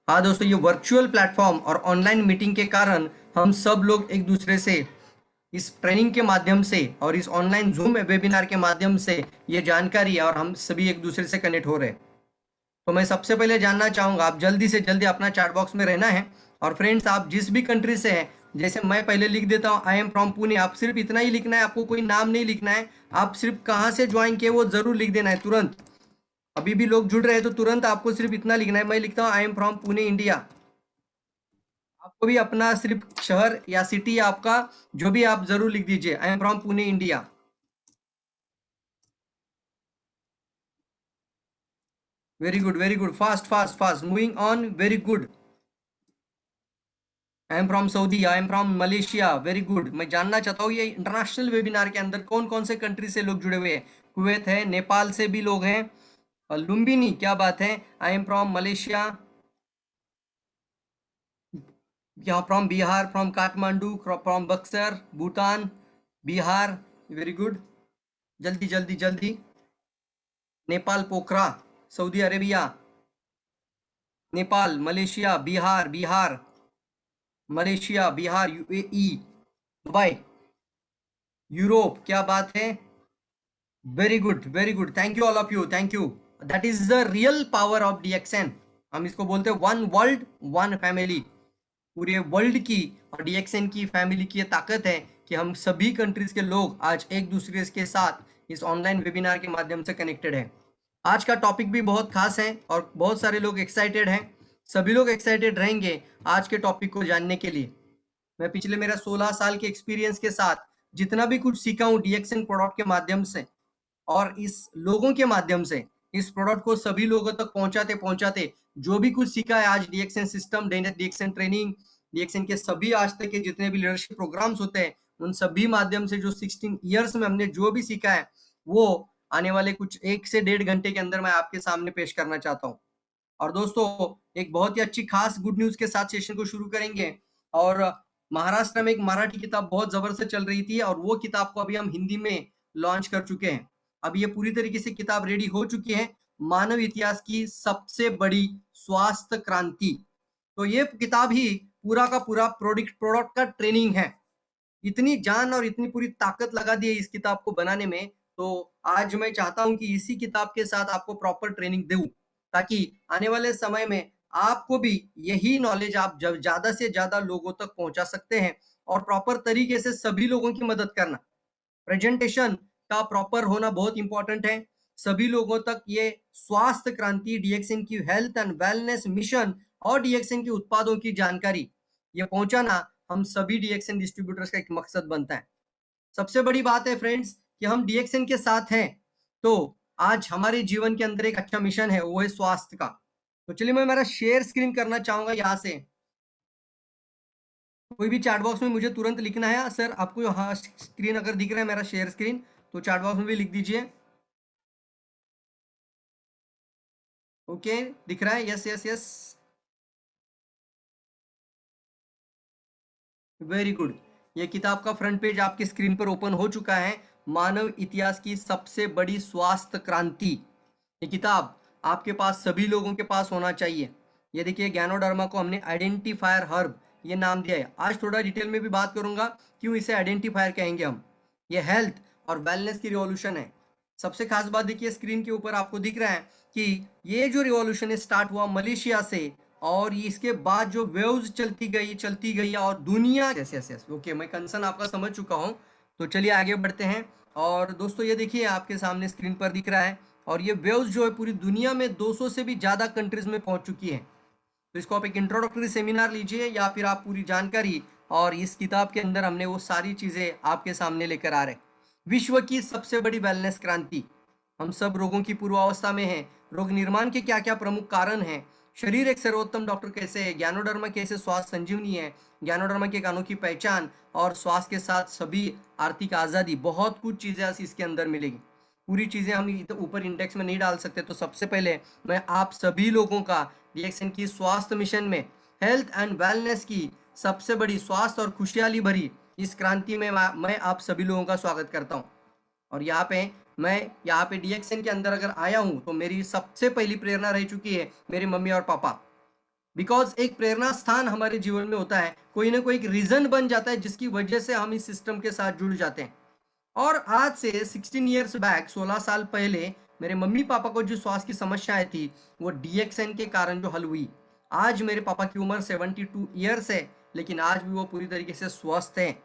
हाँ दोस्तों, ये वर्चुअल प्लेटफॉर्म और ऑनलाइन मीटिंग के कारण हम सब लोग एक दूसरे से इस ट्रेनिंग के माध्यम से और इस ऑनलाइन जूम वेबिनार के माध्यम से ये जानकारी और हम सभी एक दूसरे से कनेक्ट हो रहे हैं। तो मैं सबसे पहले जानना चाहूँगा, आप जल्दी से जल्दी अपना चैट बॉक्स में रहना है। और फ्रेंड्स, आप जिस भी कंट्री से हैं, जैसे मैं पहले लिख देता हूँ आई एम फ्रॉम पुणे, आप सिर्फ इतना ही लिखना है, आपको कोई नाम नहीं लिखना है। आप सिर्फ कहाँ से ज्वाइन किए वो जरूर लिख देना है तुरंत। अभी भी लोग जुड़ रहे हैं तो तुरंत आपको सिर्फ इतना लिखना है, मैं लिखता हूँ आई एम फ्रॉम पुणे इंडिया। आपको भी अपना सिर्फ शहर या सिटी आपका जो भी आप जरूर लिख दीजिए, आई am from Pune India. Very good, fast fast fast, moving on, very good. I am from Saudi, I am from Malaysia, very good. मैं जानना चाहता हूँ ये इंटरनेशनल वेबिनार के अंदर कौन कौन से कंट्री से लोग जुड़े हुए हैं। कुवैत है, नेपाल से भी लोग हैं, और लुम्बिनी, क्या बात है। आई एम फ्रॉम मलेशिया, यहाँ from Bihar, from Kathmandu, from Buxar, Bhutan, Bihar, very good. जल्दी जल्दी जल्दी। Nepal Pokhara, Saudi Arabia, Nepal, Malaysia, Bihar, Malaysia, Bihar, UAE, Dubai, Europe, क्या बात है। Very good, thank you all of you, thank you. That is the real power of DXN. हम इसको बोलते हैं वन वर्ल्ड वन फैमिली। पूरे वर्ल्ड की और डीएक्सएन की फैमिली की ये ताकत है कि हम सभी कंट्रीज के लोग आज एक दूसरे के साथ इस ऑनलाइन वेबिनार के माध्यम से कनेक्टेड है। आज का टॉपिक भी बहुत खास है और बहुत सारे लोग एक्साइटेड हैं। सभी लोग एक्साइटेड रहेंगे आज के टॉपिक को जानने के लिए। मैं पिछले मेरा 16 साल के एक्सपीरियंस के साथ जितना भी कुछ सीखा हूँ डीएक्सएन प्रोडक्ट के माध्यम से और इस लोगों के माध्यम से, इस प्रोडक्ट को सभी लोगों तक पहुंचाते पहुंचाते जो भी कुछ सीखा है आज DXN system, DXN training, DXN के सभी आज तक के जितने भी लीडरशिप प्रोग्राम्स होते हैं, उन सभी माध्यम से जो 16 ईयर्स में हमने जो भी सीखा है वो आने वाले कुछ 1 से 1.5 घंटे के अंदर मैं आपके सामने पेश करना चाहता हूँ। और दोस्तों, एक बहुत ही अच्छी खास गुड न्यूज के साथ सेशन को शुरू करेंगे। और महाराष्ट्र में एक मराठी किताब बहुत जबरदस्त चल रही थी और वो किताब को अभी हम हिंदी में लॉन्च कर चुके हैं। अब ये पूरी तरीके से किताब रेडी हो चुकी है, मानव इतिहास की सबसे बड़ी स्वास्थ्य क्रांति। तो ये किताब ही पूरा का पूरा प्रोडक्ट का ट्रेनिंग है। इतनी जान और इतनी पूरी ताकत लगा दी है इस किताब को बनाने में। तो आज मैं चाहता हूं कि इसी किताब के साथ आपको प्रॉपर ट्रेनिंग दूं, ताकि आने वाले समय में आपको भी यही नॉलेज आप जब ज्यादा से ज्यादा लोगों तक पहुंचा सकते हैं और प्रॉपर तरीके से सभी लोगों की मदद करना। प्रेजेंटेशन का प्रॉपर होना बहुत इंपॉर्टेंट है। सभी लोगों तक ये स्वास्थ्य क्रांति, डीएक्सएन की हेल्थ एंड वेलनेस मिशन और डीएक्सएन के उत्पादों की जानकारी ये पहुंचाना हम सभी डीएक्सएन डिस्ट्रीब्यूटर्स का एक मकसद बनता है। सबसे बड़ी बात है फ्रेंड्स कि हम डीएक्सएन के साथ हैं, तो आज हमारे जीवन के अंदर एक अच्छा मिशन है, वो है स्वास्थ्य का। तो चलिए मैं मेरा शेयर स्क्रीन करना चाहूंगा यहाँ से। कोई भी चैट बॉक्स में मुझे तुरंत लिखना है सर, आपको यहाँ स्क्रीन अगर दिख रहा है मेरा शेयर स्क्रीन, तो चैट बॉक्स में भी लिख दीजिए। ओके, दिख रहा है, yes yes yes, very good. ये किताब का फ्रंट पेज आपकी स्क्रीन पर ओपन हो चुका है, मानव इतिहास की सबसे बड़ी स्वास्थ्य क्रांति। ये किताब आपके पास सभी लोगों के पास होना चाहिए। ये देखिए, गैनोडर्मा को हमने आइडेंटिफायर हर्ब ये नाम दिया है। आज थोड़ा डिटेल में भी बात करूंगा क्यों इसे आइडेंटिफायर कहेंगे हम। ये हेल्थ और वेलनेस की रिवॉल्यूशन है। सबसे खास बात देखिए, स्क्रीन के ऊपर आपको दिख रहा है कि ये जो रिवॉल्यूशन है स्टार्ट हुआ मलेशिया से, और इसके बाद जो वेव्स चलती गई और दुनिया, यस यस यस, ओके, मैं कंसर्न आपका समझ चुका हूँ। तो चलिए आगे बढ़ते हैं। और दोस्तों, ये देखिए आपके सामने स्क्रीन पर दिख रहा है, और ये वेव्स जो है पूरी दुनिया में 200 से भी ज़्यादा कंट्रीज में पहुंच चुकी है। तो इसको आप एक इंट्रोडक्टरी सेमिनार लीजिए या फिर आप पूरी जानकारी, और इस किताब के अंदर हमने वो सारी चीज़ें आपके सामने लेकर आ रहे हैं। विश्व की सबसे बड़ी वेलनेस क्रांति। हम सब रोगों की पूर्वावस्था में हैं। रोग निर्माण के क्या क्या प्रमुख कारण हैं, शरीर एक सर्वोत्तम डॉक्टर कैसे है, ज्ञानोडर्मा कैसे स्वास्थ्य संजीवनी है, ज्ञानोडर्मा की एक अनोखी पहचान और स्वास्थ्य के साथ सभी आर्थिक आज़ादी, बहुत कुछ चीज़ें इसके अंदर मिलेगी। पूरी चीज़ें हम ऊपर इंडेक्स में नहीं डाल सकते, तो सबसे पहले मैं आप सभी लोगों का डीएक्सएन की स्वास्थ्य मिशन में हेल्थ एंड वेलनेस की सबसे बड़ी स्वास्थ्य और खुशहाली भरी इस क्रांति में मैं आप सभी लोगों का स्वागत करता हूँ। और यहाँ पे डीएक्सएन के अंदर अगर आया हूँ तो मेरी सबसे पहली प्रेरणा रह चुकी है मेरी मम्मी और पापा। बिकॉज एक प्रेरणा स्थान हमारे जीवन में होता है, कोई ना कोई एक रीजन बन जाता है जिसकी वजह से हम इस सिस्टम के साथ जुड़ जाते हैं। और आज से 16 ईयर्स बैक, 16 साल पहले मेरे मम्मी पापा को जो स्वास्थ्य की समस्याएं थी वो डीएक्सएन के कारण जो हल हुई। आज मेरे पापा की उम्र 72 ईयर्स है, लेकिन आज भी वो पूरी तरीके से स्वस्थ हैं।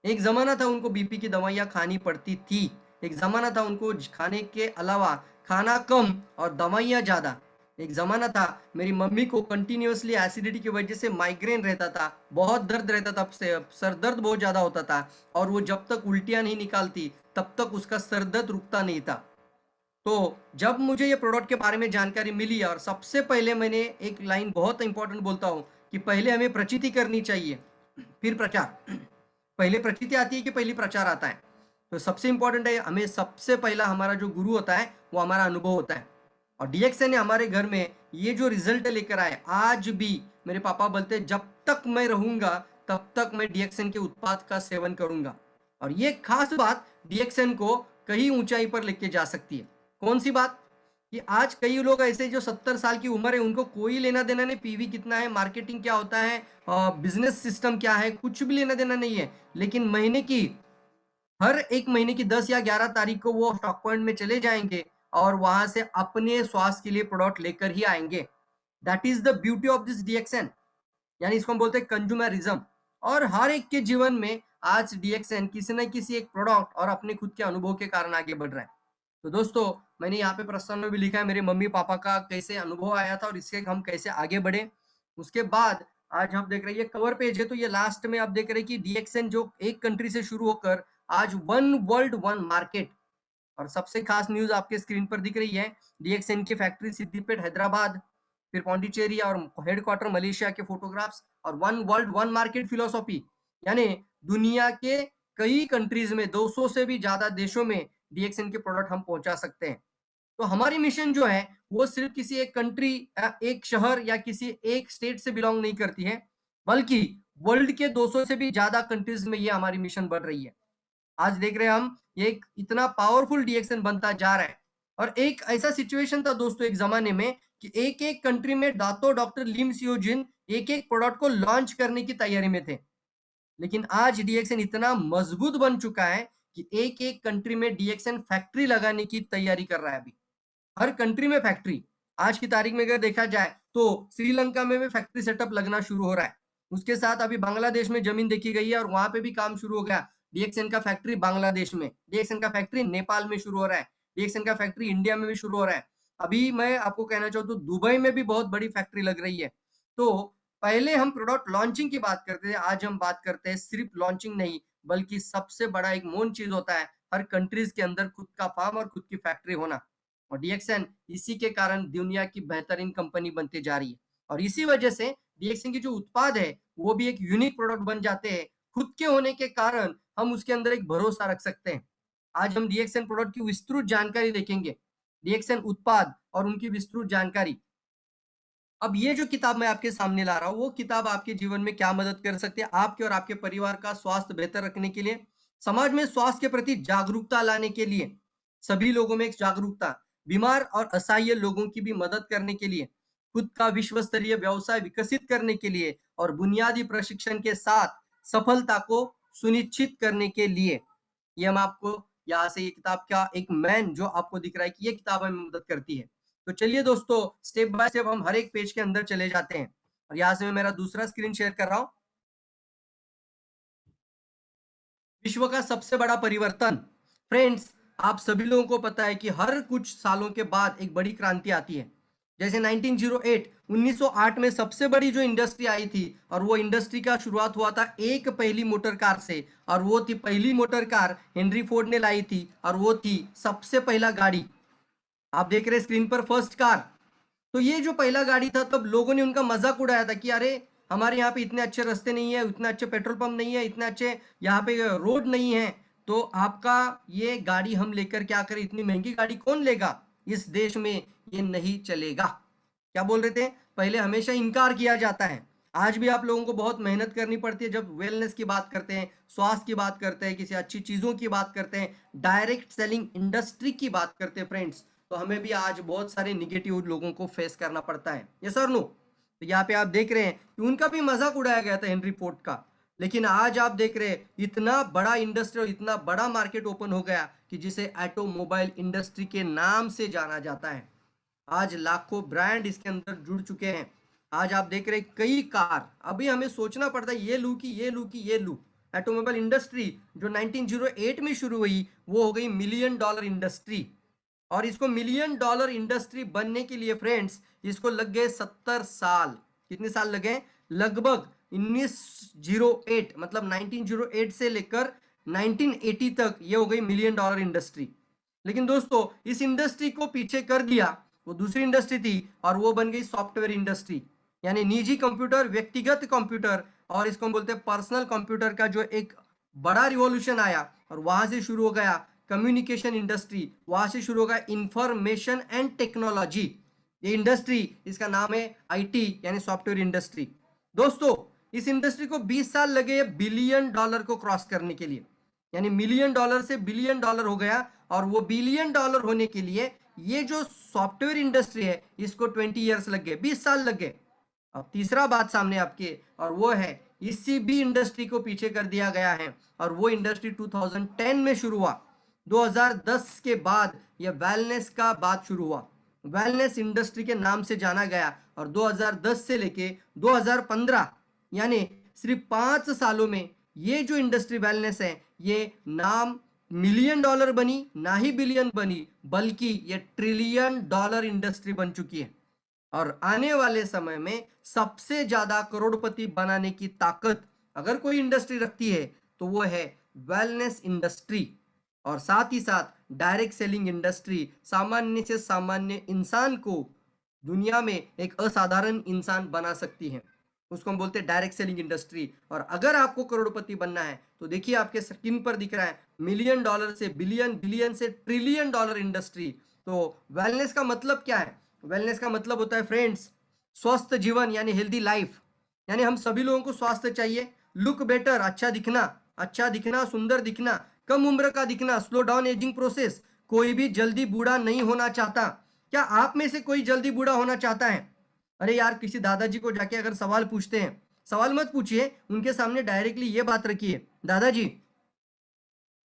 एक ज़माना था उनको बीपी की दवाइयाँ खानी पड़ती थी, एक ज़माना था उनको खाने के अलावा खाना कम और दवाइयाँ ज़्यादा। एक ज़माना था मेरी मम्मी को कंटिन्यूअसली एसिडिटी की वजह से माइग्रेन रहता था, बहुत दर्द रहता था, सर दर्द बहुत ज़्यादा होता था, और वो जब तक उल्टियाँ नहीं निकालती तब तक उसका सर दर्द रुकता नहीं था। तो जब मुझे ये प्रोडक्ट के बारे में जानकारी मिली, और सबसे पहले मैंने एक लाइन बहुत इंपॉर्टेंट बोलता हूँ कि पहले हमें प्रचिति करनी चाहिए, फिर प्रचार। पहले प्रचिति आती है कि पहले प्रचार आता है? तो सबसे इंपॉर्टेंट है, हमें सबसे पहला हमारा जो गुरु होता है वो हमारा अनुभव होता है। और डीएक्सएन ने हमारे घर में ये जो रिजल्ट लेकर आए, आज भी मेरे पापा बोलते हैं जब तक मैं रहूंगा तब तक मैं डीएक्सएन के उत्पाद का सेवन करूंगा। और ये खास बात डीएक्सएन को कहीं ऊंचाई पर लेके जा सकती है। कौन सी बात? कि आज कई लोग ऐसे जो 70 साल की उम्र है, उनको कोई लेना देना नहीं, पीवी कितना है, मार्केटिंग क्या होता है, बिजनेस सिस्टम क्या है, कुछ भी लेना देना नहीं है, लेकिन महीने की हर एक महीने की 10 या 11 तारीख को वो स्टॉक पॉइंट में चले जाएंगे और वहां से अपने स्वास्थ्य के लिए प्रोडक्ट लेकर ही आएंगे। That is the beauty of this DXN, यानी इसको हम बोलते हैं कंज्यूमरिज्म। और हर एक के जीवन में आज डीएक्सएन किसी न किसी एक प्रोडक्ट और अपने खुद के अनुभव के कारण आगे बढ़ रहा है। तो दोस्तों, मैंने यहाँ पे प्रश्न में भी लिखा है मेरे मम्मी पापा का कैसे अनुभव आया था और इससे हम कैसे आगे बढ़े। उसके बाद आज हम देख रहे हैं, ये कवर पेज है, तो ये लास्ट में आप देख रहे हैं कि डीएक्सएन जो एक कंट्री से शुरू होकर आज वन वर्ल्ड वन मार्केट। और सबसे खास न्यूज आपके स्क्रीन पर दिख रही है, डीएक्सएन की फैक्ट्री सिद्दीपेट हैदराबाद, फिर पौंडीचेरी और हेडक्वार्टर मलेशिया के फोटोग्राफ्स, और one world one market philosophy, यानी दुनिया के कई कंट्रीज में 200 से भी ज्यादा देशों में डीएक्सएन के प्रोडक्ट हम पहुंचा सकते हैं। तो हमारी मिशन जो है वो सिर्फ किसी एक कंट्री, एक शहर या किसी एक स्टेट से बिलोंग नहीं करती है, बल्कि वर्ल्ड के 200 से भी ज्यादा कंट्रीज में ये हमारी मिशन बढ़ रही है। आज देख रहे हैं हम, ये एक इतना पावरफुल डीएक्सएन बनता जा रहा है। और एक ऐसा सिचुएशन था दोस्तों एक जमाने में कि एक एक कंट्री में दातो डॉक्टर लिम सियोजिन एक एक प्रोडक्ट को लॉन्च करने की तैयारी में थे, लेकिन आज डीएक्सएन इतना मजबूत बन चुका है कि एक एक कंट्री में डीएक्सएन फैक्ट्री लगाने की तैयारी कर रहा है अभी। हर कंट्री में फैक्ट्री, आज की तारीख में अगर देखा जाए तो श्रीलंका में भी फैक्ट्री सेटअप लगना शुरू हो रहा है। उसके साथ अभी बांग्लादेश में जमीन देखी गई है और वहां पे भी काम शुरू हो गया। डीएक्सएन का फैक्ट्री बांग्लादेश में, डीएक्सएन का फैक्ट्री नेपाल में शुरू हो रहा है, डीएक्सएन का फैक्ट्री इंडिया में भी शुरू हो रहा है। अभी मैं आपको कहना चाहूँ तो दुबई में भी बहुत बड़ी फैक्ट्री लग रही है। तो पहले हम प्रोडक्ट लॉन्चिंग की बात करते थे, आज हम बात करते हैं सिर्फ लॉन्चिंग नहीं, बल्कि सबसे बड़ा एक मोन चीज होता है हर कंट्रीज के अंदर खुद का फार्म और खुद की फैक्ट्री होना। और डीएक्सएन इसी के कारण दुनिया की बेहतरीन कंपनी बनती जा रही है। और इसी वजह से डीएक्सएन की जो उत्पाद है वो भी एक यूनिक प्रोडक्ट बन जाते हैं। खुद के होने के कारण हम उसके अंदर एक भरोसा रख सकते हैं। आज हम डीएक्सएन प्रोडक्ट की विस्तृत जानकारी देखेंगे, डीएक्सएन उत्पाद और उनकी विस्तृत जानकारी। अब ये जो किताब मैं आपके सामने ला रहा हूँ, वो किताब आपके जीवन में क्या मदद कर सकती है, आपके और आपके परिवार का स्वास्थ्य बेहतर रखने के लिए, समाज में स्वास्थ्य के प्रति जागरूकता लाने के लिए, सभी लोगों में एक जागरूकता, बीमार और असहाय लोगों की भी मदद करने के लिए, खुद का विश्व स्तरीय व्यवसाय विकसित करने के लिए और बुनियादी प्रशिक्षण के साथ सफलता को सुनिश्चित करने के लिए। ये हम आपको यहाँ से, ये किताब का एक मैन जो आपको दिख रहा है कि ये किताब हमें मदद करती है। तो चलिए दोस्तों, स्टेप बाय स्टेप हम हर एक पेज के अंदर चले जाते हैं। और यहाँ से मैं मेरा दूसरा स्क्रीन शेयर कर रहा हूँ। विश्व का सबसे बड़ा परिवर्तन। फ्रेंड्स, आप सभी लोगों को पता है कि हर कुछ सालों के बाद एक बड़ी क्रांति आती है। जैसे 1908 1908 में सबसे बड़ी जो इंडस्ट्री आई थी, और वो इंडस्ट्री का शुरुआत हुआ था एक पहली मोटर कार से, और वो थी पहली मोटर कार हेनरी फोर्ड ने लाई थी, और वो थी सबसे पहला गाड़ी। आप देख रहे हैं स्क्रीन पर फर्स्ट कार। तो ये जो पहला गाड़ी था, तब लोगों ने उनका मजाक उड़ाया था कि अरे हमारे यहाँ पे इतने अच्छे रास्ते नहीं है, इतने अच्छे पेट्रोल पंप नहीं है, इतने अच्छे यहाँ पे रोड नहीं है, तो आपका ये गाड़ी हम लेकर क्या करें, इतनी महंगी गाड़ी कौन लेगा, इस देश में ये नहीं चलेगा। क्या बोल रहे थे? पहले हमेशा इनकार किया जाता है। आज भी आप लोगों को बहुत मेहनत करनी पड़ती है जब वेलनेस की बात करते हैं, स्वास्थ्य की बात करते हैं, किसी अच्छी चीजों की बात करते हैं, डायरेक्ट सेलिंग इंडस्ट्री की बात करते हैं फ्रेंड्स, तो हमें भी आज बहुत सारे निगेटिव लोगों को फेस करना पड़ता है। यस और नो? तो यहाँ पे आप देख रहे हैं कि उनका भी मजाक उड़ाया गया था हेनरी फोर्ड का। लेकिन आज आप देख रहे हैं इतना बड़ा इंडस्ट्री और इतना बड़ा मार्केट ओपन हो गया कि जिसे ऑटोमोबाइल इंडस्ट्री के नाम से जाना जाता है। आज लाखों ब्रांड इसके अंदर जुड़ चुके हैं। आज आप देख रहे हैं कई कार, अभी हमें सोचना पड़ता है ये लूं कि ये लूं कि ये लूं। ऑटोमोबाइल इंडस्ट्री जो 1908 में शुरू हुई वो हो गई मिलियन डॉलर इंडस्ट्री। और इसको मिलियन डॉलर इंडस्ट्री बनने के लिए फ्रेंड्स इसको लग गए 70 साल। कितने साल लगे? लगभग 1908, मतलब 1908 से लेकर 1980 तक ये हो गई मिलियन डॉलर इंडस्ट्री। लेकिन दोस्तों इस इंडस्ट्री को पीछे कर दिया, वो दूसरी इंडस्ट्री थी और वो बन गई सॉफ्टवेयर इंडस्ट्री। यानी निजी कंप्यूटर, व्यक्तिगत कंप्यूटर, और इसको हम बोलते हैं पर्सनल कंप्यूटर का जो एक बड़ा रिवॉल्यूशन आया। और वहां से शुरू हो गया कम्युनिकेशन इंडस्ट्री, वहां से शुरू हो गया इंफॉर्मेशन एंड टेक्नोलॉजी। ये इंडस्ट्री, इसका नाम है आईटी यानी सॉफ्टवेयर इंडस्ट्री। दोस्तों इस इंडस्ट्री को 20 साल लगे बिलियन डॉलर को क्रॉस करने के लिए, यानी मिलियन डॉलर से बिलियन डॉलर हो गया। और वो बिलियन डॉलर होने के लिए ये जो सॉफ्टवेयर इंडस्ट्री है इसको 20 ईयर्स लग गए, 20 साल लग गए। अब तीसरा बात सामने आपके, और वो है इसी भी इंडस्ट्री को पीछे कर दिया गया है। और वो इंडस्ट्री 2010 में शुरू हुआ। 2010 के बाद ये वेलनेस का बात शुरू हुआ, वेलनेस इंडस्ट्री के नाम से जाना गया। और 2010 से लेके 2015 यानी सिर्फ 5 सालों में ये जो इंडस्ट्री वेलनेस है ये नाम मिलियन डॉलर बनी, ना ही बिलियन बनी, बल्कि ये ट्रिलियन डॉलर इंडस्ट्री बन चुकी है। और आने वाले समय में सबसे ज्यादा करोड़पति बनाने की ताकत अगर कोई इंडस्ट्री रखती है तो वो है वेलनेस इंडस्ट्री। और साथ ही साथ डायरेक्ट सेलिंग इंडस्ट्री सामान्य से सामान्य इंसान को दुनिया में एक असाधारण इंसान बना सकती है, उसको हम बोलते हैं डायरेक्ट सेलिंग इंडस्ट्री। और अगर आपको करोड़पति बनना है तो देखिए आपके स्क्रीन पर दिख रहा है मिलियन डॉलर से बिलियन, बिलियन से ट्रिलियन डॉलर इंडस्ट्री। तो वेलनेस का मतलब क्या है? वेलनेस का मतलब होता है फ्रेंड्स स्वस्थ जीवन यानी हेल्दी लाइफ। यानी हम सभी लोगों को स्वास्थ्य चाहिए, लुक बेटर, अच्छा दिखना, सुंदर दिखना, कम उम्र का दिखना, स्लो डाउन एजिंग प्रोसेस। कोई भी जल्दी बूढ़ा नहीं होना चाहता। क्या आप में से कोई जल्दी बूढ़ा होना चाहता है? अरे यार किसी दादाजी को जाके अगर सवाल पूछते हैं, सवाल मत पूछिए, उनके सामने डायरेक्टली ये बात रखिए, दादाजी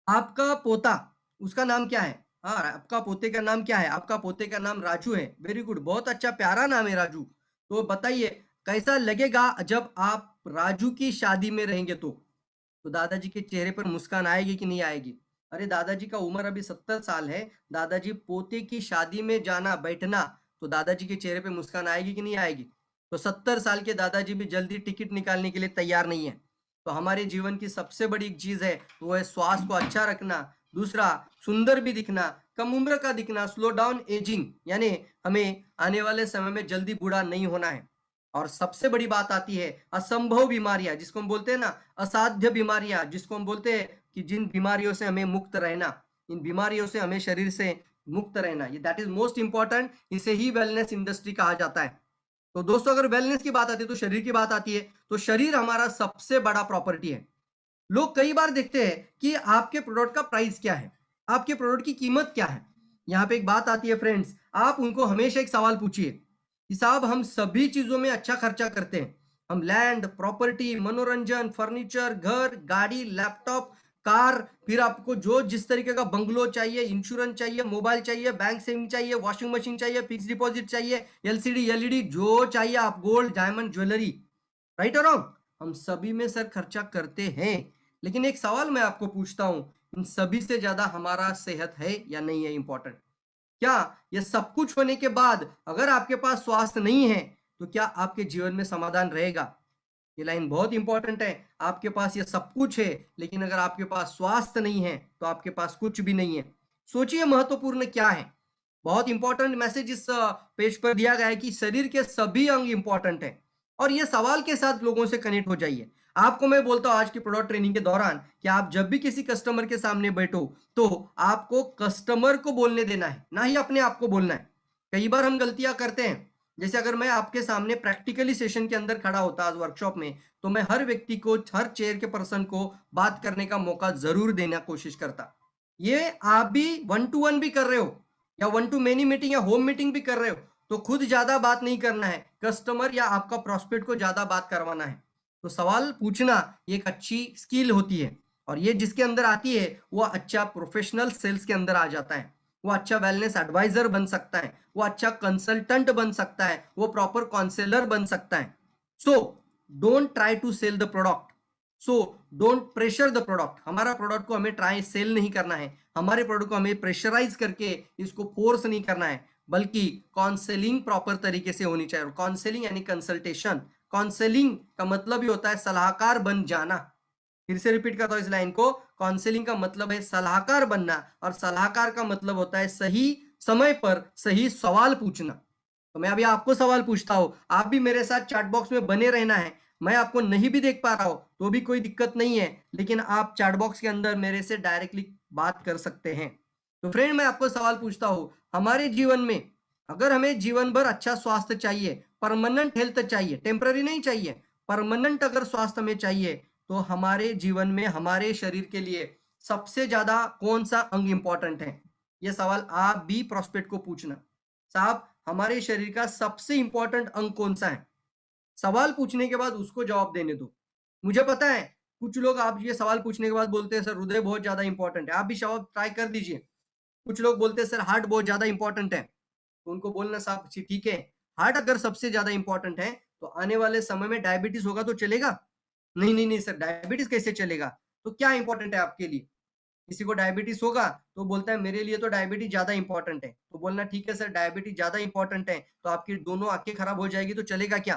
आपका पोता, उसका नाम क्या है? हाँ, आपका पोते का नाम क्या है? आपका पोते का नाम राजू है। वेरी गुड, बहुत अच्छा प्यारा नाम है राजू। तो बताइए कैसा लगेगा जब आप राजू की शादी में रहेंगे? तो दादाजी के चेहरे पर मुस्कान आएगी कि नहीं आएगी? अरे दादाजी का उम्र अभी 70 साल है, दादाजी पोते की शादी में जाना बैठना, तो दादाजी के चेहरे पे मुस्कान आएगी कि नहीं आएगी? तो 70 साल के दादाजी भी जल्दी टिकट निकालने के लिए तैयार नहीं है। तो हमारे जीवन की सबसे बड़ी चीज है वो है स्वास्थ्य को अच्छा रखना, दूसरा सुंदर भी दिखना, कम उम्र का दिखना, स्लो डाउन एजिंग, यानी हमें आने वाले समय में जल्दी बूढ़ा नहीं होना है। और सबसे बड़ी बात आती है असंभव बीमारियां, जिसको हम बोलते हैं ना असाध्य बीमारियां, जिसको हम बोलते हैं कि जिन बीमारियों से हमें मुक्त रहना, इन बीमारियों से हमें शरीर से मुक्त रहना, ये दैट इज मोस्ट इंपॉर्टेंट। इसे ही वेलनेस इंडस्ट्री कहा जाता है। तो दोस्तों अगर वेलनेस की बात आती है तो शरीर की बात आती है। तो शरीर हमारा सबसे बड़ा प्रॉपर्टी है। लोग कई बार देखते हैं कि आपके प्रोडक्ट का प्राइस क्या है, आपके प्रोडक्ट की कीमत क्या है। यहाँ पे एक बात आती है फ्रेंड्स, आप उनको हमेशा एक सवाल पूछिए कि साहब हम सभी चीजों में अच्छा खर्चा करते हैं, हम लैंड, प्रॉपर्टी, मनोरंजन, फर्नीचर, घर, गाड़ी, लैपटॉप, कार, फिर आपको जो जिस तरीके का बंगलो चाहिए, इंश्योरेंस चाहिए, मोबाइल चाहिए, बैंक सेविंग चाहिए, वॉशिंग मशीन चाहिए, फिक्स डिपॉजिट चाहिए, एलसीडी एलईडी जो चाहिए आप, गोल्ड, डायमंड, ज्वेलरी, राइट और रॉन्ग? हम सभी में सर खर्चा करते हैं। लेकिन एक सवाल मैं आपको पूछता हूं, इन सभी से ज्यादा हमारा सेहत है या नहीं है इंपॉर्टेंट? क्या ये सब कुछ होने के बाद अगर आपके पास स्वास्थ्य नहीं है तो क्या आपके जीवन में समाधान रहेगा? ये लाइन बहुत इंपॉर्टेंट है। आपके पास ये सब कुछ है लेकिन अगर आपके पास स्वास्थ्य नहीं है तो आपके पास कुछ भी नहीं है। सोचिए महत्वपूर्ण क्या है। बहुत इंपॉर्टेंट मैसेज इस पेज पर दिया गया है कि शरीर के सभी अंग इंपॉर्टेंट है। और ये सवाल के साथ लोगों से कनेक्ट हो जाइए। आपको मैं बोलता हूं आज की प्रोडक्ट ट्रेनिंग के दौरान कि आप जब भी किसी कस्टमर के सामने बैठो तो आपको कस्टमर को बोलने देना है, ना ही अपने आप को बोलना है। कई बार हम गलतियां करते हैं, जैसे अगर मैं आपके सामने प्रैक्टिकली सेशन के अंदर खड़ा होता आज वर्कशॉप में, तो मैं हर व्यक्ति को, हर चेयर के पर्सन को बात करने का मौका जरूर देना कोशिश करता। ये आप भी 1 to 1 भी कर रहे हो या 1 to मेनी मीटिंग या होम मीटिंग भी कर रहे हो, तो खुद ज्यादा बात नहीं करना है, कस्टमर या आपका प्रोस्पेक्ट को ज्यादा बात करवाना है। तो सवाल पूछना एक अच्छी स्किल होती है, और ये जिसके अंदर आती है वो अच्छा प्रोफेशनल सेल्स के अंदर आ जाता है, वो अच्छा वेलनेस एडवाइजर बन सकता है, वो अच्छा कंसल्टेंट बन सकता है, वो प्रॉपर काउंसलर बन सकता है। So don't try to sell the product, so don't pressure the product. हमारा प्रोडक्ट को हमें ट्राई सेल नहीं करना है, हमारे प्रोडक्ट को हमें प्रेशराइज करके इसको फोर्स नहीं करना है, बल्कि काउंसलिंग प्रॉपर तरीके से होनी चाहिए। काउंसलिंग यानी कंसल्टेशन, काउंसलिंग का मतलब ही होता है सलाहकार बन जाना। फिर से रिपीट करता हूं इस लाइन को, काउंसलिंग का मतलब है सलाहकार बनना, और सलाहकार का मतलब होता है सही समय पर सही सवाल पूछना। तो मैं अभी आपको सवाल पूछता हूं, आप भी मेरे साथ चैट बॉक्स में बने रहना है। मैं आपको नहीं भी देख पा रहा हूं तो भी कोई दिक्कत नहीं है, लेकिन आप चैट बॉक्स के अंदर मेरे से डायरेक्टली बात कर सकते हैं। तो फ्रेंड, मैं आपको सवाल पूछता हूं, हमारे जीवन में अगर हमें जीवन भर अच्छा स्वास्थ्य चाहिए, परमानेंट हेल्थ चाहिए, टेम्पररी नहीं चाहिए, परमानेंट अगर स्वास्थ्य में चाहिए, तो हमारे जीवन में हमारे शरीर के लिए सबसे ज्यादा कौन सा अंग इंपॉर्टेंट है? ये सवाल आप भी प्रोस्पेक्ट को पूछना, साहब हमारे शरीर का सबसे इंपॉर्टेंट अंग कौन सा है? सवाल पूछने के बाद उसको जवाब देने दो। मुझे पता है कुछ लोग आप ये सवाल पूछने के बाद बोलते हैं सर हृदय बहुत ज्यादा इंपॉर्टेंट है, आप भी जवाब ट्राई कर दीजिए। कुछ लोग बोलते हैं सर हार्ट बहुत ज्यादा इंपॉर्टेंट है, तो उनको बोलना साहब ठीक है, हार्ट अगर सबसे ज्यादा इंपॉर्टेंट है तो आने वाले समय में डायबिटीज होगा तो चलेगा? नहीं नहीं नहीं सर, डायबिटीज कैसे चलेगा? तो क्या इंपॉर्टेंट है आपके लिए? किसी को डायबिटीज होगा तो बोलता है मेरे लिए तो डायबिटीज ज्यादा इंपॉर्टेंट है, तो बोलना ठीक है सर डायबिटीज ज्यादा इंपॉर्टेंट है, तो आपकी दोनों आंखें खराब हो जाएगी तो चलेगा क्या?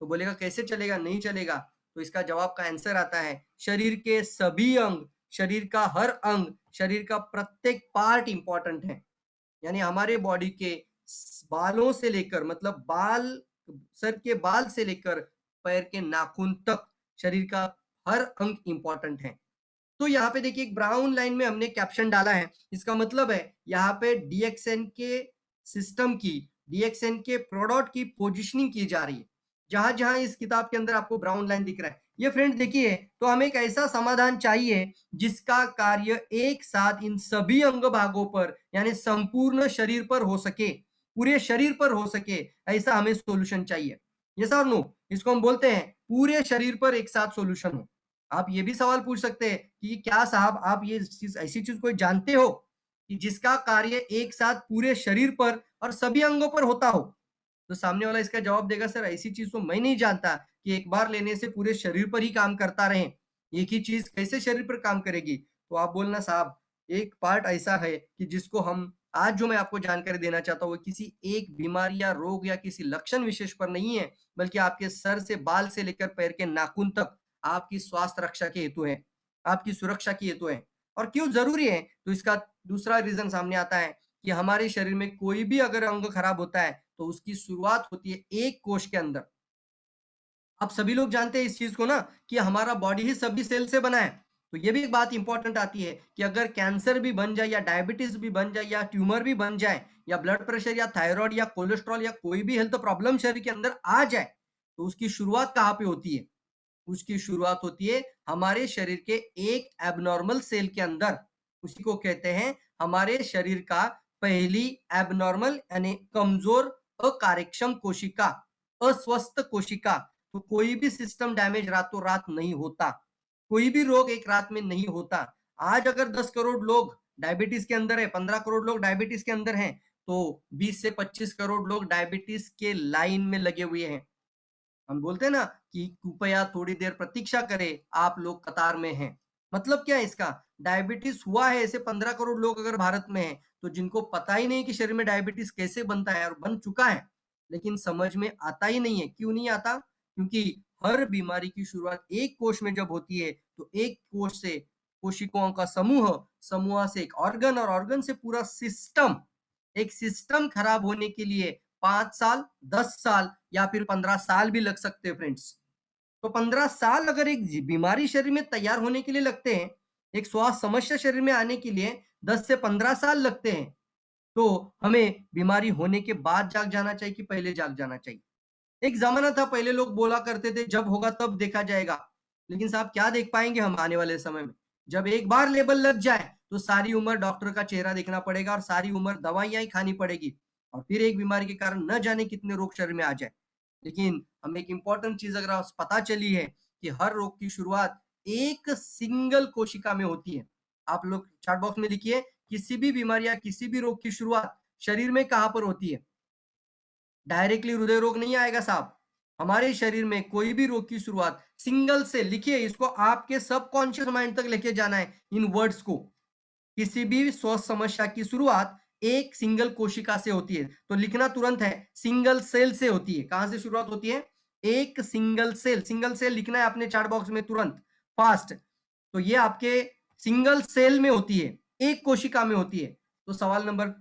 तो बोलेगा कैसे चलेगा, नहीं चलेगा। तो इसका जवाब का आंसर आता है शरीर के सभी अंग, शरीर का हर अंग, शरीर का प्रत्येक पार्ट इंपॉर्टेंट है। यानी हमारे बॉडी के बालों से लेकर, मतलब बाल, सर के बाल से लेकर पैर के नाखून तक शरीर का हर अंग इंपॉर्टेंट है। तो यहाँ पे देखिए एक ब्राउन लाइन में हमने कैप्शन डाला है, इसका मतलब है यहाँ पे डीएक्सएन के सिस्टम की, डीएक्सएन के प्रोडक्ट की पोजिशनिंग की जा रही है। जहां जहां इस किताब के अंदर आपको ब्राउन लाइन दिख रहा है, ये फ्रेंड देखिए, तो हमें एक ऐसा समाधान चाहिए जिसका कार्य एक साथ इन सभी अंग भागों पर यानी संपूर्ण शरीर पर हो सके, पूरे शरीर पर हो सके, ऐसा हमें सॉल्यूशन चाहिए। ये सर नो, इसको हम बोलते हैं पूरे शरीर पर एक साथ सॉल्यूशन हो। आप ये भी सवाल पूछ सकते हैं कि क्या साहब आप ये चीज, ऐसी चीज कोई जानते हो कि जिसका कार्य एक साथ पूरे शरीर पर और सभी अंगों पर होता हो? तो सामने वाला इसका जवाब देगा सर ऐसी चीज तो मैं नहीं जानता कि एक बार लेने से पूरे शरीर पर ही काम करता रहे, एक ही चीज कैसे शरीर पर काम करेगी? तो आप बोलना साहब एक पार्ट ऐसा है कि जिसको हम आज जो मैं आपको जानकारी देना चाहता हूँ वो किसी एक बीमारी या रोग या किसी लक्षण विशेष पर नहीं है, बल्कि आपके सर से बाल से लेकर पैर के नाखून तक आपकी स्वास्थ्य रक्षा के हेतु है, आपकी सुरक्षा के हेतु है। और क्यों जरूरी है? तो इसका दूसरा रीजन सामने आता है कि हमारे शरीर में कोई भी अगर अंग खराब होता है तो उसकी शुरुआत होती है एक कोश के अंदर। आप सभी लोग जानते हैं इस चीज को ना कि हमारा बॉडी ही सभी सेल से बना है। तो ये भी एक बात इंपॉर्टेंट आती है कि अगर कैंसर भी बन जाए या डायबिटीज भी बन जाए या ट्यूमर भी बन जाए या ब्लड प्रेशर या थायराइड या कोलेस्ट्रॉल या कोई भी हेल्थ प्रॉब्लम शरीर के अंदर आ जाए, तो उसकी शुरुआत कहाँ पे होती है? उसकी शुरुआत होती है हमारे शरीर के एक एबनॉर्मल सेल के अंदर। उसी को कहते हैं हमारे शरीर का पहली एबनॉर्मल यानी कमजोर, अकार्यक्षम कोशिका, अस्वस्थ कोशिका। तो कोई भी सिस्टम डैमेज रातों रात नहीं होता, कोई भी रोग एक रात में नहीं होता। आज अगर 10 करोड़ लोग डायबिटीज के अंदर है, 15 करोड़ लोग डायबिटीज के अंदर हैं, तो 20 से 25 करोड़ लोग डायबिटीज के लाइन में लगे हुए हैं। हम बोलते हैं ना कि कृपया थोड़ी देर प्रतीक्षा करें, आप लोग कतार में हैं। मतलब क्या है इसका? डायबिटीज हुआ है ऐसे 15 करोड़ लोग अगर भारत में हैं, तो जिनको पता ही नहीं कि शरीर में डायबिटीज कैसे बनता है और बन चुका है, लेकिन समझ में आता ही नहीं है। क्यों नहीं आता? क्योंकि हर बीमारी की शुरुआत एक कोश में जब होती है, तो एक कोश से कोशिकाओं का समूह, समूह से एक ऑर्गन और ऑर्गन से पूरा सिस्टम, एक सिस्टम खराब होने के लिए 5 साल, 10 साल या फिर 15 साल भी लग सकते हैं फ्रेंड्स। तो 15 साल अगर एक बीमारी शरीर में तैयार होने के लिए लगते हैं, एक स्वास्थ्य समस्या शरीर में आने के लिए 10 से 15 साल लगते हैं, तो हमें बीमारी होने के बाद जाग जाना चाहिए कि पहले जाग जाना चाहिए? एक जमाना था पहले लोग बोला करते थे जब होगा तब देखा जाएगा, लेकिन साहब क्या देख पाएंगे हम आने वाले समय में? जब एक बार लेबल लग जाए तो सारी उम्र डॉक्टर का चेहरा देखना पड़ेगा और सारी उम्र दवाइयां ही खानी पड़ेगी। और फिर एक बीमारी के कारण न जाने कितने रोग शरीर में आ जाए। लेकिन हमें एक इंपॉर्टेंट चीज अगर पता चली है कि हर रोग की शुरुआत एक सिंगल कोशिका में होती है। आप लोग चैट बॉक्स में लिखिए, किसी भी बीमारी या किसी भी रोग की शुरुआत शरीर में कहां पर होती है? डायरेक्टली हृदय रोग नहीं आएगा साहब। हमारे शरीर में कोई भी रोग की शुरुआत सिंगल से, लिखिए इसको, आपके सबकॉन्शियस माइंड तक लेके जाना है इन वर्ड्स को। किसी भी स्वास्थ्य समस्या की शुरुआत एक सिंगल कोशिका से होती है। तो लिखना तुरंत है, सिंगल सेल से होती है। कहां से शुरुआत होती है? एक सिंगल सेल। सिंगल सेल लिखना है अपने चैट बॉक्स में तुरंत, फास्ट। तो ये आपके सिंगल सेल में होती है, एक कोशिका में होती है। तो सवाल नंबर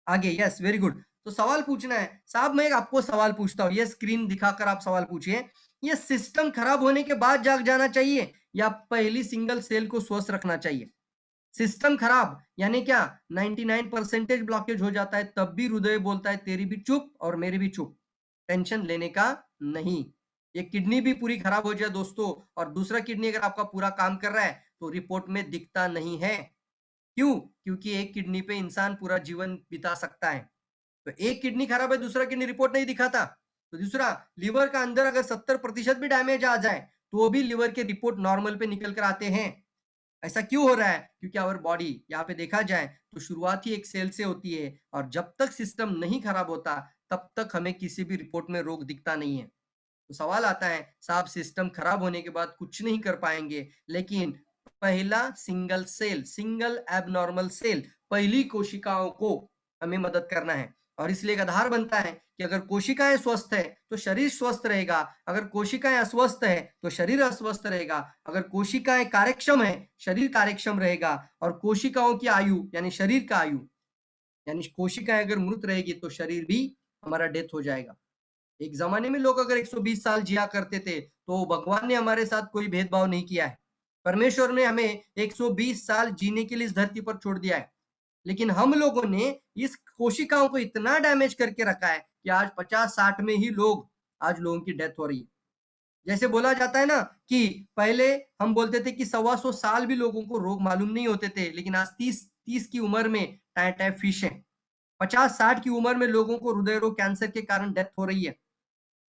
आगे, यस वेरी गुड। तो सवाल पूछना है साहब। मैं आपको सवाल पूछता हूं, ये स्क्रीन दिखाकर आप सवाल पूछिए। ये सिस्टम खराब होने के बाद जाग जाना चाहिए या पहली सिंगल सेल को स्वस्थ रखना चाहिए? सिस्टम खराब यानी क्या? 99% ब्लॉकेज हो जाता है, तब भी हृदय बोलता है तेरी भी चुप और मेरी भी चुप, टेंशन लेने का नहीं। ये किडनी भी पूरी खराब हो जाए दोस्तों, और दूसरा किडनी अगर आपका पूरा काम कर रहा है तो रिपोर्ट में दिखता नहीं है। क्यों? क्योंकि एक किडनी पे इंसान पूरा जीवन बिता सकता है। तो एक किडनी खराब है, दूसरा किडनी रिपोर्ट नहीं दिखाता। तो दूसरा, लिवर का अंदर अगर 70% भी डैमेज आ जाए तो भी लिवर के रिपोर्ट नॉर्मल पे निकल कर आते हैं। ऐसा क्यों हो रहा है? क्योंकि आवर बॉडी, यहाँ पे देखा जाए तो शुरुआत ही एक सेल से होती है, और जब तक सिस्टम नहीं खराब होता तब तक हमें किसी भी रिपोर्ट में रोग दिखता नहीं है। तो सवाल आता है साहब, सिस्टम खराब होने के बाद कुछ नहीं कर पाएंगे, लेकिन पहला single cell, single abnormal cell, पहली कोशिकाओं को हमें मदद करना है। और इसलिए एक आधार बनता है कि अगर कोशिकाएं स्वस्थ है तो शरीर स्वस्थ रहेगा, अगर कोशिकाएं अस्वस्थ है तो शरीर अस्वस्थ रहेगा, अगर कोशिकाएं कार्यक्षम है शरीर कार्यक्षम रहेगा, और कोशिकाओं की आयु यानी शरीर का आयु, यानी कोशिकाएं अगर मृत रहेगी तो शरीर भी हमारा डेथ हो जाएगा। एक जमाने में लोग अगर 120 साल जिया करते थे तो भगवान ने हमारे साथ कोई भेदभाव नहीं किया है। परमेश्वर ने हमें 120 साल जीने के लिए इस धरती पर छोड़ दिया है। लेकिन हम लोगों ने इस कोशिकाओं को इतना डैमेज करके रखा है कि आज 50-60 में ही आज लोगों की डेथ हो रही है। जैसे बोला जाता है ना कि पहले हम बोलते थे कि 125 साल भी लोगों को रोग मालूम नहीं होते थे, लेकिन आज 30 की उम्र में टाइप टाइप फिश है। 50-60 की उम्र में लोगों को हृदय रोग, कैंसर के कारण डेथ हो रही है।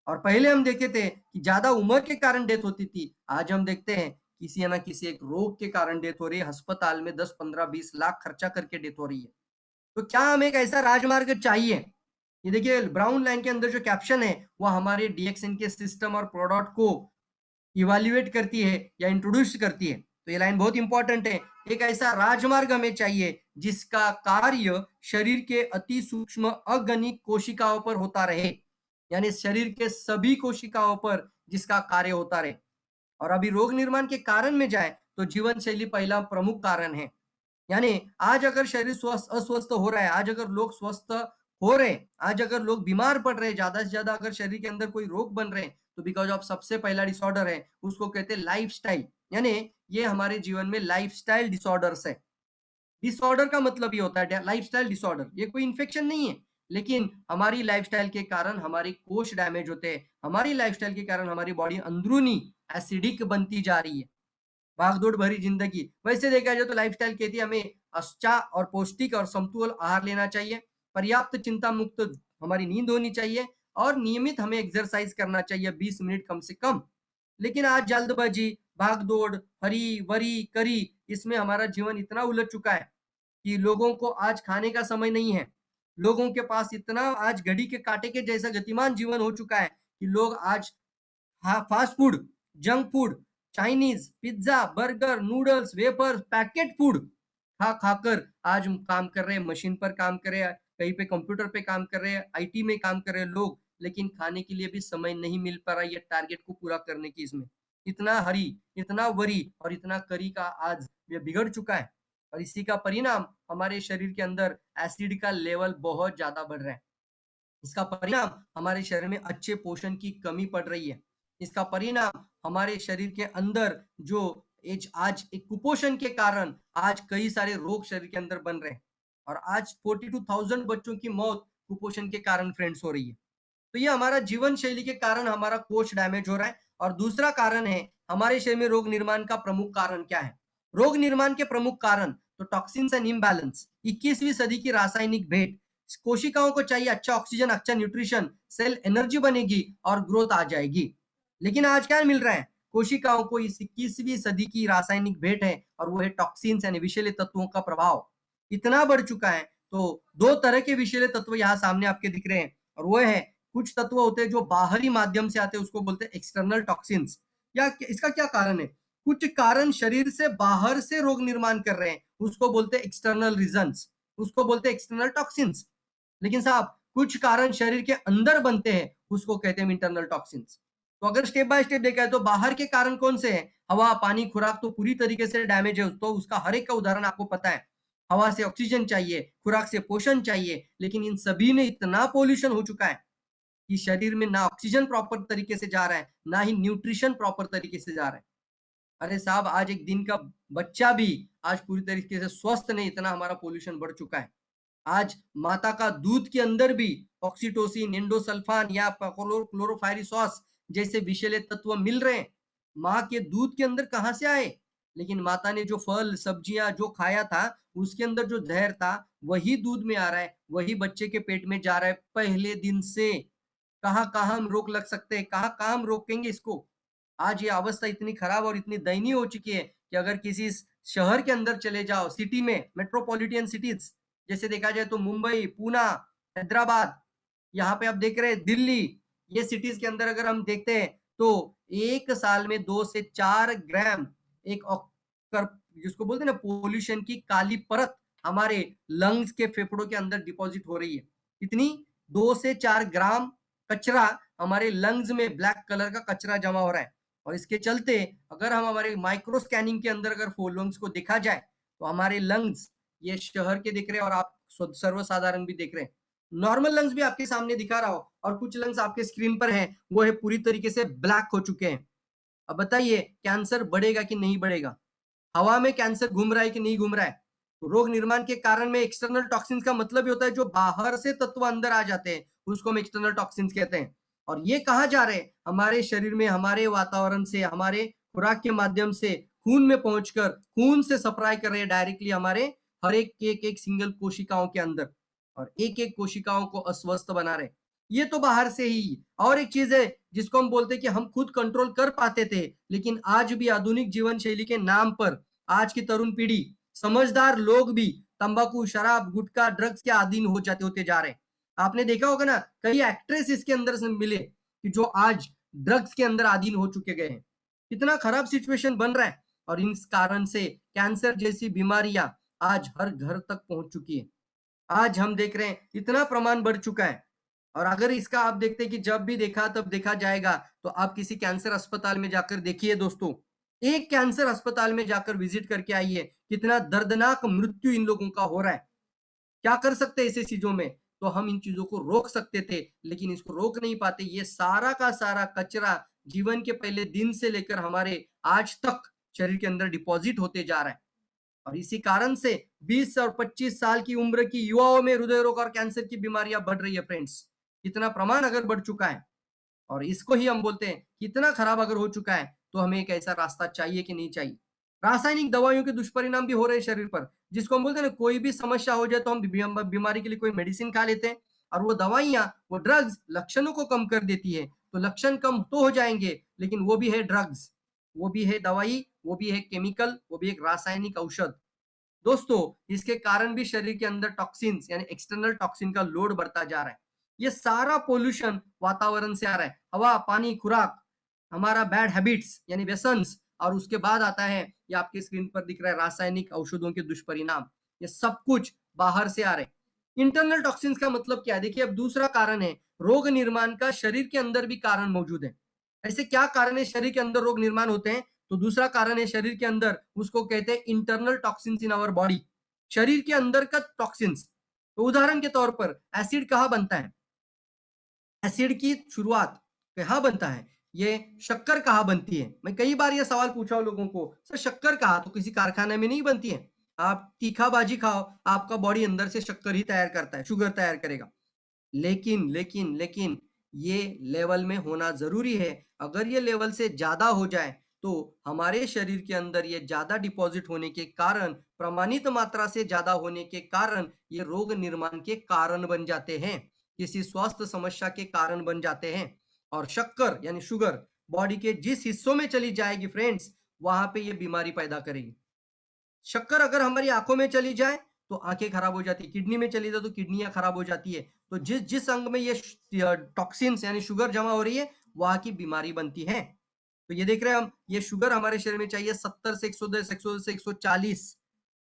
और पहले हम देखते थे कि ज्यादा उम्र के कारण डेथ होती थी, आज हम देखते हैं किसी ना किसी एक रोग के कारण डेथ हो रही है, अस्पताल में 10-15-20 लाख खर्चा करके डेथ हो रही है। तो क्या हमें एक ऐसा राजमार्ग चाहिए? ये देखिए ब्राउन लाइन के अंदर जो कैप्शन है वो हमारे डीएक्सएन के सिस्टम और प्रोडक्ट को इवैल्यूएट करती है या इंट्रोड्यूस करती है। तो ये लाइन बहुत इंपॉर्टेंट है। एक ऐसा राजमार्ग हमें चाहिए जिसका कार्य शरीर के अति सूक्ष्म अगणित कोशिकाओं पर होता रहे, यानी शरीर के सभी कोशिकाओं पर जिसका कार्य होता रहे। और अभी रोग निर्माण के कारण में जाए तो जीवन शैली पहला प्रमुख कारण है। यानी आज अगर शरीर स्वस्थ अस्वस्थ हो रहा है, आज अगर लोग स्वस्थ हो रहे हैं, आज अगर लोग बीमार पड़ रहे हैं, ज्यादा से ज्यादा अगर शरीर के अंदर कोई रोग बन रहे हैं, तो बिकॉज ऑफ सबसे पहला डिसऑर्डर है, उसको कहते हैं लाइफस्टाइल। यानी ये हमारे जीवन में लाइफस्टाइल डिसऑर्डर्स है। डिसऑर्डर का मतलब ये होता है लाइफस्टाइल डिसऑर्डर, ये कोई इन्फेक्शन नहीं है, लेकिन हमारी लाइफस्टाइल के कारण हमारी कोश डैमेज होते हैं, हमारी लाइफस्टाइल के कारण हमारी बॉडी अंदरूनी एसिडिक बनती जा रही है। भागदौड़ भरी जिंदगी, वैसे देखा जाए तो लाइफस्टाइल कहती है हमें अच्छा और पौष्टिक और समतोल आहार लेना चाहिए, पर्याप्त चिंता मुक्त हमारी नींद होनी चाहिए, और नियमित हमें एक्सरसाइज करना चाहिए 20 मिनट कम से कम। लेकिन आज जल्दबाजी, भागदौड़, हरी वरी करी, इसमें हमारा जीवन इतना उलझ चुका है कि लोगों को आज खाने का समय नहीं है। लोगों के पास इतना आज घड़ी के कांटे के जैसा गतिमान जीवन हो चुका है कि लोग आज हाँ, fast food, junk food, Chinese, pizza, burger, noodles, wafers, packet food खा खाकर आज हम काम कर रहे हैं, मशीन पर काम कर रहे हैं, कहीं पे कंप्यूटर पे काम कर रहे हैं, आईटी में काम कर रहे हैं लोग, लेकिन खाने के लिए भी समय नहीं मिल पा रहा है ये टारगेट को पूरा करने की। इसमें इतना हरी, इतना वरी और इतना करी का आज ये बिगड़ चुका है, और इसी का परिणाम हमारे शरीर के अंदर एसिड का लेवल बहुत ज्यादा बढ़ रहा है। इसका परिणाम हमारे शरीर में अच्छे पोषण की कमी पड़ रही है। इसका परिणाम हमारे शरीर के अंदर जो आज एक कुपोषण के कारण आज कई सारे रोग शरीर के अंदर बन रहे हैं, और आज 42,000 बच्चों की मौत कुपोषण के कारण फ्रेंड्स हो रही है। तो ये हमारा जीवन शैली के कारण हमारा कोष डैमेज हो रहा है। और दूसरा कारण है हमारे शरीर में रोग निर्माण का प्रमुख कारण क्या है? रोग निर्माण के प्रमुख कारण तो टॉक्सिन्स एंड इम्बैलेंस, 21वीं सदी की रासायनिक भेंट, कोशिकाओं को चाहिए अच्छा ऑक्सीजन, अच्छा न्यूट्रिशन, सेल एनर्जी बनेगी और ग्रोथ आ जाएगी। लेकिन आज क्या मिल रहा है? कोशिकाओं को इस 21वीं सदी की रासायनिक भेंट है और वो है टॉक्सिन्स यानी विषैले तत्वों का प्रभाव इतना बढ़ चुका है। तो दो तरह के विषैले तत्व यहाँ सामने आपके दिख रहे हैं और वो है कुछ तत्व होते हैं जो बाहरी माध्यम से आते हैं, उसको बोलते हैं एक्सटर्नल टॉक्सिन्स। या इसका क्या कारण है? कुछ कारण शरीर से बाहर से रोग निर्माण कर रहे हैं, उसको बोलते हैं एक्सटर्नल रीजंस, उसको बोलते हैं एक्सटर्नल टॉक्सिन्स। लेकिन साहब कुछ कारण शरीर के अंदर बनते हैं, उसको कहते हैं इंटरनल टॉक्सिन्स। तो अगर स्टेप बाय स्टेप देखा है तो बाहर के कारण कौन से हैं? हवा, पानी, खुराक तो पूरी तरीके से डैमेज है, तो उसका हर एक का उदाहरण आपको पता है। हवा से ऑक्सीजन चाहिए, खुराक से पोषण चाहिए, लेकिन इन सभी में इतना पॉल्यूशन हो चुका है कि शरीर में ना ऑक्सीजन प्रॉपर तरीके से जा रहा है, ना ही न्यूट्रिशन प्रॉपर तरीके से जा रहा है। अरे साहब आज एक दिन का बच्चा भी आज पूरी तरीके से स्वस्थ नहीं, इतना हमारा पॉल्यूशन बढ़ चुका है। आज माता का दूध के अंदर भी ऑक्सीटोसिन, एंडोसल्फान या क्लोरोफायरिसॉस जैसे विषैले तत्व मिल रहे हैं। माँ के दूध के अंदर कहाँ से आए? लेकिन माता ने जो फल, सब्जियां जो खाया था, उसके अंदर जो जहर था, वही दूध में आ रहा है, वही बच्चे के पेट में जा रहा है पहले दिन से। कहाँ-कहाँ हम रोक लग सकते हैं, कहाँ-कहाँ हम रोकेंगे इसको? आज ये अवस्था इतनी खराब और इतनी दयनीय हो चुकी है कि अगर किसी शहर के अंदर चले जाओ, सिटी में, मेट्रोपॉलिटन सिटीज जैसे देखा जाए तो मुंबई, पूना, हैदराबाद, यहाँ पे आप देख रहे हैं दिल्ली, ये सिटीज के अंदर अगर हम देखते हैं तो एक साल में 2 से 4 ग्राम एक जिसको बोलते हैं ना पोल्यूशन की काली परत हमारे लंग्स के फेफड़ों के अंदर डिपॉजिट हो रही है। कितनी? 2 से 4 ग्राम कचरा हमारे लंग्स में ब्लैक कलर का कचरा जमा हो रहा है। और इसके चलते अगर हम हमारे माइक्रो स्कैनिंग के अंदर अगर लंग्स को देखा जाए तो हमारे लंग्स ये शहर के दिख रहे हैं और आप सर्वसाधारण भी देख रहे हैं। नॉर्मल लंग्स भी आपके सामने दिखा रहा हो और कुछ लंग्स आपके स्क्रीन पर हैं, वो है पूरी तरीके से ब्लैक हो चुके हैं। अब बताइए कैंसर बढ़ेगा कि नहीं बढ़ेगा? हवा में कैंसर घूम रहा है कि नहीं घूम रहा है? तो रोग निर्माण के कारण में एक्सटर्नल टॉक्सिन्स का मतलब ये होता है जो बाहर से तत्व अंदर आ जाते हैं, उसको हम एक्सटर्नल टॉक्सिन्स कहते हैं। और ये कहाँ जा रहे हैं? हमारे शरीर में, हमारे वातावरण से, हमारे खुराक के माध्यम से खून में पहुंचकर खून से सप्लाई कर रहे हैं डायरेक्टली हमारे हर एक सिंगल कोशिकाओं के अंदर और एक कोशिकाओं को अस्वस्थ बना रहे हैं। ये तो बाहर से ही। और एक चीज है जिसको हम बोलते हैं कि हम खुद कंट्रोल कर पाते थे, लेकिन आज भी आधुनिक जीवन शैली के नाम पर आज की तरुण पीढ़ी, समझदार लोग भी तंबाकू, शराब, गुटखा, ड्रग्स के अधीन हो जाते होते जा रहे हैं। आपने देखा होगा ना कई एक्ट्रेस इसके अंदर से मिले कि जो आज ड्रग्स के अंदर अधीन हो चुके गए हैं। कितना खराब सिचुएशन बन रहा है और इस कारण से कैंसर जैसी बीमारियां आज हर घर तक पहुंच चुकी है। आज हम देख रहे हैं इतना प्रमाण बढ़ चुका है। और अगर इसका आप देखते हैं कि जब भी देखा तब देखा जाएगा तो आप किसी कैंसर अस्पताल में जाकर देखिए दोस्तों, एक कैंसर अस्पताल में जाकर विजिट करके आइए कितना दर्दनाक मृत्यु इन लोगों का हो रहा है। क्या कर सकते हैं ऐसी चीजों में? तो हम इन चीजों को रोक सकते थे, लेकिन इसको रोक नहीं पाते। ये सारा का सारा कचरा जीवन के पहले दिन से लेकर हमारे आज तक शरीर के अंदर डिपॉजिट होते जा रहा है। और इसी कारण से 20 और 25 साल की उम्र की युवाओं में हृदय रोग और कैंसर की बीमारियां बढ़ रही है फ्रेंड्स। इतना प्रमाण अगर बढ़ चुका है और इसको ही हम बोलते हैं कि इतना खराब अगर हो चुका है तो हमें एक ऐसा रास्ता चाहिए कि नहीं चाहिए। रासायनिक दवाइयों के दुष्परिणाम भी हो रहे हैं शरीर पर, जिसको हम बोलते हैं ना कोई भी समस्या हो जाए तो हम बीमारी के लिए कोई मेडिसिन खा लेते हैं और वो दवाइयां, वो ड्रग्स लक्षणों को कम कर देती है। तो लक्षण कम तो हो जाएंगे, लेकिन वो भी है ड्रग्स, वो भी है दवाई, वो भी है केमिकल, वो भी एक रासायनिक औषध। दोस्तों इसके कारण भी शरीर के अंदर टॉक्सिन्स यानी एक्सटर्नल टॉक्सिन का लोड बढ़ता जा रहा है। ये सारा पोल्यूशन वातावरण से आ रहा है, हवा, पानी, खुराक, हमारा बैड हैबिट्स यानी व्यसन्स, और उसके बाद आता है ये आपके स्क्रीन पर दिख रहा है रासायनिक औषधों के दुष्परिणाम। ये सब कुछ बाहर से आ रहे हैं। इंटरनल टॉक्सिन्स का मतलब क्या है? देखिए अब दूसरा कारण है रोग निर्माण का, शरीर के अंदर भी कारण मौजूद है। ऐसे क्या कारण है शरीर के अंदर रोग निर्माण होते हैं? तो दूसरा कारण है शरीर के अंदर, उसको कहते हैं internal toxins in our body. शरीर के अंदर का टॉक्सिन्स। तो उदाहरण के तौर पर एसिड कहाँ बनता है? एसिड की शुरुआत कहाँ बनता है? ये शक्कर कहाँ बनती है? मैं कई बार ये सवाल पूछा हूँ लोगों को, सर शक्कर कहाँ? तो किसी कारखाने में नहीं बनती है। आप तीखा बाजी खाओ, आपका बॉडी अंदर से शक्कर ही तैयार करता है, शुगर तैयार करेगा। लेकिन ये लेवल में होना ज़रूरी है। अगर ये लेवल से ज़्यादा हो जाए, तो हमारे शरीर के अंदर ये ज्यादा डिपॉजिट होने के कारण, प्रमाणित मात्रा से ज्यादा होने के कारण ये रोग निर्माण के कारण बन जाते हैं, किसी स्वास्थ्य समस्या के कारण बन जाते हैं। और शक्कर यानी शुगर बॉडी के जिस हिस्सों में चली जाएगी फ्रेंड्स, वहां पे ये बीमारी पैदा करेगी। शक्कर अगर हमारी आंखों में चली जाए तो आंखें खराब हो जाती है, किडनी में चली जाए तो किडनियां खराब हो जाती है। तो जिस जिस अंग में ये टॉक्सिन्स यानी शुगर जमा हो रही है, वहां की बीमारी बनती है। तो ये देख रहे हैं हम, ये शुगर हमारे शरीर में चाहिए 70 से 110, 110 से 140,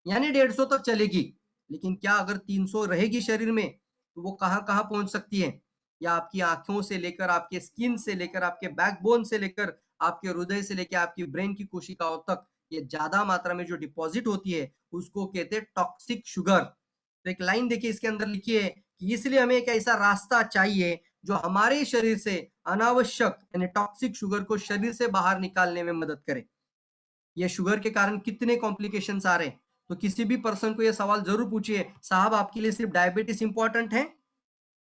यानी 150 तक चलेगी। लेकिन क्या अगर 300 रहेगी शरीर में, तो वो कहाँ कहाँ पहुंच सकती है? या आपकी आंखों से लेकर, आपके स्किन से लेकर, आपके बैकबोन से लेकर, आपके हृदय से लेकर आपकी ब्रेन की कोशिकाओं तक ये ज्यादा मात्रा में जो डिपॉजिट होती है, उसको कहते हैं टॉक्सिक शुगर। तो एक लाइन देखिए इसके अंदर लिखी है कि इसलिए हमें एक ऐसा रास्ता चाहिए जो हमारे शरीर से अनावश्यक यानी टॉक्सिक शुगर को शरीर से बाहर निकालने में मदद करे। ये शुगर के कारण कितने कॉम्प्लिकेशंस आ रहे हैं? तो किसी भी पर्सन को ये सवाल जरूर पूछिए, साहब आपके लिए सिर्फ डायबिटीज इंपॉर्टेंट है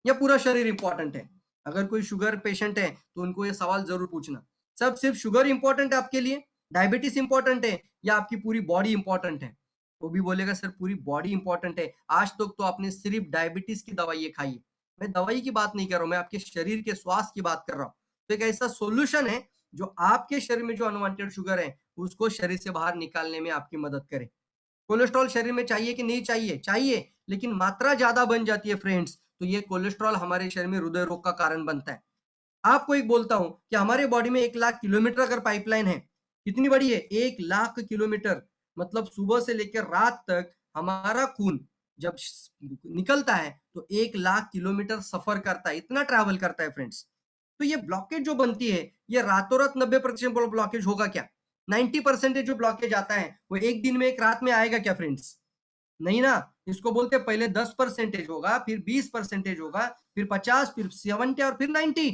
या पूरा शरीर इंपॉर्टेंट है? अगर कोई शुगर पेशेंट है तो उनको ये सवाल जरूर पूछना, सब सिर्फ शुगर इंपॉर्टेंट है आपके लिए, डायबिटीज इंपॉर्टेंट है, या आपकी पूरी बॉडी इंपॉर्टेंट है? वो भी बोलेगा सर पूरी बॉडी इंपॉर्टेंट है, आज तक तो आपने सिर्फ डायबिटीज की दवाई खाई है। मैं दवाई की बात नहीं कर रहा हूं, मैं आपके शरीर के स्वास्थ्य की बात कर रहा हूँ। तो एक ऐसा सोल्यूशन है जो आपके शरीर में जो अनवांटेड शुगर है उसको शरीर से बाहर निकालने में आपकी मदद करे। कोलेस्ट्रॉल शरीर में चाहिए कि नहीं चाहिए? चाहिए, लेकिन मात्रा ज्यादा बन जाती है फ्रेंड्स, तो ये कोलेस्ट्रॉल हमारे शरीर में हृदय रोग का कारण बनता है। आपको एक बोलता हूं कि हमारे बॉडी में 1 लाख किलोमीटर अगर पाइपलाइन है, कितनी बड़ी है? 1 लाख किलोमीटर। मतलब सुबह से लेकर रात तक हमारा खून जब निकलता है तो 1 लाख किलोमीटर सफर करता है, इतना ट्रैवल करता है फ्रेंड्स। तो ये ब्लॉकेज जो बनती है, ये रातों रात 90% ब्लॉकेज होगा क्या? 90% जो ब्लॉकेज आता है वो एक दिन में, एक रात में आएगा क्या फ्रेंड्स? नहीं ना। इसको बोलते हैं पहले 10% होगा, फिर 20% होगा, फिर 50, फिर 70 और फिर 90।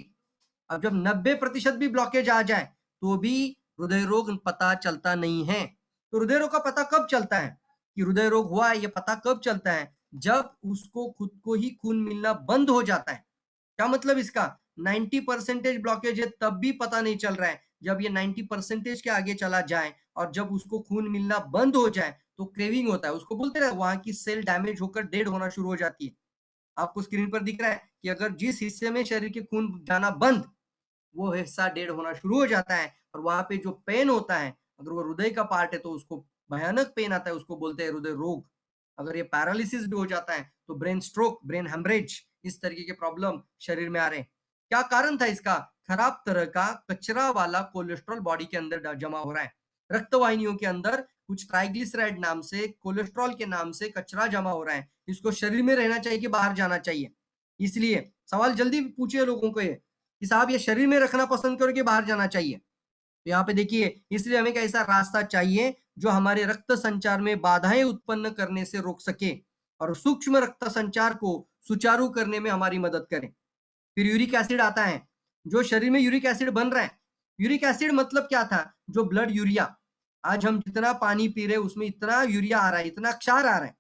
अब जब 90% भी ब्लॉकेज आ जाए तो भी हृदय रोग पता चलता नहीं है। तो हृदय रोग का पता कब चलता है कि हृदय रोग हुआ है? ये पता कब चलता है? जब उसको खुद को ही खून मिलना बंद हो जाता है। क्या मतलब इसका? 90% ब्लॉकेज है तब भी पता नहीं चल रहा है, जब ये 90% के आगे चला जाए और जब उसको खून मिलना बंद हो जाए तो क्रेविंग होता है, उसको बोलते हैं वहां की सेल डैमेज होकर डेड होना शुरू हो जाती है। आपको स्क्रीन पर दिख रहा है कि अगर जिस हिस्से में शरीर के खून जाना बंद, वो हिस्सा डेड होना शुरू हो जाता है, और वहां पे जो पेन होता है, अगर वो हृदय का पार्ट है तो उसको भयानक पेन आता है, उसको बोलते हैं हृदय रोग। अगर ये पैरालिसिस भी हो जाता है तो ब्रेन स्ट्रोक, ब्रेन हेमरेज, इस तरीके के प्रॉब्लम शरीर में आ रहे हैं। क्या कारण था इसका? खराब तरह का कचरा वाला कोलेस्ट्रॉल बॉडी के अंदर जमा हो रहा है। रक्तवाहिनियों के अंदर कुछ ट्राइग्लिसराइड नाम से, कोलेस्ट्रॉल के नाम से कचरा जमा हो रहा है। इसको शरीर में रहना चाहिए कि बाहर जाना चाहिए? इसलिए सवाल जल्दी पूछिए लोगों को, ये कि साहब ये शरीर में रखना पसंद करो कि बाहर जाना चाहिए? तो यहाँ पे देखिए, इसलिए हमें एक ऐसा रास्ता चाहिए जो हमारे रक्त संचार में बाधाएं उत्पन्न करने से रोक सके और सूक्ष्म रक्त संचार को सुचारू करने में हमारी मदद करे। फिर यूरिक एसिड आता है। जो शरीर में यूरिक एसिड बन रहा है, यूरिक एसिड मतलब क्या था? जो ब्लड यूरिया, आज हम जितना पानी पी रहे हैं उसमें इतना यूरिया आ रहा है, इतना क्षार आ रहा है।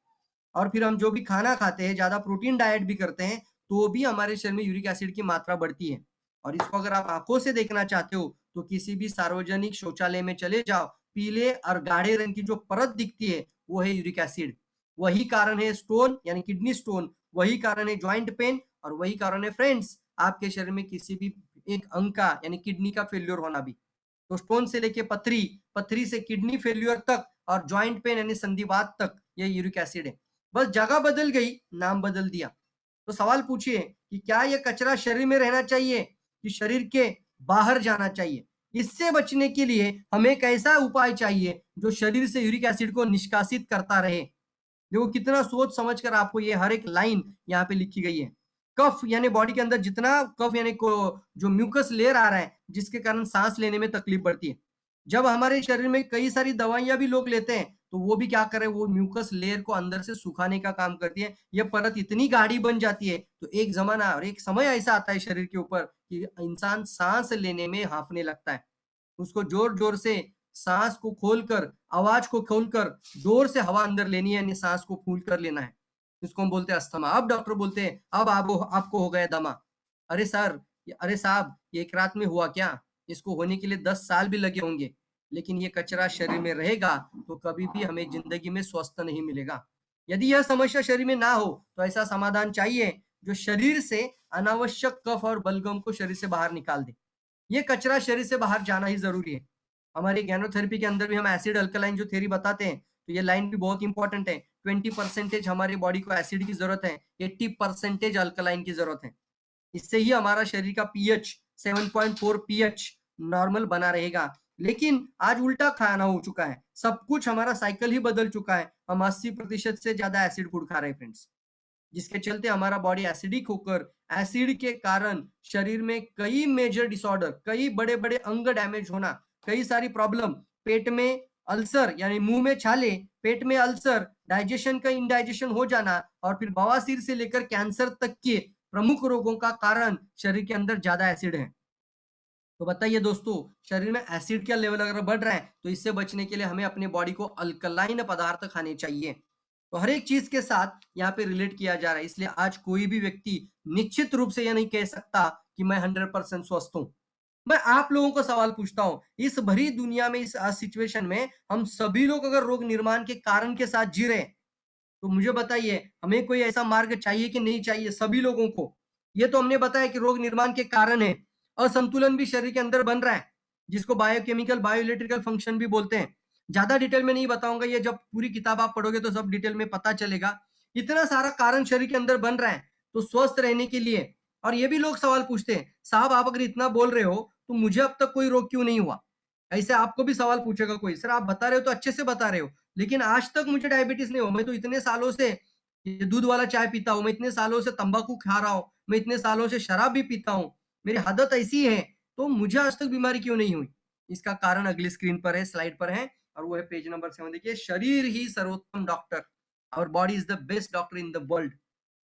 और फिर हम जो भी खाना खाते हैं, ज्यादा प्रोटीन डाइट भी करते हैं, तो भी हमारे शरीर में यूरिक एसिड की मात्रा बढ़ती है। और इसको अगर आप आंखों से देखना चाहते हो तो किसी भी सार्वजनिक शौचालय में चले जाओ, पीले और गाढ़े रंग की जो परत दिखती है वो है यूरिक एसिड। वही कारण है स्टोन यानी किडनी स्टोन, वही कारण है ज्वाइंट पेन, और वही कारण है फ्रेंड्स आपके शरीर में किसी भी एक अंग का यानी किडनी का फेल्योर होना भी। तो स्टोन से लेके पथरी, पथरी से किडनी फेल्योर तक, और ज्वाइंट पेन यानी संधिवात तक, ये यूरिक एसिड है। बस जगह बदल गई, नाम बदल दिया। तो सवाल पूछिए कि क्या ये कचरा शरीर में रहना चाहिए कि शरीर के बाहर जाना चाहिए? इससे बचने के लिए हमें एक ऐसा उपाय चाहिए जो शरीर से यूरिक एसिड को निष्कासित करता रहे। देखो कितना सोच समझ कर आपको ये हर एक लाइन यहाँ पे लिखी गई है। कफ यानी बॉडी के अंदर जितना कफ यानी को जो म्यूकस लेयर आ रहा है, जिसके कारण सांस लेने में तकलीफ बढ़ती है। जब हमारे शरीर में कई सारी दवाइयां भी लोग लेते हैं तो वो भी क्या करे, वो म्यूकस लेयर को अंदर से सुखाने का काम करती है। ये परत इतनी गाढ़ी बन जाती है तो एक जमाना और एक समय ऐसा आता है शरीर के ऊपर कि इंसान सांस लेने में हांफने लगता है। उसको जोर जोर से सांस को खोलकर, आवाज को खोलकर जोर से हवा अंदर लेनी है, यानी सांस को फूल कर लेना है। इसको हम बोलते हैं अस्थमा। अब डॉक्टर बोलते हैं अब आपको हो गया दमा। अरे सर, अरे साहब, ये एक रात में हुआ क्या? इसको होने के लिए 10 साल भी लगे होंगे। लेकिन ये कचरा शरीर में रहेगा तो कभी भी हमें जिंदगी में स्वस्थ नहीं मिलेगा। यदि यह समस्या शरीर में ना हो तो ऐसा समाधान चाहिए जो शरीर से अनावश्यक कफ और बलगम को शरीर से बाहर निकाल दे। ये कचरा शरीर से बाहर जाना ही जरूरी है। हमारी ज्ञानोथेरेपी के अंदर भी हम एसिड अल्कलाइन जो थ्योरी बताते हैं, तो ये लाइन भी बहुत इंपॉर्टेंट है। 20% हमारी बॉडी को एसिड की जरूरत है, 80% अल्कलाइन की जरूरत है। इससे ही हमारा शरीर का पीएच 7.4 पीएच नॉर्मल बना रहेगा। लेकिन आज उल्टा खाना हो चुका है, सब कुछ हमारा साइकिल ही बदल चुका है। हम 80% से ज्यादा एसिड फूड खा रहे हैं फ्रेंड्स, जिसके चलते हमारा बॉडी एसिडिक होकर एसिड के कारण शरीर में कई मेजर डिसऑर्डर, कई बड़े बड़े अंग डैमेज होना, कई सारी प्रॉब्लम, पेट में अल्सर यानी मुंह में छाले, पेट में अल्सर, डाइजेशन का इंडाइजेशन हो जाना और फिर बवासीर से लेकर कैंसर तक के प्रमुख रोगों का कारण शरीर के अंदर ज्यादा एसिड है। तो बताइए दोस्तों, शरीर में एसिड का लेवल अगर बढ़ रहा है तो इससे बचने के लिए हमें अपने बॉडी को अल्कलाइन पदार्थ खाने चाहिए। तो हर एक चीज के साथ यहाँ पे रिलेट किया जा रहा है, इसलिए आज कोई भी व्यक्ति निश्चित रूप से यह नहीं कह सकता कि मैं 100% स्वस्थ हूं। मैं आप लोगों को सवाल पूछता हूं, इस भरी दुनिया में, इस सिचुएशन में हम सभी लोग अगर रोग निर्माण के कारण के साथ जी रहे हैं, तो मुझे बताइए हमें कोई ऐसा मार्ग चाहिए कि नहीं चाहिए सभी लोगों को? ये तो हमने बताया कि रोग निर्माण के कारण है। असंतुलन भी शरीर के अंदर बन रहा है, जिसको बायोकेमिकल बायोइलेक्ट्रिकल फंक्शन भी बोलते हैं। ज्यादा डिटेल में नहीं बताऊंगा, ये जब पूरी किताब आप पढ़ोगे तो सब डिटेल में पता चलेगा। इतना सारा कारण शरीर के अंदर बन रहा है, तो स्वस्थ रहने के लिए। और ये भी लोग सवाल पूछते हैं, साहब आप अगर इतना बोल रहे हो तो मुझे अब तक कोई रोग क्यों नहीं हुआ? ऐसे आपको भी सवाल पूछेगा कोई, सर आप बता रहे हो तो अच्छे से बता रहे हो, लेकिन आज तक मुझे डायबिटीज नहीं हो, मैं तो इतने सालों से ये दूध वाला चाय पीता हूँ, मैं इतने सालों से तंबाकू खा रहा हूँ, मैं इतने सालों से शराब भी पीता हूँ, मेरी आदत ऐसी है, तो मुझे आज तक बीमारी क्यों नहीं हुई? इसका कारण अगली स्क्रीन पर है, स्लाइड पर है, और वो है पेज नंबर 7। देखिए, शरीर ही सर्वोत्तम doctor, our body is the best doctor in the world.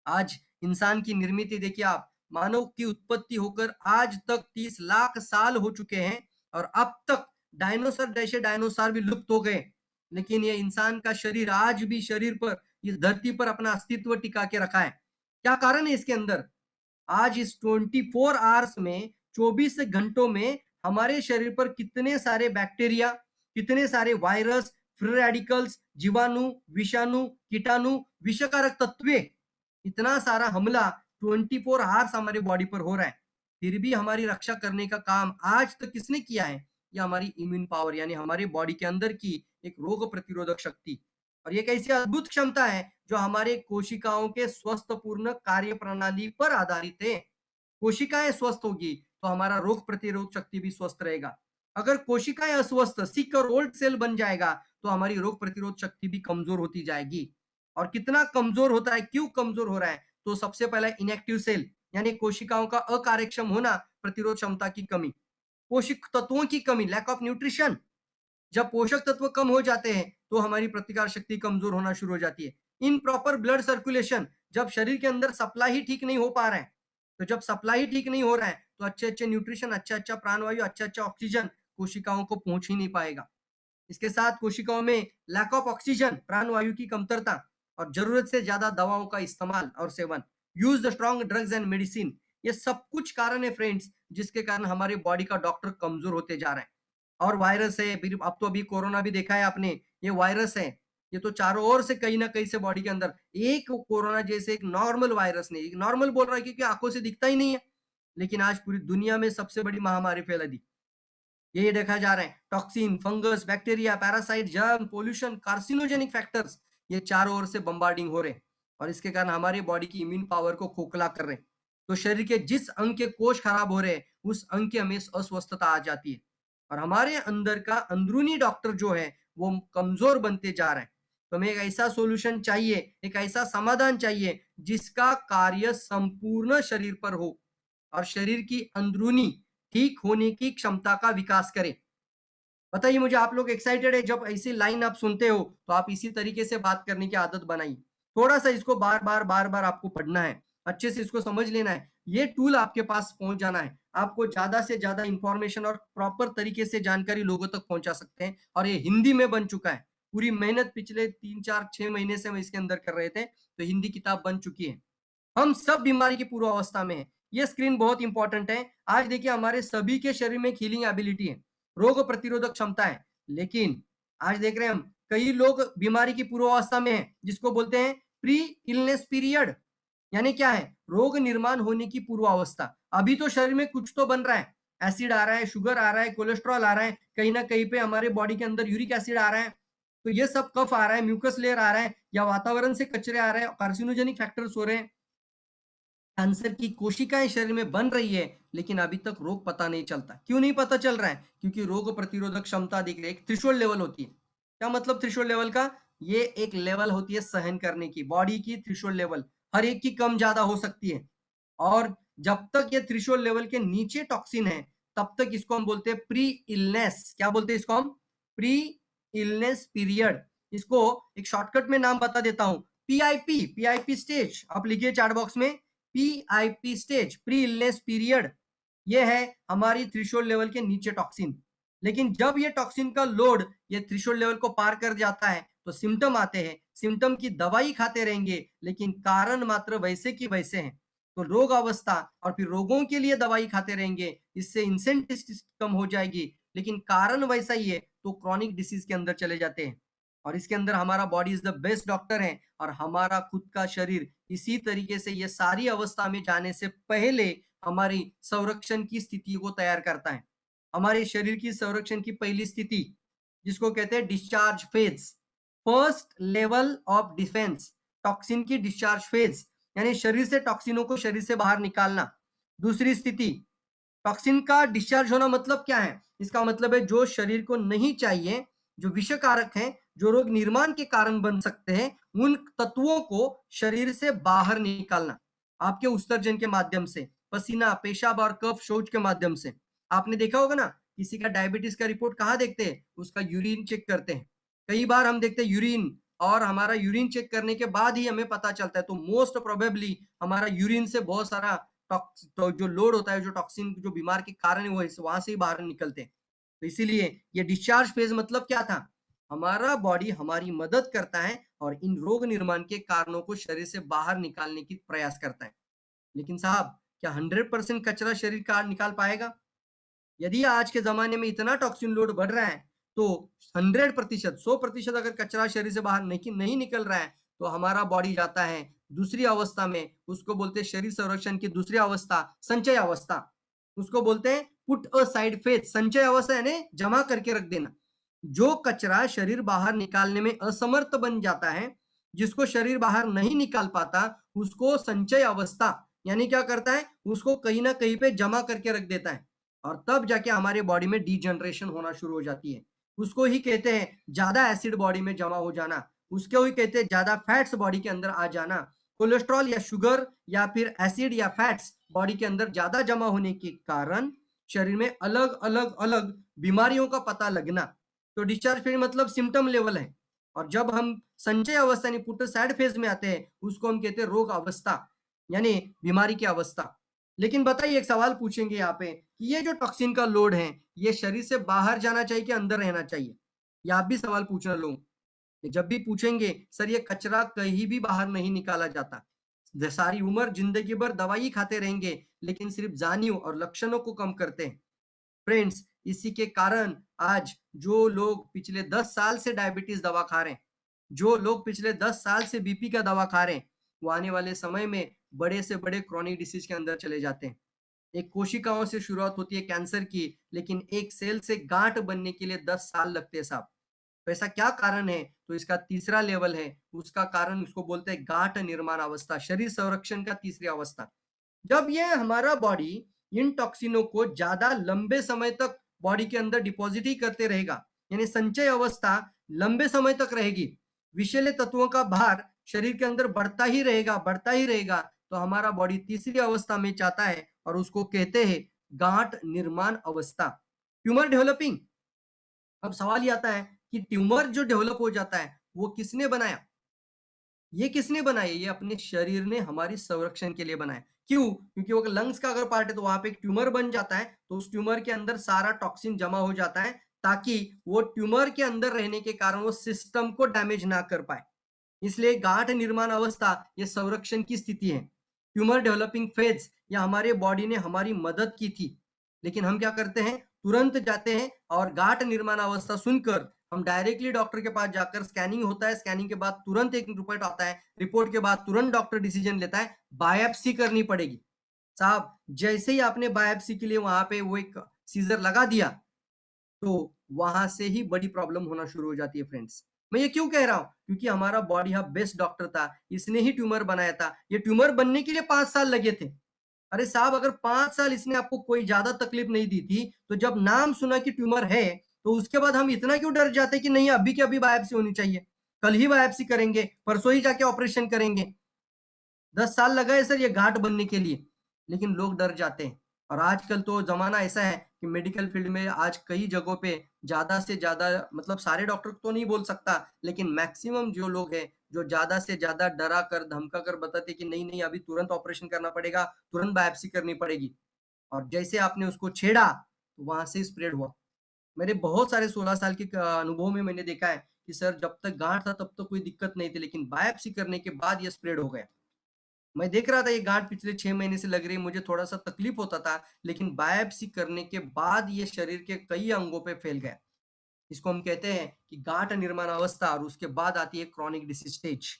आज इंसान की निर्मित देखिए आप, मानव की उत्पत्ति होकर आज तक 30 लाख साल हो चुके हैं, और अब तक डायनासोर जैसे डायनासोर भी लुप्त हो गए, लेकिन ये इंसान का शरीर आज भी शरीर पर, इस धरती पर अपना अस्तित्व टिका के रखा है। क्या कारण है इसके अंदर? आज इस 24 आवर्स में, 24 घंटों में हमारे शरीर पर कितने सारे बैक्टीरिया, कितने सारे वायरस, फ्री रेडिकल्स, जीवाणु, विषाणु, कीटाणु, विषकारक तत्व, इतना सारा हमला 24 आवर्स हमारे बॉडी पर हो रहा है। फिर भी हमारी रक्षा करने का काम आज तक किसने किया है? ये हमारी इम्यून पावर, यानी हमारी बॉडी के अंदर की एक रोग प्रतिरोधक शक्ति। और ये एक ऐसी अद्भुत क्षमता है जो हमारे कोशिकाओं के स्वस्थपूर्ण कार्य प्रणाली पर आधारित है। कोशिकाएं स्वस्थ होगी तो हमारा रोग प्रतिरोधक शक्ति भी स्वस्थ रहेगा। अगर कोशिकाएं अस्वस्थ, सिक और ओल्ड सेल बन जाएगा तो हमारी रोग प्रतिरोध शक्ति भी कमजोर होती जाएगी। और कितना कमजोर होता है, क्यों कमजोर हो रहा है? तो सबसे पहला इनएक्टिव सेल, यानी कोशिकाओं का अकार्यक्षम होना, प्रतिरोध क्षमता की कमी, पोषक तत्वों की कमी, लैक ऑफ न्यूट्रिशन। जब पोषक तत्व कम हो जाते हैं तो हमारी प्रतिकार शक्ति कमजोर होना शुरू हो जाती है। इन प्रॉपर ब्लड सर्कुलेशन, जब शरीर के अंदर सप्लाई ही ठीक नहीं हो पा रहा है, तो जब सप्लाई ही ठीक नहीं हो रहा है तो अच्छे अच्छे न्यूट्रिशन, अच्छा अच्छा प्राणवायु, अच्छा अच्छा ऑक्सीजन कोशिकाओं को पहुंच ही नहीं पाएगा। इसके साथ कोशिकाओं में लैक ऑफ ऑक्सीजन, प्राणवायु की कमतरता, और जरूरत से ज्यादा दवाओं का इस्तेमाल और seven, use the strong drugs and medicine, ये सब कुछ कारण है फ्रेंड्स, जिसके कारण हमारी बॉडी का डॉक्टर कमजोर होते जा रहा है। और वायरस है, फिर अब तो अभी कोरोना भी देखा है आपने, ये वायरस है, ये तो चारों ओर से कहीं ना कहीं से बॉडी के अंदर, एक कोरोना जैसे एक नॉर्मल वायरस नहीं, नॉर्मल बोल रहा है क्योंकि आंखों से दिखता ही नहीं है, लेकिन आज पूरी दुनिया में सबसे बड़ी महामारी फैला दी। ये देखा जा रहा है, toxin, fungus, bacteria, parasite, germ, pollution, carcinogenic factors, ये चारों ओर से बम्बार्डिंग हो रहे हैं, और इसके कारण हमारी बॉडी की इम्यून पावर को खोखला कर रहे हैं। तो शरीर के जिस अंग के कोष खराब हो रहे हैं उस अंग की हमें अस्वस्थता आ जाती है, और हमारे अंदर का अंदरूनी डॉक्टर जो है वो कमजोर बनते जा रहा है। तो हमें एक ऐसा सॉल्यूशन चाहिए, एक ऐसा समाधान चाहिए जिसका कार्य संपूर्ण शरीर पर हो और शरीर की अंदरूनी ठीक होने की क्षमता का विकास करे। बताइए मुझे, आप लोग एक्साइटेड है जब ऐसी लाइन आप सुनते हो तो आप इसी तरीके से बात करने की आदत बनाइए। थोड़ा सा इसको बार बार आपको पढ़ना है, अच्छे से इसको समझ लेना है, ये टूल आपके पास पहुंच जाना है। आपको ज्यादा से ज्यादा इंफॉर्मेशन और प्रॉपर तरीके से जानकारी लोगों तक पहुंचा सकते हैं, और ये हिंदी में बन चुका है। पूरी मेहनत पिछले 3 4 6 महीने से हम इसके अंदर कर रहे थे, तो हिंदी किताब बन चुकी है। हम सब बीमारी की पूर्व अवस्था में है। ये स्क्रीन बहुत इंपॉर्टेंट है। आज देखिए हमारे सभी के शरीर में हीलिंग एबिलिटी है। रोग प्रतिरोधक क्षमता है। लेकिन आज देख रहे हैं हम कई लोग बीमारी की पूर्वावस्था में हैं, जिसको बोलते हैं प्री इलनेस पीरियड। यानी क्या है? रोग निर्माण होने की पूर्वावस्था। अभी तो शरीर में कुछ तो बन रहा है, एसिड आ रहा है, शुगर आ रहा है, कोलेस्ट्रॉल आ रहा है, कहीं ना कहीं पे हमारे बॉडी के अंदर यूरिक एसिड आ रहा है, तो ये सब कफ आ रहा है, म्यूकस लेयर आ रहा है, या वातावरण से कचरे आ रहे हैं, कार्सिनोजेनिक फैक्टर्स हो रहे हैं, कैंसर की कोशिकाएं शरीर में बन रही है, लेकिन अभी तक रोग पता नहीं चलता। क्यों नहीं पता चल रहा है? क्योंकि रोग प्रतिरोधक क्षमता दिख रही है, एक थ्रेशोल्ड लेवल होती है। क्या मतलब थ्रेशोल्ड लेवल का? ये एक लेवल होती है सहन करने की, बॉडी की थ्रेशोल्ड लेवल हर एक की कम ज्यादा हो सकती है। और जब तक ये थ्रेशोल्ड लेवल के नीचे टॉक्सिन है, तब तक इसको हम बोलते हैं प्री इलनेस। क्या बोलते हैं इसको हम? Pre illness period. इसको एक शॉर्टकट में नाम बता देता हूं, पीआईपी। पीआईपी स्टेज आप लिखिए चैट बॉक्स में, PIP stage, pre illness period. ये है हमारी थ्रेशोल्ड लेवल के नीचे टॉक्सिन। लेकिन जब ये टॉक्सिन का लोड ये थ्रेशोल्ड लेवल को पार कर जाता है, तो सिम्टम आते हैं। सिम्टम की दवाई खाते रहेंगे, लेकिन कारण मात्र वैसे की वैसे हैं। तो रोग अवस्था और फिर रोगों के लिए दवाई खाते रहेंगे, इससे इंसेंटिव कम हो जाएगी, लेकिन कारण वैसा ही है, तो क्रॉनिक डिसीज के अंदर चले जाते हैं। और इसके अंदर हमारा body is the best doctor है, और हमारा खुद का शरीर इसी तरीके से ये सारी अवस्था में जाने से पहले हमारी संरक्षण की स्थिति को तैयार करता है। हमारे शरीर की संरक्षण की पहली स्थिति, जिसको कहते हैं discharge phase, first level of defence, toxin की डिस्चार्ज फेज, यानी शरीर से टॉक्सिनों को शरीर से बाहर निकालना। दूसरी स्थिति, टॉक्सिन का डिस्चार्ज होना मतलब क्या है? इसका मतलब है जो शरीर को नहीं चाहिए, जो विषकारक हैं, जो रोग निर्माण के कारण बन सकते हैं, उन तत्वों को शरीर से बाहर निकालना आपके उत्सर्जन के माध्यम से, पसीना, पेशाब और कफ शौच के माध्यम से। आपने देखा होगा ना, किसी का डायबिटीज का रिपोर्ट कहाँ देखते हैं? उसका यूरिन चेक करते हैं। कई बार हम देखते हैं यूरिन, और हमारा यूरिन चेक करने के बाद ही हमें पता चलता है। तो मोस्ट प्रोबेबली हमारा यूरिन से बहुत सारा तो जो लोड होता है, जो टॉक्सिन जो बीमार के कारण है, वो वहां से ही बाहर निकलते हैं। तो इसीलिए ये डिस्चार्ज फेज मतलब क्या था? हमारा बॉडी हमारी मदद करता है और इन रोग निर्माण के कारणों को शरीर से बाहर निकालने की प्रयास करता है। लेकिन साहब, क्या 100% कचरा शरीर का निकाल पाएगा? यदि आज के जमाने में इतना टॉक्सिन लोड बढ़ रहा है, तो 100%, 100% अगर कचरा शरीर से बाहर नहीं निकल रहा है, तो हमारा बॉडी जाता है दूसरी अवस्था में। उसको बोलते हैं शरीर संरक्षण की दूसरी अवस्था, संचय अवस्था। उसको बोलते हैं पुट अ साइड फेज। संचय अवस्था यानी जमा करके रख देना। जो कचरा शरीर बाहर निकालने में असमर्थ बन जाता है, जिसको शरीर बाहर नहीं निकाल पाता, उसको संचय अवस्था यानी क्या करता है? उसको कहीं ना कहीं पे जमा करके रख देता है, और तब जाके हमारे बॉडी में डीजनरेशन होना शुरू हो जाती है। उसको ही कहते हैं ज्यादा एसिड बॉडी में जमा हो जाना, उसको ही कहते हैं ज्यादा फैट्स बॉडी के अंदर आ जाना। कोलेस्ट्रॉल या शुगर या फिर एसिड या फैट्स बॉडी के अंदर ज्यादा जमा होने के कारण शरीर में अलग अलग अलग बीमारियों का पता लगना। तो डिस्चार्ज फेज मतलब सिम्टम लेवल है। और जब हम संचय अवस्था यानी पुट सैड फेज में आते हैं, उसको हम कहते हैं रोग अवस्था, यानी बीमारी की अवस्था। लेकिन बताइए, एक सवाल पूछेंगे यहाँ पे कि ये जो टॉक्सिन का लोड है, ये शरीर से बाहर जाना चाहिए कि अंदर रहना चाहिए? या आप भी सवाल पूछना लोग, जब भी पूछेंगे सर ये कचरा कहीं भी बाहर नहीं निकाला जाता, सारी उम्र जिंदगी भर दवाई खाते रहेंगे, लेकिन सिर्फ जानियों और लक्षणों को कम करते हैं। फ्रेंड्स, इसी के कारण आज जो लोग पिछले 10 साल से डायबिटीज दवा खा रहे हैं, जो लोग पिछले 10 साल से बीपी का दवा खा रहे हैं, वो आने वाले समय में बड़े से बड़े क्रॉनिक डिसीज के अंदर चले जाते हैं। एक कोशिकाओं से शुरुआत होती है कैंसर की, लेकिन एक सेल से गांठ बनने के लिए 10 साल लगते हैं साहब। तो ऐसा क्या कारण है? तो इसका तीसरा लेवल है, उसका कारण उसको बोलते हैं गांठ निर्माण अवस्था, शरीर संरक्षण का तीसरी अवस्था। जब ये हमारा बॉडी इन टॉक्सिनों को ज्यादा लंबे समय तक बॉडी के अंदर डिपॉजिट ही करते रहेगा, यानी संचय अवस्था लंबे समय तक रहेगी, विषैले तत्वों का भार शरीर के अंदर बढ़ता ही रहेगा, तो हमारा बॉडी तीसरी अवस्था में जाता है, और उसको कहते हैं गांठ निर्माण अवस्था, ट्यूमर डेवलपिंग। अब सवाल ये आता है कि ट्यूमर जो डेवलप हो जाता है, वो किसने बनाया? ये किसने बनाया? ये अपने शरीर ने हमारी संरक्षण के लिए बनाया। क्यों? क्योंकि वो लंग्स का अगर पार्ट है, तो वहां पे एक ट्यूमर बन जाता है, तो उस ट्यूमर के अंदर सारा टॉक्सिन जमा हो जाता है, ताकि वो ट्यूमर के अंदर रहने के कारण वो सिस्टम को डैमेज ना कर पाए। इसलिए गांठ निर्माण अवस्था ये संरक्षण की स्थिति है। ट्यूमर डेवलपिंग फेज या हमारे बॉडी ने हमारी मदद की थी, लेकिन हम क्या करते हैं? तुरंत जाते हैं और गांठ निर्माण अवस्था सुनकर हम डायरेक्टली डॉक्टर के पास जाकर स्कैनिंग होता है, स्कैनिंग के बाद तुरंत एक रिपोर्ट आता है, रिपोर्ट के बाद तुरंत डॉक्टर डिसीजन लेता है, बायोप्सी करनी पड़ेगी। साहब जैसे ही आपने बायोप्सी के लिए वहां पे वो एक सीजर लगा दिया, तो वहां से ही बड़ी प्रॉब्लम होना शुरू हो जाती है फ्रेंड्स। मैं ये क्यों कह रहा हूं? क्योंकि हमारा बॉडी हब बेस्ट डॉक्टर था, इसने ही ट्यूमर बनाया था। ये ट्यूमर बनने के लिए 5 साल लगे थे। अरे साहब अगर 5 साल इसने आपको कोई ज्यादा तकलीफ नहीं दी थी, तो जब नाम सुना कि ट्यूमर है, तो उसके बाद हम इतना क्यों डर जाते कि नहीं अभी की अभी बायोप्सी होनी चाहिए, कल ही बायोप्सी करेंगे, परसों ही जाके ऑपरेशन करेंगे। 10 साल लगा है सर ये गांठ बनने के लिए, लेकिन लोग डर जाते हैं। और आजकल तो जमाना ऐसा है कि मेडिकल फील्ड में आज कई जगहों पे ज्यादा से ज्यादा, मतलब सारे डॉक्टर तो नहीं बोल सकता, लेकिन मैक्सिमम जो लोग हैं जो ज्यादा से ज्यादा डरा कर धमका कर बताते कि नहीं नहीं अभी तुरंत ऑपरेशन करना पड़ेगा, तुरंत बायोप्सी करनी पड़ेगी। और जैसे आपने उसको छेड़ा तो वहां से स्प्रेड हुआ। मेरे बहुत सारे 16 साल के अनुभव में मैंने देखा है कि सर जब तक गांठ था तब तक कोई दिक्कत नहीं थी, लेकिन बायोप्सी करने के बाद ये स्प्रेड हो गया। मैं देख रहा था ये गांठ पिछले 6 महीने से लग रही है, मुझे थोड़ा सा तकलीफ होता था, लेकिन बायोप्सी करने के बाद ये शरीर के कई अंगों पे फैल गया। इसको हम कहते हैं कि गांठ निर्माण अवस्था, और उसके बाद आती है क्रॉनिक डिसीज स्टेज।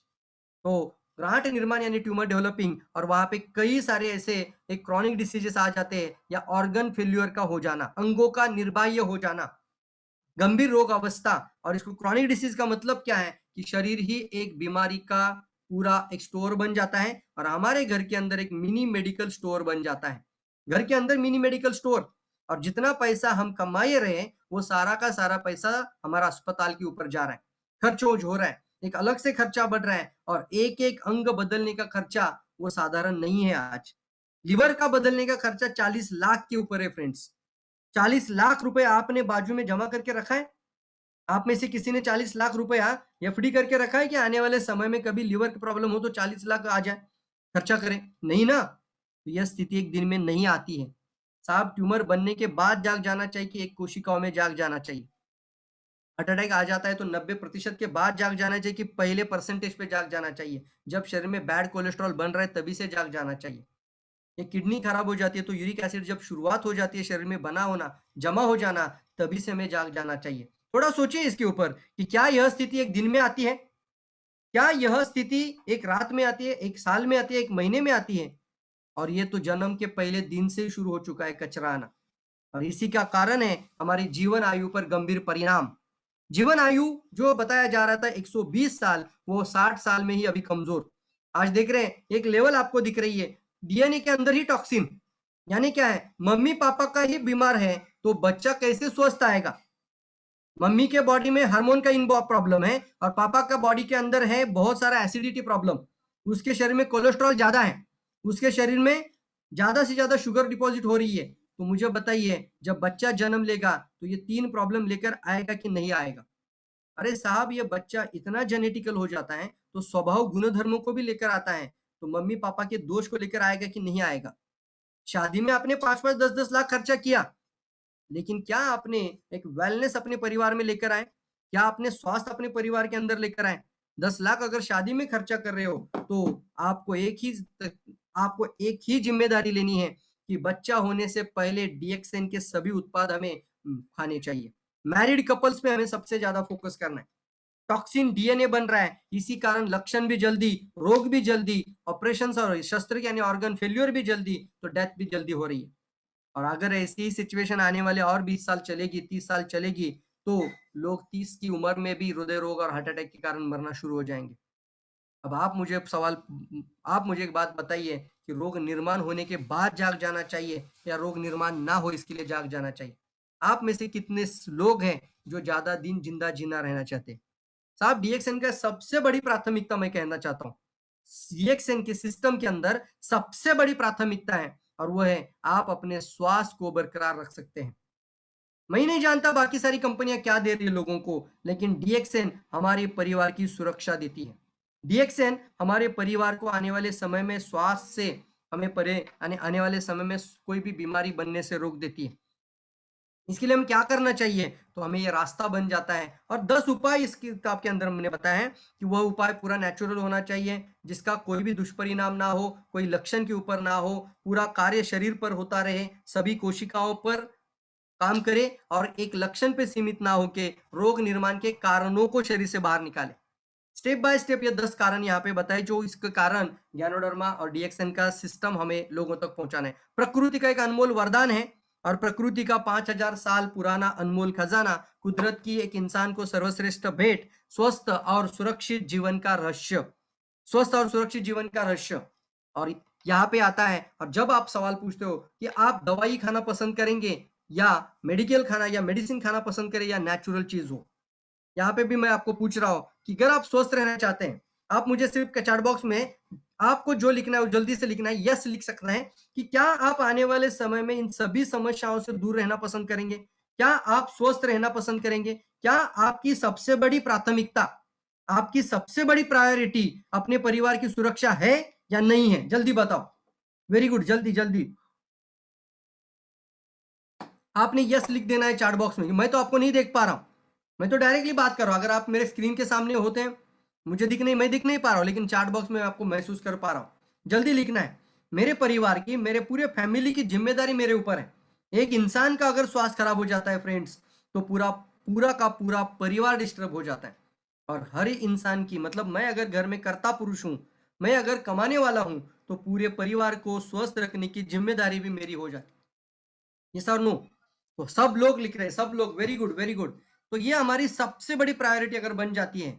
तो गांठ निर्माण यानी ट्यूमर डेवलपिंग, और वहां पे कई सारे ऐसे एक क्रॉनिक डिसीजेस आ जाते हैं, या ऑर्गन फेल्यूर का हो जाना, अंगों का निर्बाह्य हो जाना, गंभीर रोग अवस्था। और इसको क्रॉनिक डिसीज का मतलब क्या है कि शरीर ही एक बीमारी का पूरा एक स्टोर बन जाता है, और हमारे घर के अंदर एक मिनी मेडिकल स्टोर बन जाता है। घर के अंदर मिनी मेडिकल स्टोर, और जितना पैसा हम कमाए रहे हैं वो सारा का सारा पैसा हमारा अस्पताल के ऊपर जा रहा है, खर्च हो रहा है, एक अलग से खर्चा बढ़ रहा है। और एक एक अंग बदलने का खर्चा वो साधारण नहीं है। आज लिवर का बदलने का खर्चा 40 लाख के ऊपर है फ्रेंड्स। 40 लाख रुपए आपने बाजू में जमा करके रखा है? आप में से किसी ने 40 लाख रुपया एफडी करके रखा है कि आने वाले समय में कभी लिवर की प्रॉब्लम हो तो 40 लाख आ जाए, खर्चा करें? नहीं ना। तो यह स्थिति एक दिन में नहीं आती है साहब। ट्यूमर बनने के बाद जाग जाना चाहिए कि एक कोशिकाओं में जाग जाना चाहिए। हार्ट अटैक आ जाता है तो 90% के बाद जाग जाना चाहिए कि पहले परसेंटेज पे जाग जाना चाहिए? जब शरीर में बैड कोलेस्ट्रॉल बन रहा है तभी से जाग जाना चाहिए। ये किडनी खराब हो जाती है तो यूरिक एसिड जब शुरुआत हो जाती है शरीर में बना होना, जमा हो जाना, तभी से हमें जाग जाना चाहिए। थोड़ा सोचिए इसके ऊपर कि क्या यह स्थिति एक दिन में आती है? क्या यह स्थिति एक रात में आती है, एक साल में आती है, एक महीने में आती है? और ये तो जन्म के पहले दिन से ही शुरू हो चुका है कचरा आना। और इसी का कारण है हमारी जीवन आयु पर गंभीर परिणाम। जीवन आयु जो बताया जा रहा था 120 साल, वो 60 साल में ही अभी कमजोर। आज देख रहे हैं एक लेवल आपको दिख रही है, डीएनए के अंदर ही टॉक्सिन। यानी क्या है, मम्मी पापा का ही बीमार है तो बच्चा कैसे स्वस्थ आएगा? मम्मी के बॉडी में हार्मोन का इन प्रॉब्लम है, और पापा का बॉडी के अंदर है बहुत सारा एसिडिटी प्रॉब्लम। उसके शरीर में कोलेस्ट्रॉल ज्यादा है, उसके शरीर में ज्यादा से ज्यादा शुगर डिपॉजिट हो रही है। तो मुझे बताइए जब बच्चा जन्म लेगा तो ये 3 प्रॉब्लम लेकर आएगा कि नहीं आएगा? अरे साहब ये बच्चा इतना जेनेटिकल हो जाता है तो स्वभाव गुणधर्मों को भी लेकर आता है। तो मम्मी पापा के दोष को लेकर आएगा कि नहीं आएगा? शादी में आपने 5-5 10-10 लाख खर्चा किया, लेकिन क्या आपने एक वेलनेस अपने परिवार में लेकर आए? क्या आपने स्वास्थ्य अपने परिवार के अंदर लेकर आए? 10 लाख अगर शादी में खर्चा कर रहे हो तो आपको एक ही जिम्मेदारी लेनी है कि बच्चा होने से पहले डीएक्सएन के सभी उत्पाद हमें खाने चाहिए। मैरिड कपल्स में हमें सबसे ज्यादा फोकस करना है। टॉक्सिन डीएनए बन रहा है, इसी कारण लक्षण भी जल्दी, रोग भी जल्दी, ऑपरेशन और शस्त्र यानी ऑर्गन फेल्यूर भी जल्दी, तो डेथ भी जल्दी हो रही है। और अगर ऐसी ही सिचुएशन आने वाले और 20 साल चलेगी, 30 साल चलेगी, तो लोग 30 की उम्र में भी हृदय रोग और हार्ट अटैक के कारण मरना शुरू हो जाएंगे। अब आप मुझे एक बात बताइए कि रोग निर्माण होने के बाद जाग जाना चाहिए या रोग निर्माण ना हो इसके लिए जाग जाना चाहिए? आप में से कितने लोग हैं जो ज्यादा दिन जिंदा जीना रहना चाहते हैं? साहब डीएक्सएन का सबसे बड़ी प्राथमिकता मैं कहना चाहता हूँ, डीएक्सएन के सिस्टम के अंदर सबसे बड़ी प्राथमिकता है, और वो है आप अपने स्वास्थ्य को बरकरार रख सकते हैं। मैं नहीं जानता बाकी सारी कंपनियां क्या दे रही है लोगों को, लेकिन डीएक्सएन हमारे परिवार की सुरक्षा देती है। डीएक्सएन हमारे परिवार को आने वाले समय में स्वास्थ्य से हमें आने वाले समय में कोई भी बीमारी बनने से रोक देती है। इसके लिए हमें क्या करना चाहिए? तो हमें ये रास्ता बन जाता है, और 10 उपाय इस किताब के अंदर हमने बताया है कि वह उपाय पूरा नेचुरल होना चाहिए, जिसका कोई भी दुष्परिणाम ना हो, कोई लक्षण के ऊपर ना हो, पूरा कार्य शरीर पर होता रहे, सभी कोशिकाओं पर काम करे और एक लक्षण पे सीमित ना होके रोग निर्माण के कारणों को शरीर से बाहर निकाले। स्टेप बाय स्टेप ये 10 कारण यहाँ पे बताए जो इसके कारण ज्ञानोडर्मा और डीएक्सएन का सिस्टम हमें लोगों तक पहुंचाना है। प्रकृति का एक अनमोल वरदान है और प्रकृति का 5000 साल पुराना अनमोल खजाना, कुदरत की एक इंसान को सर्वश्रेष्ठ भेंट, स्वस्थ और सुरक्षित जीवन का रहस्य, स्वस्थ और सुरक्षित जीवन का रहस्य। और यहाँ पे आता है, और जब आप सवाल पूछते हो कि आप दवाई खाना पसंद करेंगे या मेडिकल खाना या मेडिसिन खाना पसंद करें या नेचुरल चीज हो, यहाँ पे भी मैं आपको पूछ रहा हूं कि अगर आप स्वस्थ रहना चाहते हैं, आप मुझे सिर्फ चैट बॉक्स में आपको जो लिखना है वो जल्दी से लिखना है, यस लिख सकना है कि क्या आप आने वाले समय में इन सभी समस्याओं से दूर रहना पसंद करेंगे? क्या आप स्वस्थ रहना पसंद करेंगे? क्या आपकी सबसे बड़ी प्राथमिकता, आपकी सबसे बड़ी प्रायोरिटी अपने परिवार की सुरक्षा है या नहीं है? जल्दी बताओ। वेरी गुड, जल्दी जल्दी आपने यस लिख देना है चैट बॉक्स में। मैं तो आपको नहीं देख पा रहा हूं, मैं तो डायरेक्टली बात कर रहा हूं। अगर आप मेरे स्क्रीन के सामने होते हैं, मुझे दिख नहीं, मैं दिख नहीं पा रहा हूं, लेकिन चैट बॉक्स में आपको महसूस कर पा रहा हूं। जल्दी लिखना है। मेरे परिवार की, मेरे पूरे फैमिली की जिम्मेदारी मेरे ऊपर है। एक इंसान का अगर स्वास्थ्य खराब हो जाता है फ्रेंड्स, तो पूरा पूरा का पूरा परिवार डिस्टर्ब हो जाता है। और हर इंसान की, मतलब मैं अगर घर में कर्ता पुरुष हूं, मैं अगर कमाने वाला हूं, तो पूरे परिवार को स्वस्थ रखने की जिम्मेदारी भी मेरी हो जाती है। यस और नो? तो सब लोग लिख रहे हैं, सब लोग, वेरी गुड वेरी गुड। तो ये हमारी सबसे बड़ी प्रायोरिटी अगर बन जाती है,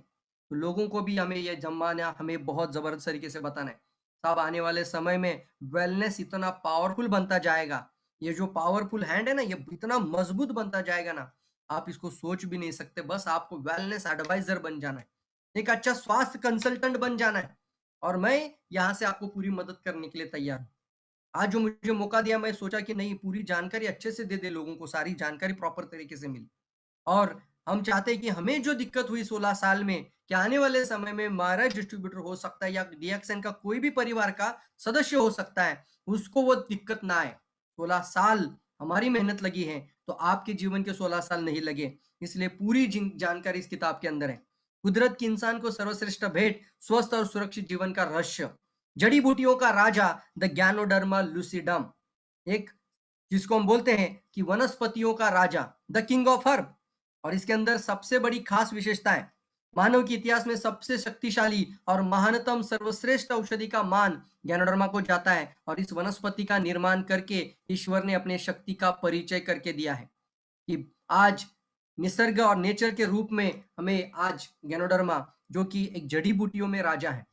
तो लोगों को भी हमें ये जमाना हमें बहुत जबरदस्त तरीके से बताना है। साहब आने वाले समय में वेलनेस इतना पावरफुल बनता जाएगा, ये जो पावरफुल हैंड है ना, ये इतना मजबूत बनता जाएगा ना, आप इसको सोच भी नहीं सकते। बस आपको वेलनेस एडवाइजर बन जाना है, एक अच्छा स्वास्थ्य कंसल्टेंट बन जाना है, और मैं यहाँ से आपको पूरी मदद करने के लिए तैयार हूँ। आज जो मुझे मौका दिया, मैं सोचा कि नहीं, पूरी जानकारी अच्छे से दे दे लोगों को, सारी जानकारी प्रॉपर तरीके से मिले। और हम चाहते हैं कि हमें जो दिक्कत हुई 16 साल में, कि आने वाले समय में महाराज डिस्ट्रीब्यूटर हो सकता है या डीएक्सएन का कोई भी परिवार का सदस्य हो सकता है, उसको वो दिक्कत ना आए। 16 साल हमारी मेहनत लगी है, तो आपके जीवन के 16 साल नहीं लगे। इसलिए पूरी जानकारी इस किताब के अंदर है। कुदरत की इंसान को सर्वश्रेष्ठ भेंट, स्वस्थ और सुरक्षित जीवन का रहस्य, जड़ी बूटियों का राजा द ज्ञानोडर्मा लूसिडम, एक जिसको हम बोलते हैं कि वनस्पतियों का राजा, द किंग ऑफ हर्ब। और इसके अंदर सबसे बड़ी खास विशेषता है, मानव के इतिहास में सबसे शक्तिशाली और महानतम सर्वश्रेष्ठ औषधि का मान ज्ञानोडर्मा को जाता है, और इस वनस्पति का निर्माण करके ईश्वर ने अपने शक्ति का परिचय करके दिया है कि आज निसर्ग और नेचर के रूप में हमें आज ज्ञानोडर्मा, जो कि एक जड़ी बूटियों में राजा है।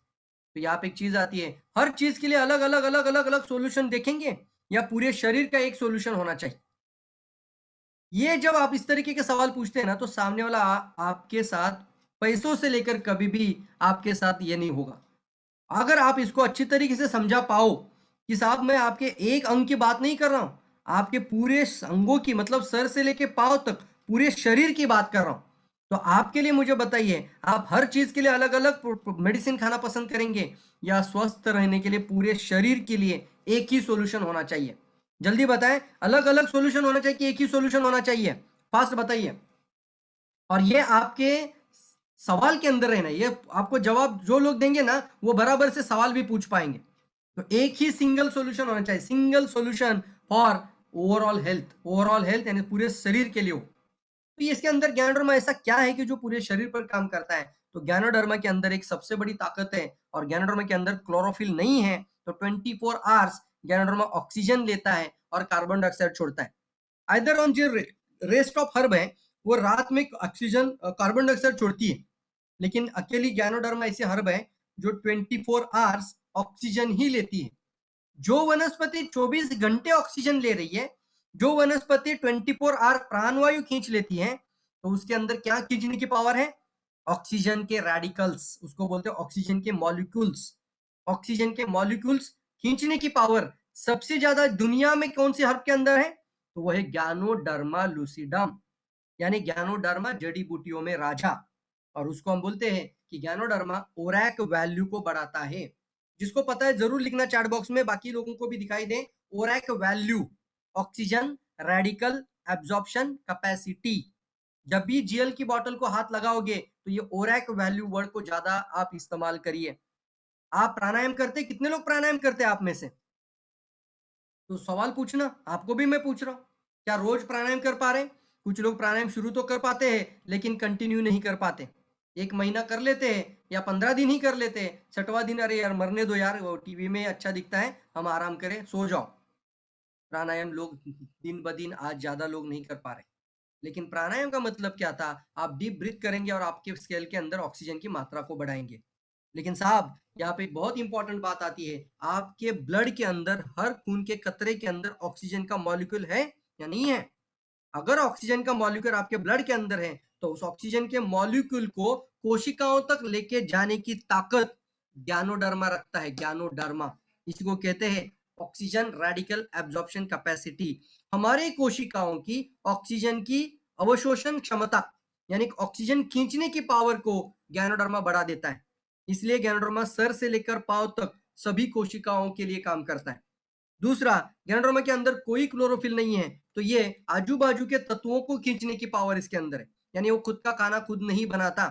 तो यहाँ पे एक चीज आती है, हर चीज के लिए अलग अलग अलग अलग अलग सॉल्यूशन देखेंगे या पूरे शरीर का एक सॉल्यूशन होना चाहिए? ये जब आप इस तरीके के सवाल पूछते हैं ना, तो सामने वाला आपके साथ पैसों से लेकर कभी भी आपके साथ ये नहीं होगा। अगर आप इसको अच्छी तरीके से समझा पाओ कि साहब मैं आपके एक अंग की बात नहीं कर रहा हूं, आपके पूरे अंगों की, मतलब सर से लेके पांव तक पूरे शरीर की बात कर रहा हूं, तो आपके लिए मुझे बताइए, आप हर चीज के लिए अलग अलग मेडिसिन खाना पसंद करेंगे या स्वस्थ रहने के लिए पूरे शरीर के लिए एक ही सॉल्यूशन होना चाहिए? जल्दी बताएं, अलग अलग सॉल्यूशन होना चाहिए कि एक ही सॉल्यूशन होना चाहिए? फास्ट बताइए। और ये आपके सवाल के अंदर रहना है, ये आपको जवाब जो लोग देंगे ना, वो बराबर से सवाल भी पूछ पाएंगे। तो एक ही सिंगल सॉल्यूशन होना चाहिए, single solution for overall health, overall health यानी पूरे शरीर के लिए हो। तो इसके अंदर ज्ञानोडर्मा ऐसा क्या है कि जो पूरे शरीर पर काम करता है? तो ज्ञानोडर्मा के अंदर एक सबसे बड़ी ताकत है, और ज्ञानोडर्मा के अंदर क्लोरोफिल नहीं है, तो 24 आवर्स ज्ञानोडर्मा ऑक्सीजन लेता है और कार्बन डाइऑक्साइड छोड़ता है। आइदर ऑन जो रेस्ट ऑफ हर्ब है, वो रात में ऑक्सीजन कार्बन डाइऑक्साइड छोड़ती है, लेकिन अकेली ज्ञानोडर्मा ऐसी हर्ब है जो 24 आवर्स ऑक्सीजन ही लेती है। जो वनस्पति 24 घंटे ऑक्सीजन ले रही है, जो वनस्पति 24 आवर प्राणवायु खींच लेती है, तो उसके अंदर क्या खींचने की पावर है? ऑक्सीजन के रेडिकल्स, उसको बोलते हैं ऑक्सीजन के मॉलिक्यूल्स। ऑक्सीजन के मॉलिक्यूल्स खींचने की पावर सबसे ज्यादा दुनिया में कौन सी हर्ब के अंदर है? तो वह है ज्ञानोडर्मा लूसिडम, यानी ज्ञानोडर्मा जड़ी बूटियों में राजा। और उसको हम बोलते हैं कि ज्ञानोडर्मा ओरैक वैल्यू को बढ़ाता है। जिसको पता है जरूर लिखना चैट बॉक्स में, बाकी लोगों को भी दिखाई दे। ORAC value, oxygen radical absorption capacity. जब भी जीएल की बोतल को हाथ लगाओगे, तो ये ओरैक वैल्यू वर्ड को ज्यादा आप इस्तेमाल करिए। आप प्राणायाम करते, कितने लोग प्राणायाम करते हैं आप में से? तो सवाल पूछना, आपको भी मैं पूछ रहा हूं। क्या रोज प्राणायाम कर पा रहे हैं? कुछ लोग प्राणायाम शुरू तो कर पाते हैं लेकिन कंटिन्यू नहीं कर पाते। 1 महीना कर लेते हैं या 15 दिन ही कर लेते हैं, 6वां दिन अरे यार मरने दो यार, वो टीवी में अच्छा दिखता है, हम आराम करें, सो जाओ। प्राणायाम लोग दिन ब दिन आज ज़्यादा लोग नहीं कर पा रहे। लेकिन प्राणायाम का मतलब क्या था? आप डीप ब्रीथ करेंगे और आपके स्केल के अंदर ऑक्सीजन की मात्रा को बढ़ाएँगे। लेकिन साहब, यहाँ पे एक बहुत इंपॉर्टेंट बात आती है, आपके ब्लड के अंदर, हर खून के कतरे के अंदर ऑक्सीजन का मॉलिक्यूल है या नहीं है? अगर ऑक्सीजन का मॉलिक्यूल आपके ब्लड के अंदर है, तो उस ऑक्सीजन के मॉलिक्यूल को कोशिकाओं तक लेके जाने की ताकत ज्ञानोडर्मा रखता है, ज्ञानोडर्मा। इसी को कहते हैं ऑक्सीजन रेडिकल एब्जॉर्प्शन कैपेसिटी। हमारे कोशिकाओं की ऑक्सीजन की अवशोषण क्षमता, यानी ऑक्सीजन खींचने की पावर को ज्ञानोडर्मा बढ़ा देता है। इसलिए ज्ञानोडर्मा सर से लेकर पांव तक सभी कोशिकाओं के लिए काम करता है। दूसरा, ज्ञानोडर्मा के अंदर कोई क्लोरोफिल नहीं है, तो ये आजू-बाजू के तत्वों को खींचने की पावर इसके अंदर है। यानी वो खुद का खाना खुद नहीं बनाता,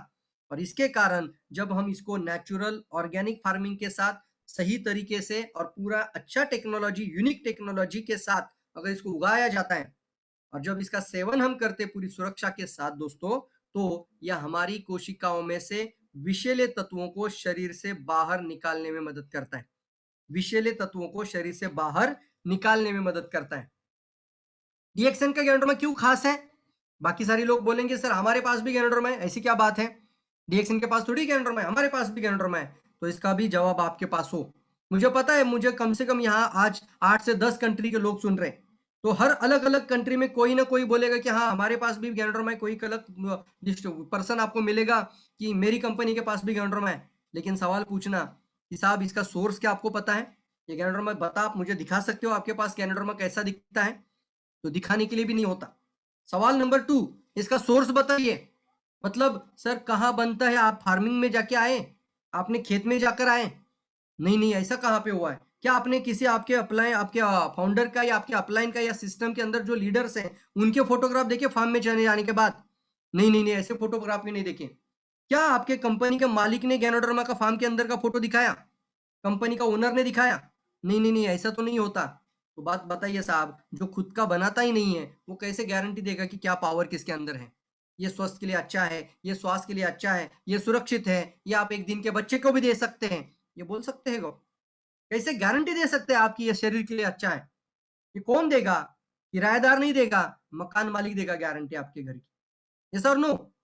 और इसके कारण जब हम इसको नेचुरल ऑर्गेनिक फार्मिंग के साथ सही तरीके से और पूरा अच्छा टेक्नोलॉजी, यूनिक टेक्नोलॉजी के साथ अगर इसको उगाया जाता है और जब इसका सेवन हम करते हैं पूरी सुरक्षा के साथ दोस्तों, तो यह हमारी कोशिकाओं में से विषैले तत्वों को शरीर से बाहर निकालने में मदद करता है। विषैले तत्वों को शरीर से बाहर निकालने में मदद करता है। डीएक्सएन का गैनोडर्मा क्यों खास है? बाकी सारे लोग बोलेंगे सर हमारे पास भी गैनोडर्मा है, ऐसी क्या बात है? डीएक्सएन के पास थोड़ी गैनोडर्मा है, हमारे पास भी गैनोडर्मा है। तो इसका भी जवाब आपके पास हो। मुझे पता है, मुझे कम से कम यहाँ आज 8 से 10 कंट्री के लोग सुन रहे हैं। तो हर अलग-अलग कंट्री में कोई ना कोई बोलेगा कि हाँ, हमारे पास भी गैनोडर्मा है, कोई एक अलग पर्सन आपको मिलेगा कि मेरी कंपनी के पास भी गैनोडर्मा है। लेकिन सवाल पूछना कि साहब इसका सोर्स क्या आपको पता है? ये गैनोडर्मा बता, आप मुझे दिखा सकते हो आपके पास गैनोडर्मा कैसा दिखता है? तो दिखाने के लिए भी नहीं होता। सवाल नंबर 2, इसका सोर्स बताइए। मतलब सर कहाँ बनता है? आप फार्मिंग में जाके आए? आपने खेत में जाकर आए? नहीं, नहीं, ऐसा कहाँ पे हुआ है? क्या आपने किसी आपके अपलाइन, आपके फाउंडर का या आपके अपलाइन का या सिस्टम के अंदर जो लीडर्स हैं, उनके फोटोग्राफ देखे फार्म में चले जाने के बाद? नहीं, नहीं, नहीं, ऐसे फोटोग्राफ भी नहीं देखे। क्या आपके कंपनी के मालिक ने गैनोडर्मा का फार्म के अंदर का फोटो दिखाया? कंपनी का ओनर ने दिखाया? नहीं, नहीं, नहीं, ऐसा तो नहीं होता। तो बात बताइए साहब, जो खुद का बनाता ही नहीं है, वो कैसे गारंटी देगा कि क्या पावर किसके अंदर है? ये स्वास्थ्य के लिए अच्छा है, ये स्वास्थ्य के लिए अच्छा है, ये सुरक्षित है, ये आप एक दिन के बच्चे को भी दे सकते हैं। ये बोल सकते हैं वो? कैसे गारंटी दे सकते हैं आपकी ये शरीर के लिए अच्छा है? ये कौन देगा? किराएदार नहीं देगा, मकान मालिक देगा गारंटी आपके घर की। यस और नो?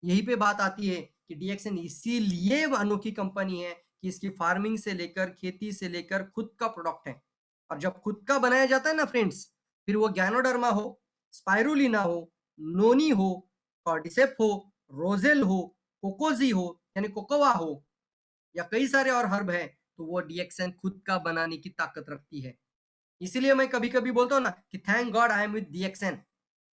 यहीं पे बात आती है कि डीएक्सएन इसीलिए अनोखी कंपनी है कि इसकी फार्मिंग से लेकर, खेती से लेकर खुद का प्रोडक्ट है। और जब खुद का बनाया जाता है ना फ्रेंड्स, फिर वो गैनोडर्मा हो, स्पाइरुलिना हो, नोनी हो, कॉर्डिसेप हो, रोजेल हो, कोकोजी हो यानी कोकोआ हो, या कई सारे और हर्ब है, तो वो डीएक्सएन खुद का बनाने की ताकत रखती है। इसीलिए मैं कभी-कभी बोलता हूँ ना कि thank God I am with DXN.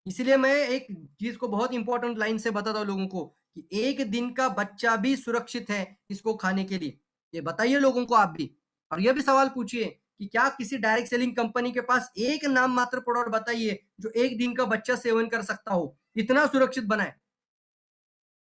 इसीलिए मैं एक चीज़ को बहुत इंपॉर्टेंट लाइन से बताता हूँ लोगों को कि एक दिन का बच्चा भी सुरक्षित है इसको खाने के लिए। ये बताइए लोगों को आप भी। और ये भी सवाल पूछिए कि क्या किसी डायरेक्ट सेलिंग कंपनी के पास एक नाम मात्र प्रोडक्ट बताइए जो एक दिन का बच्चा सेवन कर सकता हो, इतना सुरक्षित बना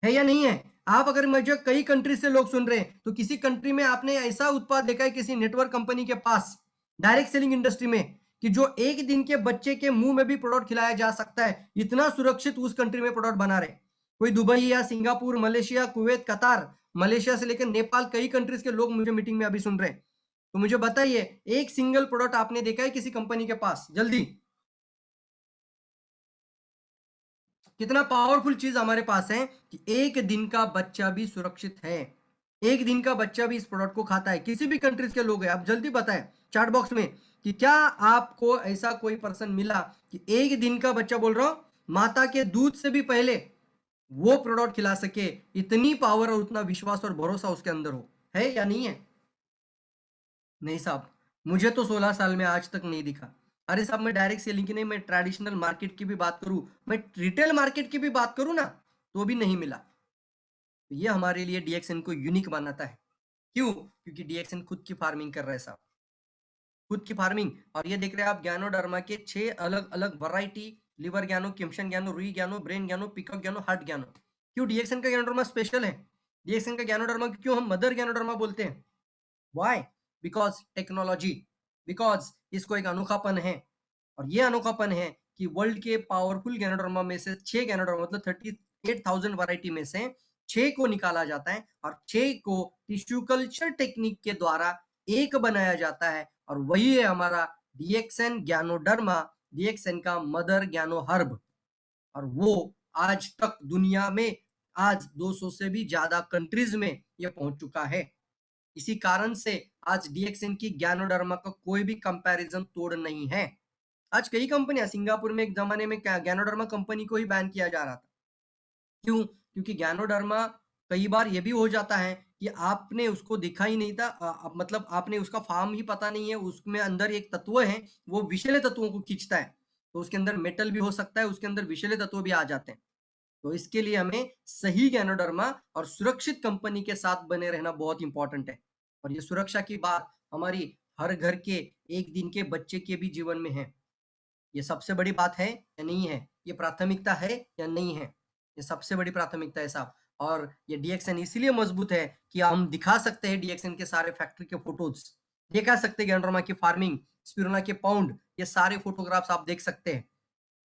है या नहीं है? आप अगर मुझे कई कंट्री से लोग सुन रहे हैं, तो किसी कंट्री में आपने ऐसा उत्पाद देखा है किसी नेटवर्क कंपनी के पास, डायरेक्ट सेलिंग इंडस्ट्री में, कि जो एक दिन के बच्चे के मुंह में भी प्रोडक्ट खिलाया जा सकता है, इतना सुरक्षित उस कंट्री में प्रोडक्ट बना रहे? कोई दुबई या सिंगापुर, मलेशिया, कुवैत, कतार, मलेशिया से लेकर नेपाल, कई कंट्रीज के लोग मुझे मीटिंग में अभी सुन रहे हैं। तो मुझे बताइए, एक सिंगल प्रोडक्ट आपने देखा है किसी कंपनी के पास? जल्दी। कितना पावरफुल चीज हमारे पास है कि एक दिन का बच्चा भी सुरक्षित है। एक दिन का बच्चा भी इस प्रोडक्ट को खाता है। किसी भी कंट्रीज के लोग हैं, आप जल्दी बताएं चैट बॉक्स में कि क्या आपको ऐसा कोई पर्सन मिला कि एक दिन का बच्चा, बोल रहा हूं, माता के दूध से भी पहले वो प्रोडक्ट खिला सके। इतनी पावर और उतना विश्वास और भरोसा उसके अंदर हो, है या नहीं है? नहीं साहब, मुझे तो 16 साल में आज तक नहीं दिखा। अरे साहब, मैं डायरेक्ट सेलिंग की नहीं, मैं ट्रेडिशनल मार्केट की भी बात करूं, मैं रिटेल मार्केट की भी बात करूं ना, तो भी नहीं मिला। तो ये हमारे लिए डीएक्सएन को यूनिक बनाता है। क्यों? क्योंकि डीएक्सएन खुद की फार्मिंग कर रहा है साहब, खुद की फार्मिंग। और ये देख रहे हैं आप ज्ञानोडर्मा के 6 अलग अलग वैरायटी, लिवर ज्ञानो, किमशन ज्ञानो, रुई ज्ञानो, ब्रेन ज्ञानो, पिकअप ज्ञानो, हार्ट ज्ञानो। क्यों डीएक्सएन का ज्ञानोडर्मा स्पेशल है? डीएक्सएन का ज्ञानोडर्मा क्यों हम मदर ज्ञानोडर्मा बोलते हैं? व्हाई? बिकॉज टेक्नोलॉजी, बिकॉज इसको एक अनोखापन है। और ये अनोखापन है कि वर्ल्ड के पावरफुल गैनोडर्मा में से 6 गैनोडर्मा मतलब 38,000 वैरायटी में से 6 को निकाला जाता है और 6 को टिश्यू कल्चर टेक्निक के द्वारा एक बनाया जाता है और वही है हमारा डीएक्सएन गैनोडर्मा, डीएक्सएन का मदर गैनोहर्ब। और वो आज तक दुनिया में आज 200 से भी ज्यादा कंट्रीज में ये पहुंच चुका है। इसी कारण से आज डीएक्सएन की गैनोडर्मा का कोई भी कंपैरिजन तोड़ नहीं है। आज कई कंपनियां, सिंगापुर में एक जमाने में गैनोडर्मा कंपनी को ही बैन किया जा रहा था। क्यों? क्योंकि गैनोडर्मा कई बार ये भी हो जाता है कि आपने उसको देखा ही नहीं था, मतलब आपने उसका फार्म ही पता नहीं है, उसमें अंदर एक तत्व है वो विषैले तत्वों को खींचता है, तो उसके अंदर मेटल भी हो सकता है, उसके अंदर विषैले तत्व भी आ जाते हैं। तो इसके लिए हमें सही गैनोडर्मा और सुरक्षित कंपनी के साथ बने रहना बहुत इंपॉर्टेंट है। और ये सुरक्षा की बात हमारी हर घर के एक दिन के बच्चे के भी जीवन में है। ये सबसे बड़ी बात है या नहीं है? ये प्राथमिकता है या नहीं है? ये सबसे बड़ी प्राथमिकता है साहब। और ये डीएक्सएन इसीलिए मजबूत है कि हम दिखा सकते हैं डीएक्सएन के सारे फैक्ट्री के फोटोज, दिखा सकते हैं गैंडोरमा की फार्मिंग, स्पिरुलिना के पाउंड, ये सारे फोटोग्राफ्स आप देख सकते हैं।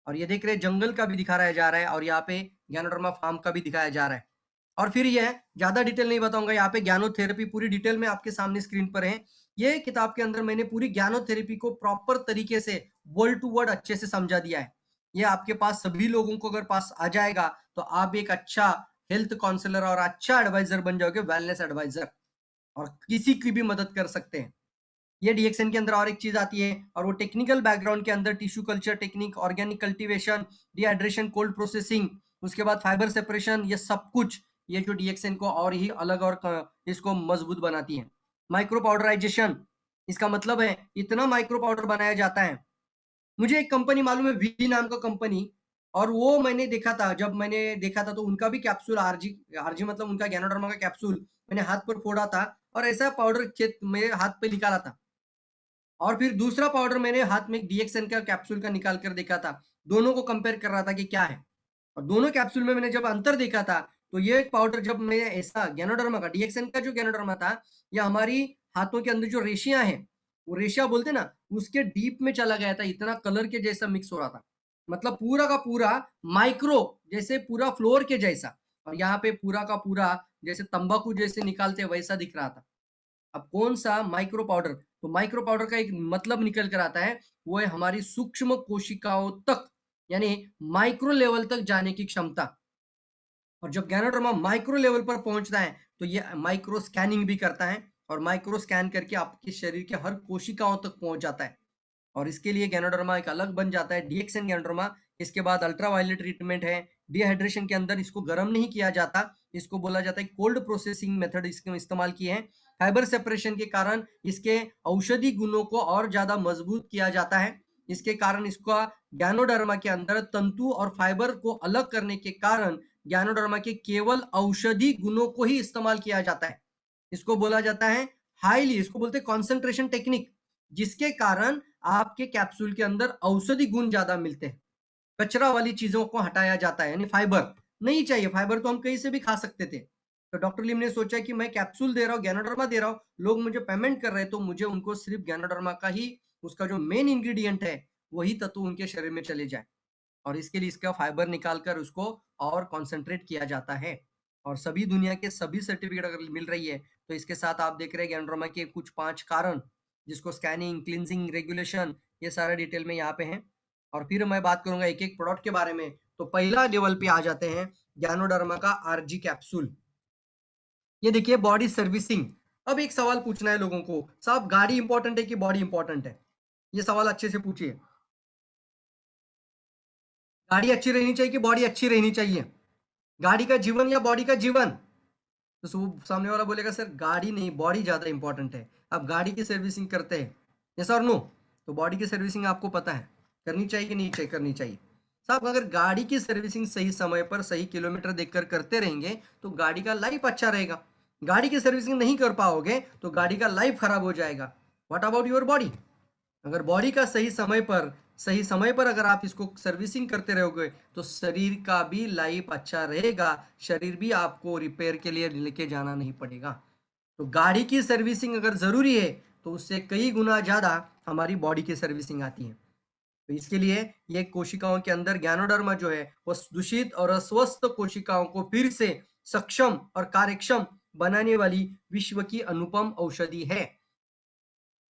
और ये देख रहे हैं जंगल का भी दिखाया जा रहा है और यहाँ पे गैनोडर्मा फार्म का भी दिखाया जा रहा है। और फिर ये है, ज्यादा डिटेल नहीं बताऊंगा, यहाँ पे ज्ञानोथेरेपी पूरी डिटेल में आपके सामने स्क्रीन पर है। ये किताब के अंदर मैंने पूरी ज्ञानोथेरेपी को प्रॉपर तरीके से वर्ड टू वर्ड अच्छे से समझा दिया है। ये आपके पास सभी लोगों को अगर पास आ जाएगा तो आप एक अच्छा हेल्थ काउंसलर और अच्छा एडवाइजर बन जाओगे, वेलनेस एडवाइजर, और किसी की भी मदद कर सकते हैं। ये डीएक्सएन के अंदर और एक चीज आती है और वो टेक्निकल बैकग्राउंड के अंदर tissue culture technique, organic cultivation, dehydration, cold processing, उसके बाद फाइबर सेपरेशन, ये सब कुछ ये जो डीएक्सएन को और ही अलग और इसको मजबूत बनाती है। माइक्रो पाउडराइजेशन, इसका मतलब है इतना माइक्रो पाउडर बनाया जाता है। मुझे एक कंपनी मालूम है, वी नाम का कंपनी, और वो मैंने देखा था, जब मैंने देखा था तो उनका भी कैप्सूल आरजी, आरजी मतलब उनका गैनोडर्मा का कैप्सूल मैंने हाथ पर फोड़ा था और ऐसा पाउडर खेत मेरे हाथ पे निकाला था। और फिर दूसरा पाउडर मैंने हाथ में डीएक्सएन का कैप्सूल का निकाल कर देखा था, दोनों को कंपेयर कर रहा था कि क्या है। और दोनों कैप्सूल में मैंने जब अंतर देखा था तो ये पाउडर, जब मैं ऐसा गैनोडर्मा का, डीएक्सएन का जो गैनोडर्मा था, या हमारी हाथों के अंदर जो रेशियां हैं, वो रेशिया बोलते ना, उसके डीप में चला गया था, इतना कलर के जैसा मिक्स हो रहा था, मतलब पूरा का पूरा माइक्रो, जैसे पूरा फ्लोर के जैसा, और यहाँ पे पूरा का पूरा जैसे तंबाकू जैसे निकालते वैसा दिख रहा था। अब कौन सा माइक्रो पाउडर, तो माइक्रो पाउडर का एक मतलब निकल कर आता है, वो है हमारी सूक्ष्म कोशिकाओं तक, यानी माइक्रो लेवल तक जाने की क्षमता। और जब गैनोडर्मा माइक्रो लेवल पर पहुंचता है तो ये माइक्रो स्कैनिंग भी करता है और माइक्रो स्कैन करके आपके शरीर के हर कोशिकाओं तक पहुंच जाता है। और इसके लिए गैनोडर्मा एक अलग बन जाता है, डीएक्सएन गैनोडर्मा। इसके बाद अल्ट्रावायलेट ट्रीटमेंट है, डिहाइड्रेशन के अंदर इसको गर्म नहीं किया जाता, इसको बोला जाता है कोल्ड प्रोसेसिंग मेथड इसके इस्तेमाल किए हैं। फाइबर सेपरेशन के कारण इसके औषधि गुणों को और ज्यादा मजबूत किया जाता है। इसके कारण इसका गैनोडर्मा के अंदर तंतु और फाइबर को अलग करने के कारण गैनोडर्मा के केवल औषधि गुणों को ही इस्तेमाल किया जाता है। इसको बोला जाता है हाईली, इसको बोलते हैं कॉन्सेंट्रेशन टेक्निक, जिसके कारण आपके कैप्सूल के अंदर औषधि गुण ज्यादा मिलते हैं। कचरा वाली चीजों को हटाया जाता है, यानी फाइबर नहीं चाहिए, फाइबर तो हम कहीं से भी खा सकते थे। तो डॉक्टर लिम ने सोचा कि मैं कैप्सूल दे रहा हूँ, गैनोडर्मा दे रहा हूँ, लोग मुझे पेमेंट कर रहे हैं, तो मुझे उनको सिर्फ गैनोडर्मा का ही, उसका जो मेन इंग्रेडिएंट है वही तत्व उनके शरीर में चले जाए। और इसके लिए इसका फाइबर निकाल कर उसको और कॉन्सेंट्रेट किया जाता है। और सभी दुनिया के सभी सर्टिफिकेट अगर मिल रही है तो इसके साथ आप देख रहे हैं गैनोडर्मा के कुछ 5 कारण, जिसको स्कैनिंग, क्लींजिंग, रेगुलेशन, ये सारा डिटेल में यहाँ पे है। और फिर मैं बात करूंगा एक एक प्रोडक्ट के बारे में। तो पहला लेवल पे आ जाते हैं गैनोडर्मा का आरजी कैप्सूल। ये देखिए बॉडी सर्विसिंग। अब एक सवाल पूछना है लोगों को, साहब गाड़ी इंपॉर्टेंट है कि बॉडी इंपॉर्टेंट है? ये सवाल अच्छे से पूछिए। गाड़ी अच्छी रहनी चाहिए कि बॉडी अच्छी रहनी चाहिए? गाड़ी का जीवन या बॉडी का जीवन? तो सामने वाला बोलेगा सर गाड़ी नहीं, बॉडी ज्यादा इंपॉर्टेंट है। आप गाड़ी की सर्विसिंग करते हैं, यस और नो? तो बॉडी की सर्विसिंग आपको पता है करनी चाहिए कि नहीं चाहिए, करनी चाहिए। साहब अगर गाड़ी की सर्विसिंग सही समय पर सही किलोमीटर देखकर करते रहेंगे तो गाड़ी का लाइफ अच्छा रहेगा। गाड़ी की सर्विसिंग नहीं कर पाओगे तो गाड़ी का लाइफ खराब हो जाएगा। What about your body? अगर बॉडी का सही समय पर अगर आप इसको सर्विसिंग करते रहोगे तो शरीर का भी लाइफ अच्छा रहेगा, शरीर भी आपको रिपेयर के लिए लेके जाना नहीं पड़ेगा। तो गाड़ी की सर्विसिंग अगर जरूरी है तो उससे कई गुना ज्यादा हमारी बॉडी की सर्विसिंग आती है। तो इसके लिए ये कोशिकाओं के अंदर ज्ञानोडर्मा जो है वो दूषित और अस्वस्थ कोशिकाओं को फिर से सक्षम और कार्यक्षम बनाने वाली विश्व की अनुपम औषधि है।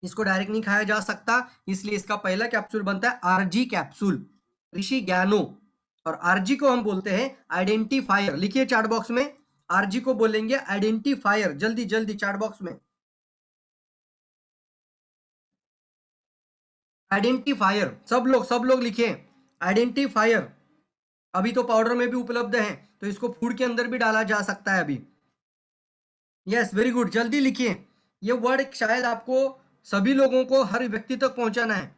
इसको डायरेक्ट नहीं खाया जा सकता, इसलिए इसका पहला कैप्सूल बनता है आरजी कैप्सूल, ऋषि ज्ञानो। और आरजी को हम बोलते हैं आइडेंटिफायर। लिखिए चैट बॉक्स में, आरजी को बोलेंगे आइडेंटिफायर। जल्दी जल्दी चैट बॉक्स में आइडेंटिफायर, सब लोग लिखिए आइडेंटिफायर। अभी तो पाउडर में भी उपलब्ध है, तो इसको फूड के अंदर भी डाला जा सकता है अभी। यस वेरी गुड, जल्दी लिखिए। ये वर्ड शायद आपको सभी लोगों को, हर व्यक्ति तक पहुंचाना है।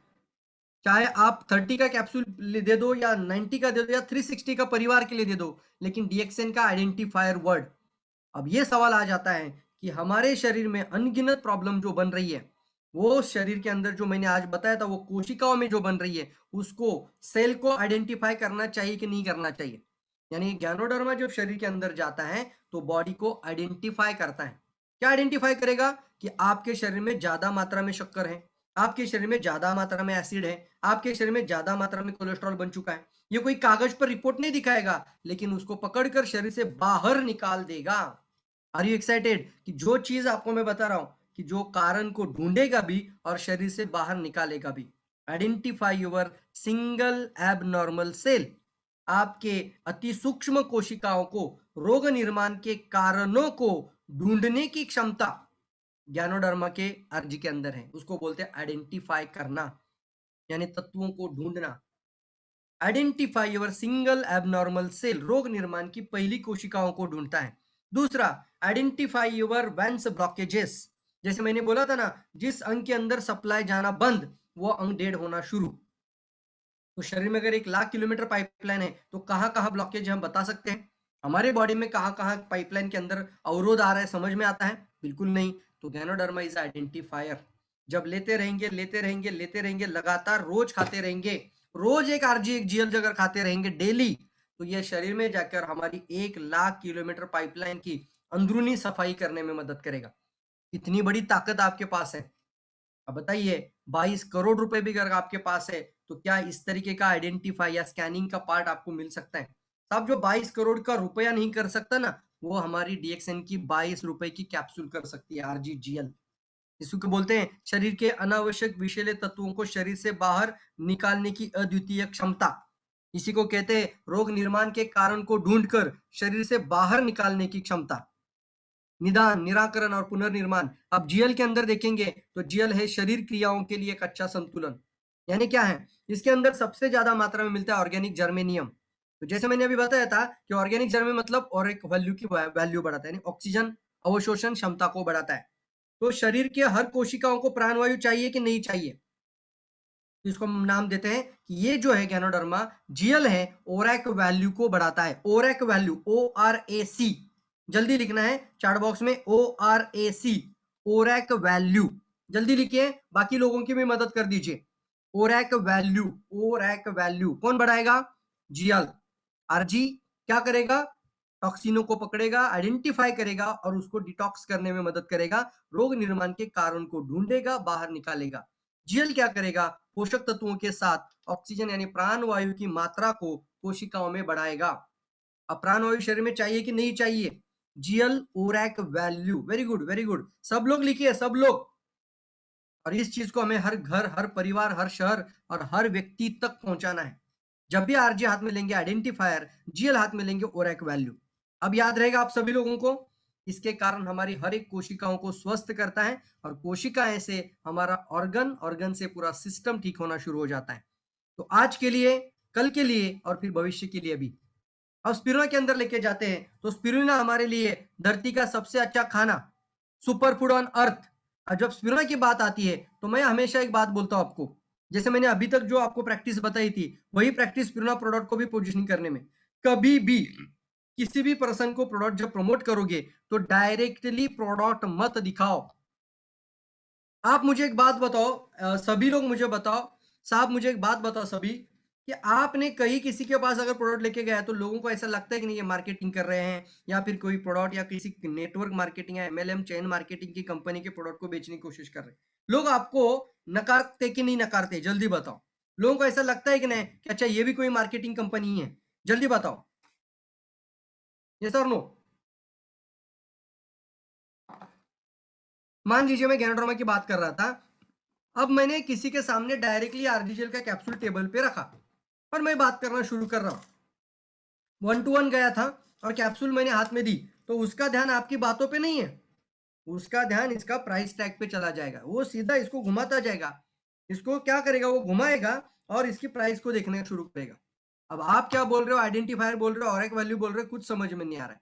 चाहे आप 30 का कैप्सूल दे दो या 90 का दे दो या 360 का परिवार के लिए दे दो, लेकिन डीएक्सएन का आइडेंटिफायर वर्ड। अब ये सवाल आ जाता है कि हमारे शरीर में अनगिनत प्रॉब्लम जो बन रही है, वो शरीर के अंदर जो मैंने आज बताया था, वो कोशिकाओं में जो बन रही है, उसको सेल को आइडेंटिफाई करना चाहिए कि नहीं करना चाहिए। यानी ज्ञानोडर्मा जब शरीर के अंदर जाता है तो बॉडी को आइडेंटिफाई करता है। क्या आइडेंटिफाई करेगा? कि आपके शरीर में ज्यादा मात्रा में शक्कर है, आपके शरीर में ज्यादा मात्रा में एसिड है, आपके शरीर में ज्यादा मात्रा में कोलेस्ट्रॉल बन चुका है। ये कोई कागज पर रिपोर्ट नहीं दिखाएगा, लेकिन उसको पकड़कर शरीर से बाहर निकाल देगा। Are you excited? कि जो चीज आपको मैं बता रहा हूं, कि जो कारण को ढूंढेगा भी और शरीर से बाहर निकालेगा भी। Identify your single abnormal cell. आपके अति सूक्ष्म कोशिकाओं को, रोग निर्माण के कारणों को ढूंढने की क्षमता ज्ञानोडर्मा के अर्जी के अंदर है। उसको बोलते हैं आइडेंटिफाई करना, यानी तत्वों को ढूंढना। Identify your single abnormal cell, रोग निर्माण की पहली कोशिकाओं को ढूंढता है। दूसरा, आइडेंटिफाई योर वेंस ब्लॉकेजेस। जैसे मैंने बोला था ना, जिस अंग के अंदर सप्लाई जाना बंद, वो अंग डेड होना शुरू। तो शरीर में अगर 1 लाख किलोमीटर पाइपलाइन है, तो कहाँ कहाँ ब्लॉकेज हम बता सकते हैं? हमारे बॉडी में कहाँ कहाँ पाइपलाइन के अंदर अवरोध आ रहा है, समझ में आता है? बिल्कुल नहीं। तो गैनोडर्मा इज आइडेंटिफायर। जब लेते रहेंगे लेते रहेंगे लेते रहेंगे, लगातार रोज खाते रहेंगे, रोज एक आरजी एक जीएल अगर खाते रहेंगे डेली, तो ये शरीर में जाकर हमारी 1 लाख किलोमीटर पाइपलाइन की अंदरूनी सफाई करने में मदद करेगा। इतनी बड़ी ताकत आपके पास है। अब बताइए, 22 करोड़ रुपए भी अगर आपके पास है, तो क्या इस तरीके का आइडेंटिफाई या स्कैनिंग का पार्ट आपको मिल सकता है? साहब, जो 22 करोड़ का रुपया नहीं कर सकता ना, वो हमारी डीएक्सएन की 22 रुपए की कैप्सूल कर सकती है, आरजीजीएल। इसको बोलते हैं शरीर के अनावश्यक विषैले तत्वों को शरीर से बाहर निकालने की अद्वितीय क्षमता। इसी को कहते हैं रोग निर्माण के कारण को ढूंढकर शरीर से बाहर निकालने की क्षमता। निदान, निराकरण और पुनर्निर्माण। अब जीएल के अंदर देखेंगे तो जीएल है शरीर क्रियाओं के लिए एक अच्छा संतुलन। यानी क्या है? इसके अंदर सबसे ज्यादा मात्रा में मिलता है ऑर्गेनिक जर्मेनियम। तो जैसे मैंने अभी बताया था कि ऑर्गेनिक जर्मे मतलब और एक वैल्यू की वैल्यू बढ़ाता है, यानी ऑक्सीजन अवशोषण क्षमता को बढ़ाता है। तो शरीर के हर कोशिकाओं को प्राणवायु चाहिए कि नहीं चाहिए? तो इसको हम नाम देते हैं कि ये जो है गैनोडर्मा जीएल है, ओरैक वैल्यू को बढ़ाता है। ORAC value, O R A सी, जल्दी लिखना है चैट बॉक्स में, O R A C, ORAC value. जल्दी लिखिए, बाकी लोगों की भी मदद कर दीजिए। ओरैक वैल्यू, ओरैक वैल्यू कौन बढ़ाएगा? जीएल। आरजी क्या करेगा? टॉक्सिनों को पकड़ेगा, आइडेंटिफाई करेगा और उसको डिटॉक्स करने में मदद करेगा, रोग निर्माण के कारण को ढूंढेगा, बाहर निकालेगा। जीएल क्या करेगा? पोषक तत्वों के साथ ऑक्सीजन यानी प्राणवायु की मात्रा को कोशिकाओं में बढ़ाएगा। अब प्राणवायु शरीर में चाहिए कि नहीं चाहिए? GL, ORAC value, very good very good, सब लोग लिखिए, सब लोग। और इस चीज को हमें हर घर, हर परिवार, हर शहर और हर व्यक्ति तक पहुंचाना है। जब भी आरजी हाथ में लेंगे आइडेंटिफायर, जीएल हाथ में लेंगे ओरैक वैल्यू। अब याद रहेगा आप सभी लोगों को, इसके कारण हमारी हर एक कोशिकाओं को स्वस्थ करता है और कोशिकाएं से हमारा ऑर्गन, ऑर्गन से पूरा सिस्टम ठीक होना शुरू हो जाता है। तो आज के लिए, कल के लिए और फिर भविष्य के लिए भी। अब स्पिरुलिना के अंदर लेके जाते हैं, तो स्पिरुलिना हमारे लिए धरती का सबसे अच्छा खाना, सुपर फूड ऑन अर्थ। और जब स्पिरुलिना की बात आती है, तो मैं हमेशा एक बात बोलता हूं आपको, जैसे मैंने अभी तक जो आपको प्रैक्टिस बताई थी, वही प्रैक्टिस स्पिरुलिना प्रोडक्ट को भी पोजिशनिंग करने में। कभी भी किसी भी पर्सन को प्रोडक्ट जब प्रमोट करोगे, तो डायरेक्टली प्रोडक्ट मत दिखाओ। आप मुझे एक बात बताओ, सभी लोग मुझे बताओ, साहब मुझे एक बात बताओ सभी, कि आपने कहीं किसी के पास अगर प्रोडक्ट लेके गया तो लोगों को ऐसा लगता है कि नहीं ये मार्केटिंग कर रहे हैं, या फिर कोई प्रोडक्ट या किसी नेटवर्क मार्केटिंग या एमएलएम चेन मार्केटिंग की कंपनी के प्रोडक्ट को बेचने की कोशिश कर रहे हैं, लोग आपको नकारते कि नहीं नकारते? जल्दी बताओ। लोगों को ऐसा लगता है कि नहीं कि अच्छा ये भी कोई मार्केटिंग कंपनी है? जल्दी बताओ, यस और नो? मान लीजिए मैं गैनोडर्मा की बात कर रहा था, अब मैंने किसी के सामने डायरेक्टली आरडीजीएल का कैप्सूल टेबल पे रखा और मैं बात करना शुरू कर रहा हूं, 1 to 1 गया था और कैप्सूल मैंने हाथ में दी, तो उसका ध्यान आपकी बातों पे नहीं है, उसका ध्यान इसका प्राइस टैग पे चला जाएगा, वो सीधा इसको घुमाता जाएगा, इसको क्या करेगा, वो घुमाएगा और इसकी प्राइस को देखना शुरू करेगा। अब आप क्या बोल रहे हो, आइडेंटिफायर बोल रहे हो और एक वैल्यू बोल रहे हो, कुछ समझ में नहीं आ रहा है।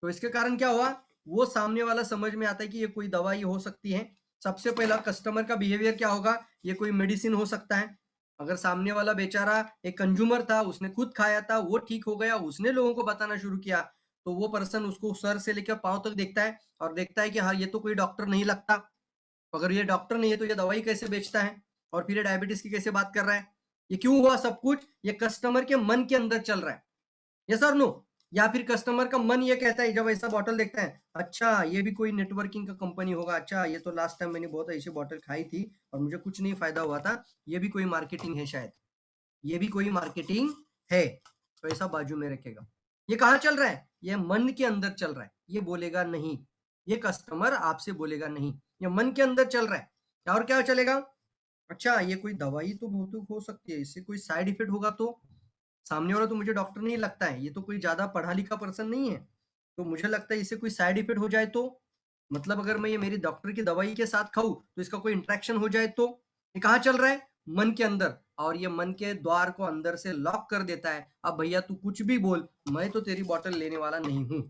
तो इसके कारण क्या हुआ, वो सामने वाला समझ में आता है कि ये कोई दवाई हो सकती है। सबसे पहला कस्टमर का बिहेवियर क्या होगा, ये कोई मेडिसिन हो सकता है। अगर सामने वाला बेचारा एक कंज्यूमर था, उसने खुद खाया था, वो ठीक हो गया, उसने लोगों को बताना शुरू किया, तो वो पर्सन उसको सर से लेकर पांव तक देखता है और देखता है कि हाँ ये तो कोई डॉक्टर नहीं लगता। अगर ये डॉक्टर नहीं है तो ये दवाई कैसे बेचता है और फिर ये डायबिटीज की कैसे बात कर रहा है? ये क्यों हुआ सब कुछ? ये कस्टमर के मन के अंदर चल रहा है, यस और नो? या फिर कस्टमर का मन ये कहता है जब ऐसा बॉटल देखता है, अच्छा ये भी कोई नेटवर्किंग का कंपनी होगा, अच्छा ये तो लास्ट टाइम मैंने बहुत ऐसी बॉटल खाई थी और मुझे कुछ नहीं फायदा हुआ था, ये भी कोई मार्केटिंग है शायद, ये भी कोई मार्केटिंग है। तो ऐसा बाजू में रखेगा। ये कहाँ चल रहा है? ये मन के अंदर चल रहा है, ये बोलेगा नहीं, ये कस्टमर आपसे बोलेगा नहीं, ये मन के अंदर चल रहा है। और क्या चलेगा, अच्छा ये कोई दवाई तो बहुत हो सकती है, इससे कोई साइड इफेक्ट होगा तो? सामने वाला तो मुझे डॉक्टर नहीं लगता है, ये तो कोई ज्यादा पढ़ा लिखा पर्सन नहीं है, तो मुझे लगता है इससे कोई साइड इफेक्ट हो जाए तो, मतलब अगर मैं ये मेरी डॉक्टर की दवाई के साथ खाऊं तो इसका कोई इंट्रैक्शन हो जाए तो? ये कहाँ चल रहा है? मन के अंदर। और ये मन के द्वार को अंदर से लॉक कर देता है, अब भैया तू कुछ भी बोल, मैं तो तेरी बॉटल लेने वाला नहीं हूं।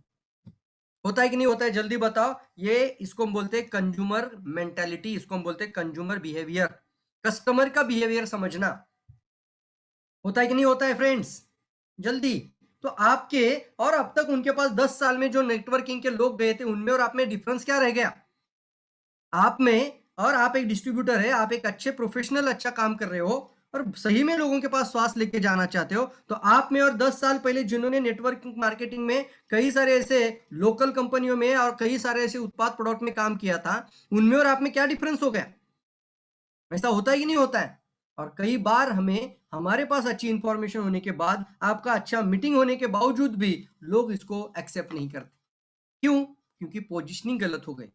होता है कि नहीं होता है, जल्दी बताओ। ये इसको हम बोलते हैं कंज्यूमर मेंटेलिटी, इसको हम बोलते हैं कंज्यूमर बिहेवियर, कस्टमर का बिहेवियर समझना। होता है कि नहीं होता है फ्रेंड्स? जल्दी। तो आपके और अब तक उनके पास 10 साल में जो नेटवर्किंग के लोग गए थे, उनमें और आप में डिफरेंस क्या रह गया? आप में, और आप एक डिस्ट्रीब्यूटर है, आप एक अच्छे प्रोफेशनल अच्छा काम कर रहे हो और सही में लोगों के पास स्वास्थ्य लेके जाना चाहते हो, तो आप में और 10 साल पहले जिन्होंने नेटवर्किंग मार्केटिंग में कई सारे ऐसे लोकल कंपनियों में और कई सारे ऐसे उत्पाद प्रोडक्ट में काम किया था, उनमें और आप में क्या डिफरेंस हो गया? ऐसा होता है कि नहीं होता है? और कई बार हमें हमारे पास अच्छी इंफॉर्मेशन होने के बाद, आपका अच्छा मीटिंग होने के बावजूद भी लोग इसको एक्सेप्ट नहीं करते। क्यों? क्योंकि पोजीशनिंग गलत हो गई।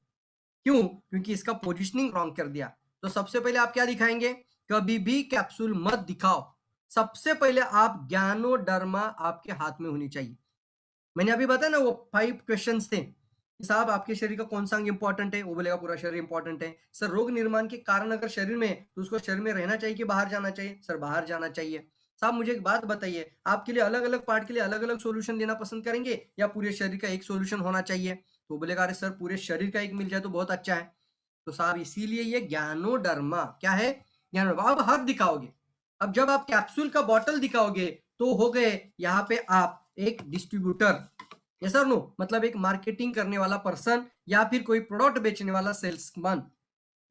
क्यों? क्योंकि इसका पोजीशनिंग रॉन्ग कर दिया। तो सबसे पहले आप क्या दिखाएंगे? कभी भी कैप्सूल मत दिखाओ। सबसे पहले आप ज्ञानोडर्मा आपके हाथ में होनी चाहिए। मैंने अभी बताया ना वो 5 क्वेश्चंस थे। साहब आपके शरीर का कौन सा अंग इंपॉर्टेंट है? वो बोलेगा पूरा शरीर इंपॉर्टेंट है। सर रोग निर्माण के कारण अगर शरीर में है, तो उसको शरीर में रहना चाहिए कि बाहर जाना चाहिए? सर बाहर जाना चाहिए। साहब मुझे एक बात बताइए, आपके लिए अलग-अलग पार्ट के लिए अलग-अलग सॉल्यूशन देना पसंद करेंगे या पूरे शरीर का एक सॉल्यूशन होना चाहिए? तो बोलेगा अरे सर पूरे शरीर का एक मिल जाए तो बहुत अच्छा है। तो साहब इसीलिए ये ज्ञानोडर्मा क्या है? ज्ञानोडर्मा। अब हाथ दिखाओगे। अब जब आप कैप्सूल का बॉटल दिखाओगे तो हो गए यहाँ पे आप एक डिस्ट्रीब्यूटर, यस और नो? मतलब एक मार्केटिंग करने वाला पर्सन या फिर कोई प्रोडक्ट बेचने वाला सेल्समैन।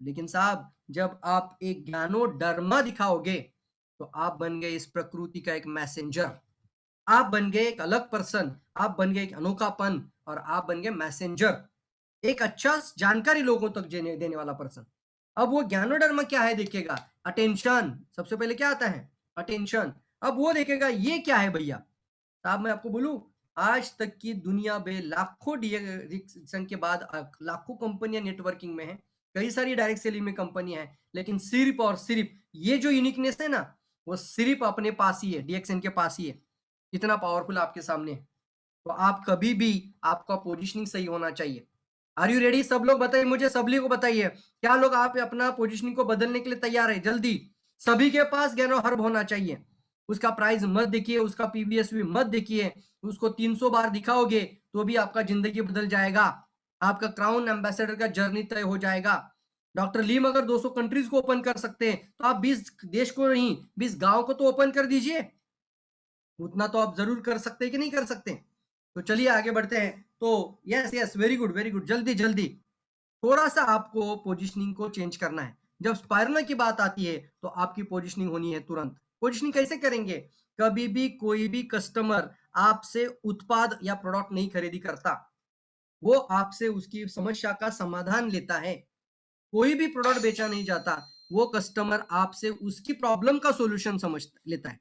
लेकिन साहब जब आप एक ज्ञानोडर्मा दिखाओगे तो आप बन गए इस प्रकृति का एक मैसेंजर, आप बन गए एक अलग पर्सन, आप बन गए एक अनोखापन और आप बन गए मैसेंजर, एक अच्छा जानकारी लोगों तक देने देने वाला पर्सन। अब वो ज्ञानोडर्मा क्या है देखेगा? अटेंशन। सबसे पहले क्या आता है? अटेंशन। अब वो देखेगा ये क्या है भैया? साहब मैं आपको बोलूं, आज तक की दुनिया में लाखों डिएडिक्शन के बाद लाखों कंपनियां नेटवर्किंग में हैं, कई सारी डायरेक्ट सेलिंग में कंपनियां हैं, लेकिन सिर्फ और सिर्फ ये जो यूनिकनेस है ना, वो सिर्फ अपने पास ही है, डीएक्सएन के पास ही है। इतना पावरफुल आपके सामने है। तो आप कभी भी, आपका पोजीशनिंग सही होना चाहिए। Are you ready? सब लोग बताइए मुझे, सभी को बताइए, क्या लोग आप अपना पोजीशनिंग को बदलने के लिए तैयार है? जल्दी। सभी के पास गैनो हर्ब होना चाहिए। उसका प्राइस मत देखिए, उसका पीवीएस भी मत देखिए, उसको 300 बार दिखाओगे तो भी आपका जिंदगी बदल जाएगा, आपका क्राउन एम्बेसडर का जर्नी तय हो जाएगा। डॉक्टर लीम अगर 200 कंट्रीज को ओपन कर सकते हैं तो आप 20 देश को नहीं, 20 गांव को तो ओपन कर दीजिए। उतना तो आप जरूर कर सकते हैं कि नहीं कर सकते? तो चलिए आगे बढ़ते हैं। तो yes yes, very good very good, जल्दी जल्दी। थोड़ा सा आपको पोजीशनिंग को चेंज करना है। जब स्पायरल की बात आती है तो आपकी पोजीशनिंग होनी है तुरंत। पोजीशनिंग कैसे करेंगे? कभी भी कोई भी कस्टमर आपसे उत्पाद या प्रोडक्ट नहीं खरीदी करता, वो आपसे उसकी समस्या का समाधान लेता है। कोई भी प्रोडक्ट बेचा नहीं जाता, वो कस्टमर आपसे उसकी प्रॉब्लम का सॉल्यूशन समझ लेता है।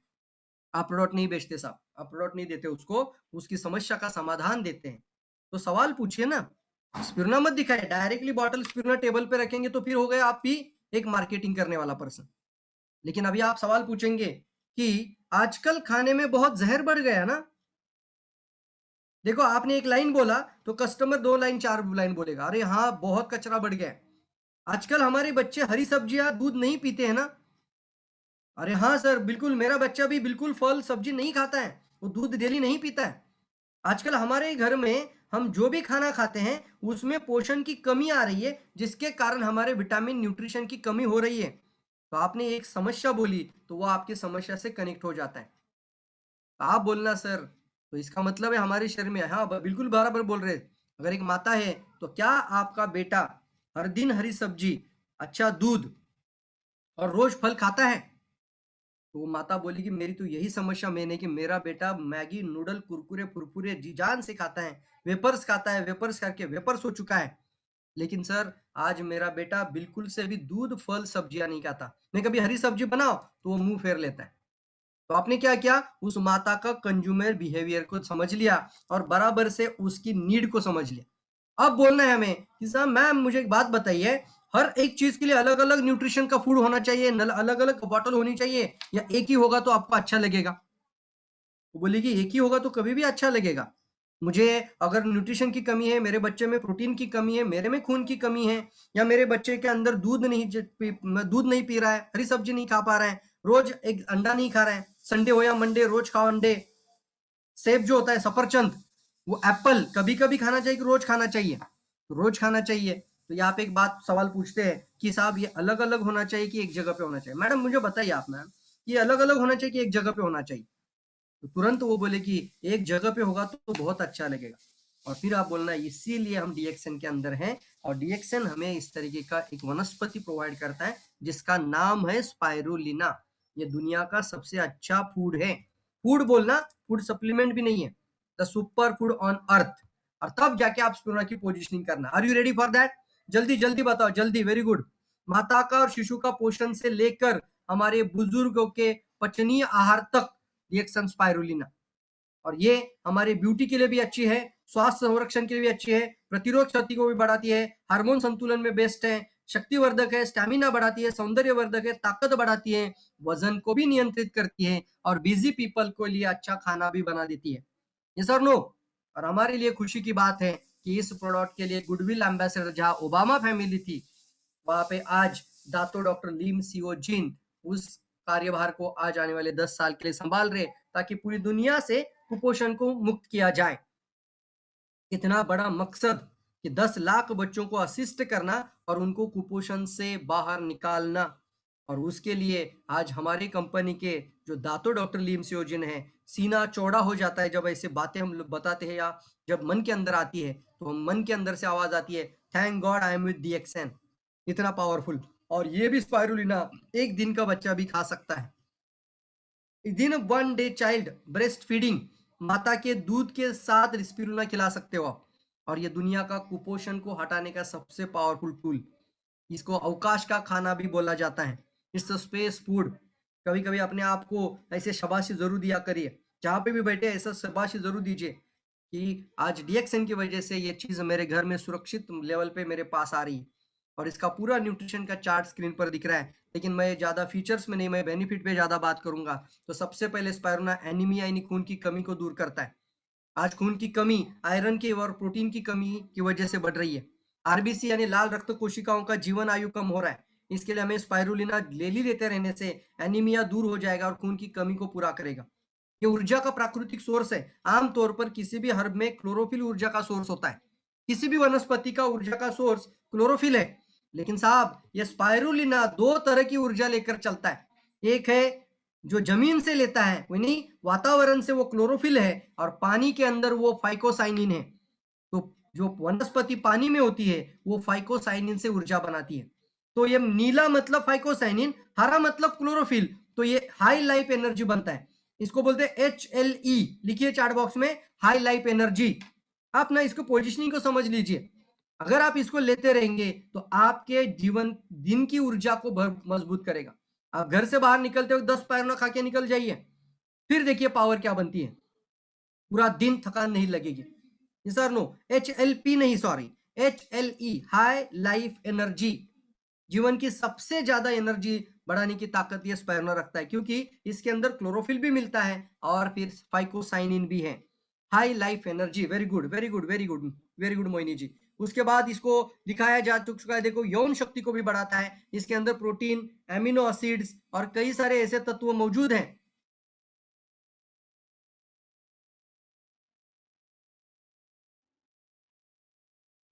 आप प्रोडक्ट नहीं बेचते साहब, आप प्रोडक्ट नहीं देते उसको, उसकी समस्या का समाधान देते हैं। तो सवाल पूछिए ना, स्पिरुलिना मत दिखाइए, डायरेक्टली बॉटल स्पिरुलिना टेबल पे रखेंगे तो फिर हो गए आप भी एक मार्केटिंग करने वाला पर्सन। लेकिन अभी आप सवाल पूछेंगे कि आजकल खाने में बहुत जहर बढ़ गया ना। देखो आपने एक लाइन बोला तो कस्टमर 2 लाइन 4 लाइन बोलेगा, अरे हाँ बहुत कचरा बढ़ गया है। आजकल हमारे बच्चे हरी सब्जियां दूध नहीं पीते हैं ना। अरे हाँ सर, बिल्कुल मेरा बच्चा भी बिल्कुल फल सब्जी नहीं खाता है, वो दूध डेली नहीं पीता है। आजकल हमारे घर में हम जो भी खाना खाते हैं उसमें पोषण की कमी आ रही है, जिसके कारण हमारे विटामिन न्यूट्रिशन की कमी हो रही है। तो आपने एक समस्या बोली तो वो आपकी समस्या से कनेक्ट हो जाता है। आप बोलना सर, तो इसका मतलब है हमारे शरीर में, हाँ बिल्कुल बराबर बोल रहे हैं। अगर एक माता है तो क्या आपका बेटा हर दिन हरी सब्जी, अच्छा दूध और रोज फल खाता है? तो वो माता बोली कि मेरी तो यही समस्या मैंने कि मेरा बेटा मैगी नूडल कुरकुरे फुरफुरे जी जान से खाता है, वेपर्स खाता है, वेपर्स करके वेपर्स हो चुका है। लेकिन सर आज मेरा बेटा बिल्कुल से भी दूध फल सब्जियां नहीं खाता, मैं कभी हरी सब्जी बनाओ तो वो मुंह फेर लेता है। तो आपने क्या किया, उस माता का कंज्यूमर बिहेवियर को समझ लिया और बराबर से उसकी नीड को समझ लिया। अब बोलना है हमें कि साहब मैम मुझे एक बात बताइए, हर एक चीज के लिए अलग अलग न्यूट्रिशन का फूड होना चाहिए, अलग अलग बॉटल होनी चाहिए, या एक ही होगा तो आपको अच्छा लगेगा? वो बोली कि एक ही होगा तो कभी भी अच्छा लगेगा। मुझे अगर न्यूट्रिशन की कमी है, मेरे बच्चे में प्रोटीन की कमी है, मेरे में खून की कमी है, या मेरे बच्चे के अंदर दूध नहीं पी रहा है, हरी सब्जी नहीं खा पा रहा है, रोज एक अंडा नहीं खा रहा है, संडे हो या मंडे रोज खाओ अंडे, सेब जो होता है सफरचंद, वो एप्पल कभी कभी खाना चाहिए कि रोज खाना चाहिए? तो रोज खाना चाहिए। तो यहाँ पे एक बात सवाल पूछते हैं कि साहब ये अलग अलग होना चाहिए कि एक जगह पे होना चाहिए? मैडम मुझे बताइए आप मैम, ये अलग अलग होना चाहिए कि एक जगह पे होना चाहिए? तो तुरंत वो बोले कि एक जगह पे होगा तो बहुत अच्छा लगेगा। और फिर आप बोलना इसीलिए हम डीएक्सएन के अंदर हैं, और डीएक्सएन हमें इस तरीके का एक वनस्पति प्रोवाइड करता है जिसका नाम है स्पाइरुलिना। ये दुनिया का सबसे अच्छा फूड है। फूड बोलना, फूड सप्लीमेंट भी नहीं है, the super food on earth. और तब जाके आप स्पिरुलिना की पोजिशनिंग करना। Are you ready for that? जल्दी जल्दी बताओ, जल्दी, वेरी गुड। माता का और शिशु का पोषण से लेकर हमारे बुजुर्गों के पचनीय आहार तक रिएक्शन स्पाइरुलिना। और ये हमारे ब्यूटी के लिए भी अच्छी है, स्वास्थ्य संरक्षण के लिए भी अच्छी है, प्रतिरोध शक्ति को भी बढ़ाती है, हार्मोन संतुलन में बेस्ट है, शक्तिवर्धक है, स्टैमिना बढ़ाती है, सौंदर्यवर्धक है, ताकत बढ़ाती है, वजन को भी नियंत्रित करती है, और बिजी पीपल को लिए अच्छा खाना भी बना देती है। यस और नो? और हमारे लिए खुशी की बात है कि इस प्रोडक्ट के लिए गुडविल एम्बेसडर जहां ओबामा फैमिली थी, वहां पे आज दातो डॉक्टर लीम सियो जिन उस कार्यभार को आज आने वाले 10 साल के लिए संभाल रहे, ताकि पूरी दुनिया से कुपोषण को मुक्त किया जाए। इतना बड़ा मकसद कि 10 लाख बच्चों को असिस्ट करना और उनको कुपोषण से बाहर निकालना। और उसके लिए आज हमारी कंपनी के जो दातो डॉक्टर लीम सियोजिन है, सीना चौड़ा हो जाता है जब ऐसे बातें हम लोग बताते हैं, या जब मन के अंदर आती है तो हम मन के अंदर से आवाज आती है, thank God I am with DXN. इतना पावरफुल। और ये भी स्पाइरुलिना एक दिन का बच्चा भी खा सकता है। दिन 1 डे चाइल्ड ब्रेस्ट फीडिंग, माता के दूध के साथ स्पिरुलिना खिला सकते हो आप। और ये दुनिया का कुपोषण को हटाने का सबसे पावरफुल टूल। इसको अवकाश का खाना भी बोला जाता है, इट्स स्पेस फूड। कभी कभी अपने आप को ऐसे शाबाशी जरूर दिया करिए, जहां पे भी बैठे ऐसा शाबाशी जरूर दीजिए कि आज डीएक्सएन की वजह से ये चीज मेरे घर में सुरक्षित लेवल पे मेरे पास आ रही है। और इसका पूरा न्यूट्रिशन का चार्ट स्क्रीन पर दिख रहा है। लेकिन मैं ज्यादा फीचर्स में नहीं, मैं बेनिफिट पे ज्यादा बात करूंगा। तो सबसे पहले स्पाइरुलिना एनीमिया यानी खून की कमी को दूर करता है। आज खून की कमी आयरन की और प्रोटीन की कमी की वजह से बढ़ रही है। आरबीसी यानी लाल रक्त कोशिकाओं का जीवन आयु कम हो रहा है। इसके लिए हमें स्पाइरुलिना डेली लेते रहने से एनीमिया दूर हो जाएगा और खून की कमी को पूरा करेगा। ये ऊर्जा का प्राकृतिक सोर्स है। आमतौर पर किसी भी हर्ब में क्लोरोफिल ऊर्जा का सोर्स होता है। किसी भी वनस्पति का ऊर्जा का सोर्स क्लोरोफिल है। लेकिन साहब ये स्पाइरुलिना दो तरह की ऊर्जा लेकर चलता है। एक है जो जमीन से लेता है, यानी वातावरण से वो क्लोरोफिल है, और पानी के अंदर वो फाइकोसाइनिन है। तो जो वनस्पति पानी में होती है वो फाइकोसाइनिन से ऊर्जा बनाती है। तो ये नीला मतलब फाइकोसाइनिन, हरा मतलब क्लोरोफिल, तो ये हाई लाइफ एनर्जी बनता है। इसको बोलते हैं HLE, लिखिए चार्ट बॉक्स में, हाई लाइफ एनर्जी। आप ना इसको पोजिशनिंग को समझ लीजिए। अगर आप इसको लेते रहेंगे तो आपके जीवन दिन की ऊर्जा को मजबूत करेगा। आप घर से बाहर निकलते हो 10 पैरों खा के निकल जाइए, फिर देखिए पावर क्या बनती है। पूरा दिन थकान नहीं लगेगी। सर नो, HLP नहीं, sorry, HLE, high life energy. जीवन की सबसे ज्यादा एनर्जी बढ़ाने की ताकत ये स्पाइरुलिना रखता है, क्योंकि इसके अंदर क्लोरोफिल भी मिलता है और फिर फाइकोसाइनिन भी है। High life energy, very good very good very good very good Mohini ji. उसके बाद इसको दिखाया जा चुका है, देखो यौन शक्ति को भी बढ़ाता है। इसके अंदर प्रोटीन, एमिनो एसिड्स और कई सारे ऐसे तत्व मौजूद हैं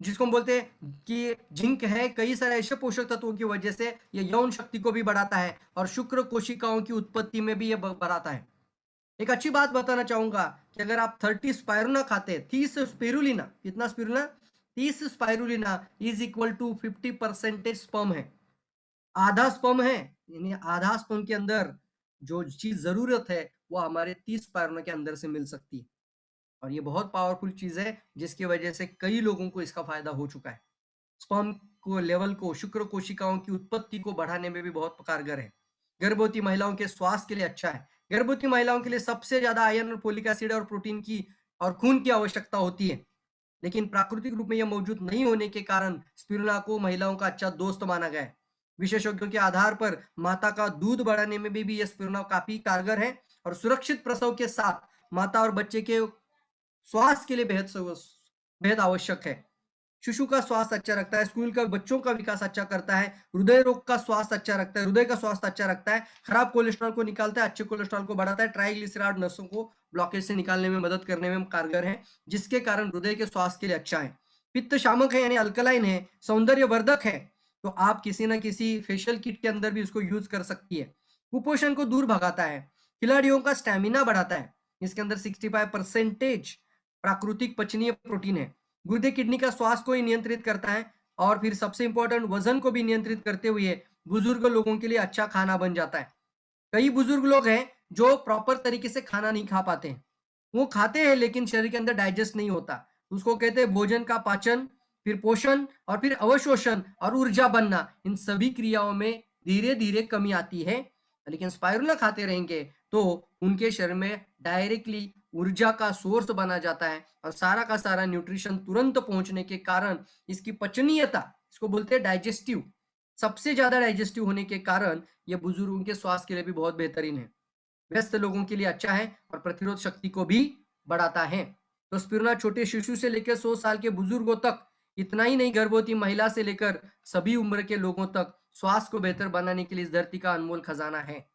जिसको हम बोलते हैं कि जिंक है। कई सारे ऐसे पोषक तत्वों की वजह से ये यौन शक्ति को भी बढ़ाता है और शुक्र कोशिकाओं की उत्पत्ति में भी ये बढ़ाता है। एक अच्छी बात बताना चाहूंगा कि अगर आप 30 स्पाइरुलिना खाते हैं, 30 स्पिरुलिना, कितना spirulina, 30 spirulina is equal to 50% sperm है। आधा स्पर्म है, यानी आधा स्पर्म के अंदर जो चीज जरूरत है वो हमारे 30 स्पाइरुलिना के अंदर से मिल सकती है। और ये बहुत पावरफुल चीज है जिसकी वजह से कई लोगों को इसका फायदा हो चुका है। स्पर्म को लेवल को, शुक्र कोशिकाओं की उत्पत्ति को बढ़ाने में भी बहुत कारगर है। गर्भवती महिलाओं के स्वास्थ्य के लिए अच्छा है। गर्भवती महिलाओं के लिए सबसे ज्यादा आयरन और फोलिक एसिड और प्रोटीन की और खून की आवश्यकता होती है, लेकिन प्राकृतिक रूप में यह मौजूद नहीं होने के कारण स्पिरुलिना को महिलाओं का अच्छा दोस्त माना गया है। विशेषज्ञों के आधार पर माता का दूध बढ़ाने में भी यह स्पिरुलिना काफी कारगर है और सुरक्षित प्रसव के साथ माता और बच्चे के स्वास्थ्य के लिए बेहद आवश्यक है। शिशु का स्वास्थ्य अच्छा रखता है, स्कूल का बच्चों का विकास अच्छा करता है, हृदय रोग का स्वास्थ्य अच्छा रखता है, हृदय का स्वास्थ्य अच्छा रखता है, खराब कोलेस्ट्रॉल को निकालता है, अच्छे कोलेस्ट्रॉल को बढ़ाता है, ट्राइग्लिसराइड नसों को ब्लॉकेज से निकालने में मदद करने में कारगर है, जिसके कारण हृदय के स्वास्थ्य के लिए अच्छा है। पित्त शामक है, यानी अल्कलाइन है, सौंदर्य वर्धक है, तो आप किसी ना किसी फेशियल किट के अंदर भी उसको यूज कर सकती है। कुपोषण को दूर भगाता है, खिलाड़ियों का स्टेमिना बढ़ाता है। इसके अंदर 65% प्राकृतिक पचनीय प्रोटीन है। गुर्दे किडनी का स्वास्थ्य को ही नियंत्रित करता है और फिर सबसे इंपॉर्टेंट वजन को भी नियंत्रित करते हुए बुजुर्ग लोगों के लिए अच्छा खाना बन जाता है। कई बुजुर्ग लोग हैं जो प्रॉपर तरीके से खाना नहीं खा पाते हैं, वो खाते हैं लेकिन शरीर के अंदर डाइजेस्ट नहीं होता, उसको कहते हैं भोजन का पाचन, फिर पोषण और फिर अवशोषण और ऊर्जा बनना, इन सभी क्रियाओं में धीरे धीरे कमी आती है। लेकिन स्पाइरुलिना खाते रहेंगे तो उनके शरीर में डायरेक्टली ऊर्जा का सोर्स बना जाता है और सारा का सारा न्यूट्रिशन तुरंत पहुंचने के कारण इसकी पचनीयता, इसको बोलते हैं डाइजेस्टिव, सबसे ज्यादा डाइजेस्टिव होने के कारण ये बुजुर्गों के स्वास्थ्य के लिए भी बहुत बेहतरीन है। व्यस्त लोगों के लिए अच्छा है और प्रतिरोध शक्ति को भी बढ़ाता है। तो स्पिरुलिना छोटे शिशु से लेकर 100 साल के बुजुर्गों तक, इतना ही नहीं, गर्भवती महिला से लेकर सभी उम्र के लोगों तक स्वास्थ्य को बेहतर बनाने के लिए इस धरती का अनमोल खजाना है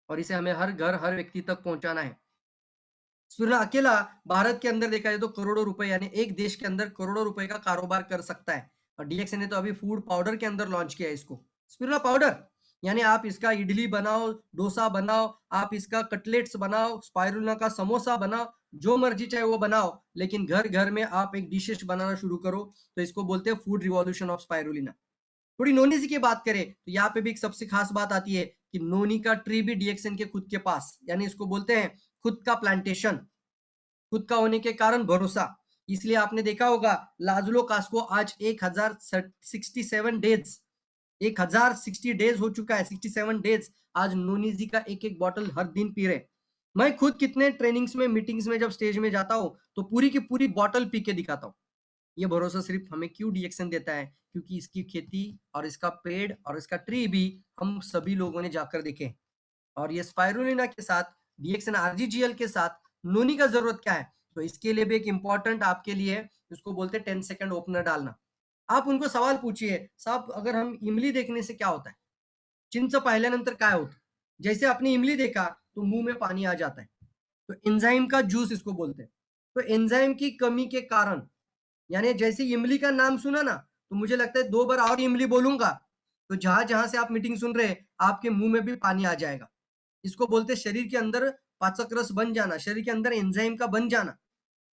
और इसे हमें हर घर, हर व्यक्ति तक पहुंचाना है। स्पिरुलिना अकेला भारत के अंदर देखा जाए तो करोड़ों रुपए, यानी एक देश के अंदर करोड़ों रुपए का कारोबार कर सकता है। और डीएक्सए ने तो अभी फूड पाउडर के अंदर लॉन्च किया है इसको, स्पिरुलिना पाउडर, यानी आप इसका इडली बनाओ, डोसा बनाओ, आप इसका कटलेट्स बनाओ, स्पाइरुलिना का समोसा बनाओ, जो मर्जी चाहे वो बनाओ, लेकिन घर घर में आप एक डिशेस बनाना शुरू करो, तो इसको बोलते हैं फूड रिवॉल्यूशन ऑफ स्पाइरुलिना। थोड़ी नोनी जी की बात करें तो यहाँ पे भी एक सबसे खास बात आती है कि नोनी का ट्री भी डीएक्सएन के खुद के पास, यानी इसको बोलते हैं खुद का प्लांटेशन, खुद का होने के कारण भरोसा। इसलिए आपने देखा होगा लाजलो कास्को आज 1067 डेज, 1060 डेज हो चुका है, 67 डेज आज नोनी जी का एक एक बॉटल हर दिन पी रहे। मैं खुद कितने ट्रेनिंग्स में, मीटिंग्स में जब स्टेज में जाता हूँ तो पूरी की पूरी बॉटल पी के दिखाता हूँ। ये भरोसा सिर्फ हमें क्यों डीएक्सन देता है, क्योंकि इसकी खेती और इसका पेड़ और इसका ट्री भी हम सभी लोगों ने जाकर देखे। और ये स्पाइरुलिना के साथ, डीएक्सन आरजीजीएल के साथ नोनी का जरूरत क्या है, तो इसके लिए भी एक इंपॉर्टेंट आपके लिए, इसको बोलते हैं 10 सेकंड ओपनर डालना। आप उनको सवाल पूछिए, साहब अगर हम इमली देखने से क्या होता है, चिंच पाहिल्यानंतर काय होतं, जैसे आपने इमली देखा तो मुंह में पानी आ जाता है, तो एंजाइम का जूस इसको बोलते हैं। तो एंजाइम की कमी के कारण, यानी जैसे इमली का नाम सुना ना तो मुझे लगता है 2 बार और इमली बोलूंगा तो जहां जहां से आप मीटिंग सुन रहे हैं आपके मुंह में भी पानी आ जाएगा। इसको बोलते हैं शरीर के अंदर पाचक रस बन जाना, शरीर के अंदर एंजाइम का बन जाना,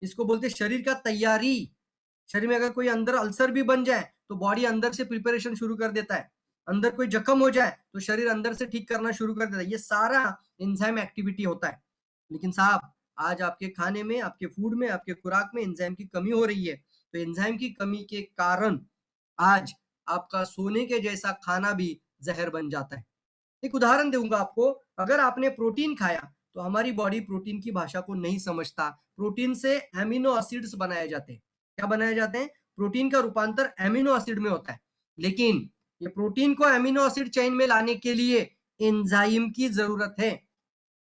इसको बोलते हैं शरीर का तैयारी। शरीर में अगर कोई अंदर अल्सर भी बन जाए तो बॉडी अंदर से प्रिपरेशन शुरू कर देता है, अंदर कोई जख्म हो जाए तो शरीर अंदर से ठीक करना शुरू कर देता है, ये सारा एंजाइम एक्टिविटी होता है। लेकिन साहब आज आपके खाने में, आपके फूड में, आपके खुराक में एंजाइम की कमी हो रही है। तो एंजाइम की कमी के कारण आज आपका सोने के जैसा खाना भी जहर बन जाता है। एक उदाहरण दूंगा आपको, अगर आपने प्रोटीन खाया तो हमारी बॉडी प्रोटीन की भाषा को नहीं समझता। प्रोटीन से एमिनो एसिड्स बनाए जाते हैं। क्या बनाए जाते हैं? प्रोटीन का रूपांतर एमिनो एसिड में होता है। लेकिन ये प्रोटीन को एमिनो एसिड चेन में लाने के लिए एंजाइम की जरूरत है।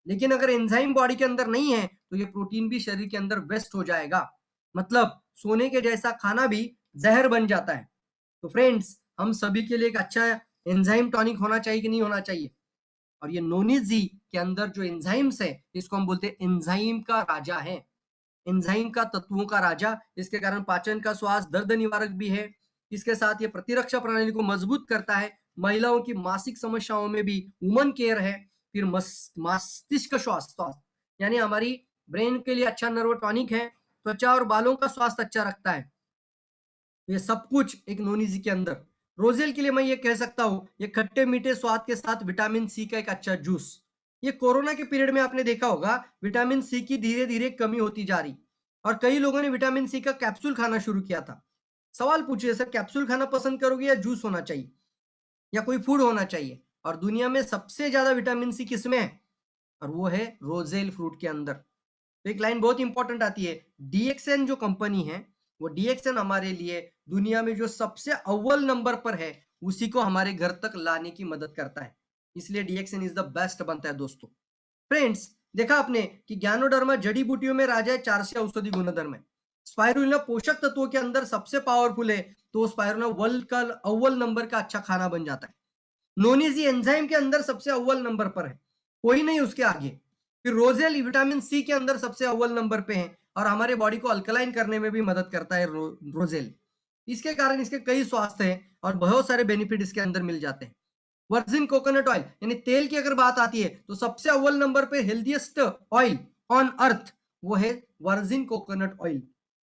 लेकिन अगर एंजाइम बॉडी के अंदर नहीं है तो ये प्रोटीन भी शरीर के अंदर वेस्ट हो जाएगा। मतलब सोने के जैसा खाना भी जहर बन जाता है। तो फ्रेंड्स, हम सभी के लिए एक अच्छा एंजाइम टॉनिक होना चाहिए कि नहीं होना चाहिए? और ये नोनीजी के अंदर जो एंजाइम्स है, इसको हम बोलते हैं एंजाइम का राजा है। एंजाइम का तत्वों का राजा। इसके कारण पाचन का स्वास्थ्य, दर्द निवारक भी है। इसके साथ ये प्रतिरक्षा प्रणाली को मजबूत करता है। महिलाओं की मासिक समस्याओं में भी वुमन केयर है। फिर मस्तिष्क स्वास्थ्य, यानी हमारी ब्रेन के लिए अच्छा नर्व टॉनिक है। त्वचा और बालों का स्वास्थ्य अच्छा रखता है। ये सब कुछ एक नोनीजी के अंदर। रोजेल के लिए मैं ये कह सकता हूँ, ये खट्टे मीठे स्वाद के साथ विटामिन सी का एक अच्छा जूस। ये कोरोना के पीरियड में आपने देखा होगा विटामिन सी की धीरे धीरे कमी होती जा रही, और कई लोगों ने विटामिन सी का कैप्सूल खाना शुरू किया था। सवाल पूछिए, सर कैप्सूल खाना पसंद करोगे या जूस होना चाहिए या कोई फूड होना चाहिए? और दुनिया में सबसे ज्यादा विटामिन सी किसमें है? और वो है रोजेल फ्रूट के अंदर। तो एक लाइन बहुत इंपॉर्टेंट आती है, डीएक्सएन जो कंपनी है, वो डीएक्सएन हमारे लिए दुनिया में जो सबसे अव्वल नंबर पर है उसी को हमारे घर तक लाने की मदद करता है। इसलिए डीएक्सएन इज द बेस्ट बनता है दोस्तों। फ्रेंड्स, देखा आपने कि ज्ञानोडर्मा जड़ी बूटियों में राजा है, 400 औषधि गुणधर्म है। स्पाइरुलिना पोषक तत्वों के अंदर सबसे पावरफुल है, तो स्पाइरुलिना वर्ल्ड का अव्वल नंबर का अच्छा खाना बन जाता है। नोनीजी एंजाइम के अंदर सबसे अव्वल नंबर पर है, कोई नहीं उसके आगे। फिर रोजेल विटामिन सी के अंदर सबसे अव्वल नंबर पे है और हमारे बॉडी को अल्कलाइन करने में भी मदद करता है रोजेल। इसके कारण इसके कई स्वास्थ्य हैं और बहुत सारे बेनिफिट इसके अंदर मिल जाते हैं। वर्जिन कोकोनट ऑयल यानी तेल की अगर बात आती है तो सबसे अव्वल नंबर पे हेल्दीएस्ट ऑयल ऑन अर्थ वो है वर्जिन कोकोनट ऑयल।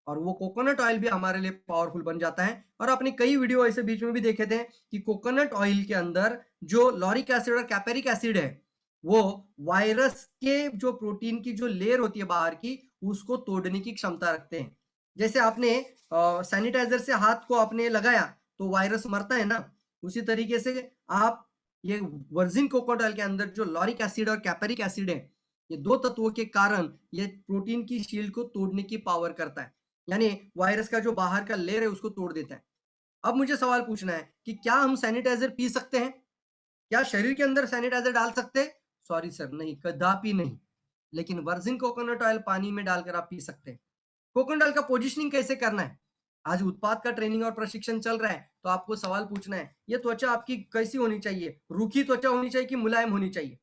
और वो कोकोनट ऑयल भी हमारे लिए पावरफुल बन जाता है। और आपने कई वीडियो ऐसे बीच में भी देखे थे कि कोकोनट ऑयल के अंदर जो लॉरिक एसिड और कैपेरिक एसिड है, वो वायरस के जो प्रोटीन की जो लेयर होती है बाहर की, उसको तोड़ने की क्षमता रखते हैं। जैसे आपने सैनिटाइजर से हाथ को आपने लगाया तो वायरस मरता है ना, उसी तरीके से आप ये वर्जिन कोकोनट ऑयल के अंदर जो लॉरिक एसिड और कैपेरिक एसिड है, ये दो तत्वों के कारण ये प्रोटीन की शील्ड को तोड़ने की पावर करता है, यानी वायरस का जो बाहर का लेयर है उसको तोड़ देता है। अब मुझे सवाल पूछना है कि क्या हम सैनिटाइजर पी सकते हैं? क्या शरीर के अंदर सैनिटाइजर डाल सकते हैं? सॉरी सर, नहीं, कदापि नहीं। लेकिन वर्जिन कोकोनट ऑयल पानी में डालकर आप पी सकते हैं। कोकोनट ऑयल का पोजिशनिंग कैसे करना है? आज उत्पाद का ट्रेनिंग और प्रशिक्षण चल रहा है, तो आपको सवाल पूछना है, ये त्वचा आपकी कैसी होनी चाहिए? रूखी त्वचा होनी चाहिए कि मुलायम होनी चाहिए?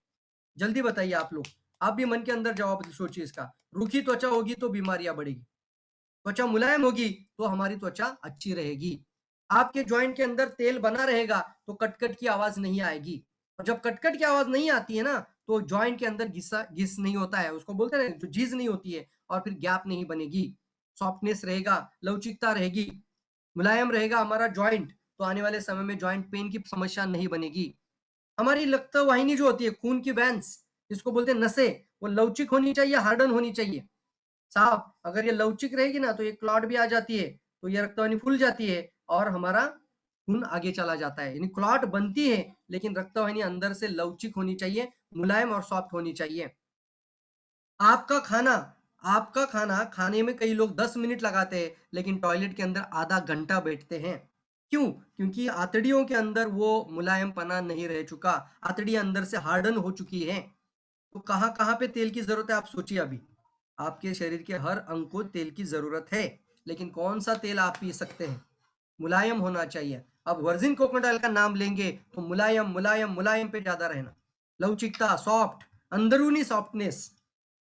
जल्दी बताइए आप लोग। आप भी मन के अंदर जवाब सोचिए इसका। रूखी त्वचा होगी तो बीमारियां बढ़ेगी, त्वचा मुलायम होगी तो हमारी त्वचा अच्छी रहेगी। आपके जॉइंट के अंदर तेल बना रहेगा तो कटकट की आवाज नहीं आएगी। और जब कटकट की आवाज नहीं आती है ना, तो जॉइंट के अंदर घिस नहीं होता है, उसको बोलते हैं ना, जो झीज नहीं होती है, और फिर गैप नहीं बनेगी। सॉफ्टनेस रहेगा, लवचिकता रहेगी, मुलायम रहेगा हमारा जॉइंट, तो आने वाले समय में जॉइंट पेन की समस्या नहीं बनेगी। हमारी रक्त वाहिनी जो होती है, खून की वैन्स, जिसको बोलते हैं नसें, वो लवचिक होनी चाहिए, हार्डन होनी चाहिए। साहब, अगर ये लवचिक रहेगी ना तो ये क्लॉट भी आ जाती है, तो ये रक्तवाहिनी फूल जाती है और हमारा खून आगे चला जाता है। यानी क्लॉट बनती है लेकिन रक्तवाहिनी अंदर से लवचिक होनी चाहिए, मुलायम और सॉफ्ट होनी चाहिए। आपका खाना आपका खाना खाने में कई लोग 10 मिनट लगाते हैं लेकिन टॉयलेट के अंदर आधा घंटा बैठते हैं। क्यों? क्योंकि आंतड़ियों के अंदर वो मुलायमपना नहीं रह चुका, आंतड़ी अंदर से हार्डन हो चुकी है। तो कहाँ कहाँ पे तेल की जरूरत है आप सोचिए। अभी आपके शरीर के हर अंग को तेल की जरूरत है, लेकिन कौन सा तेल आप पी सकते हैं? मुलायम होना चाहिए। अब वर्जिन कोकोनट ऑयल का नाम लेंगे तो मुलायम मुलायम मुलायम पे ज्यादा रहना, लवचिकता, सॉफ्ट, अंदरूनी सॉफ्टनेस,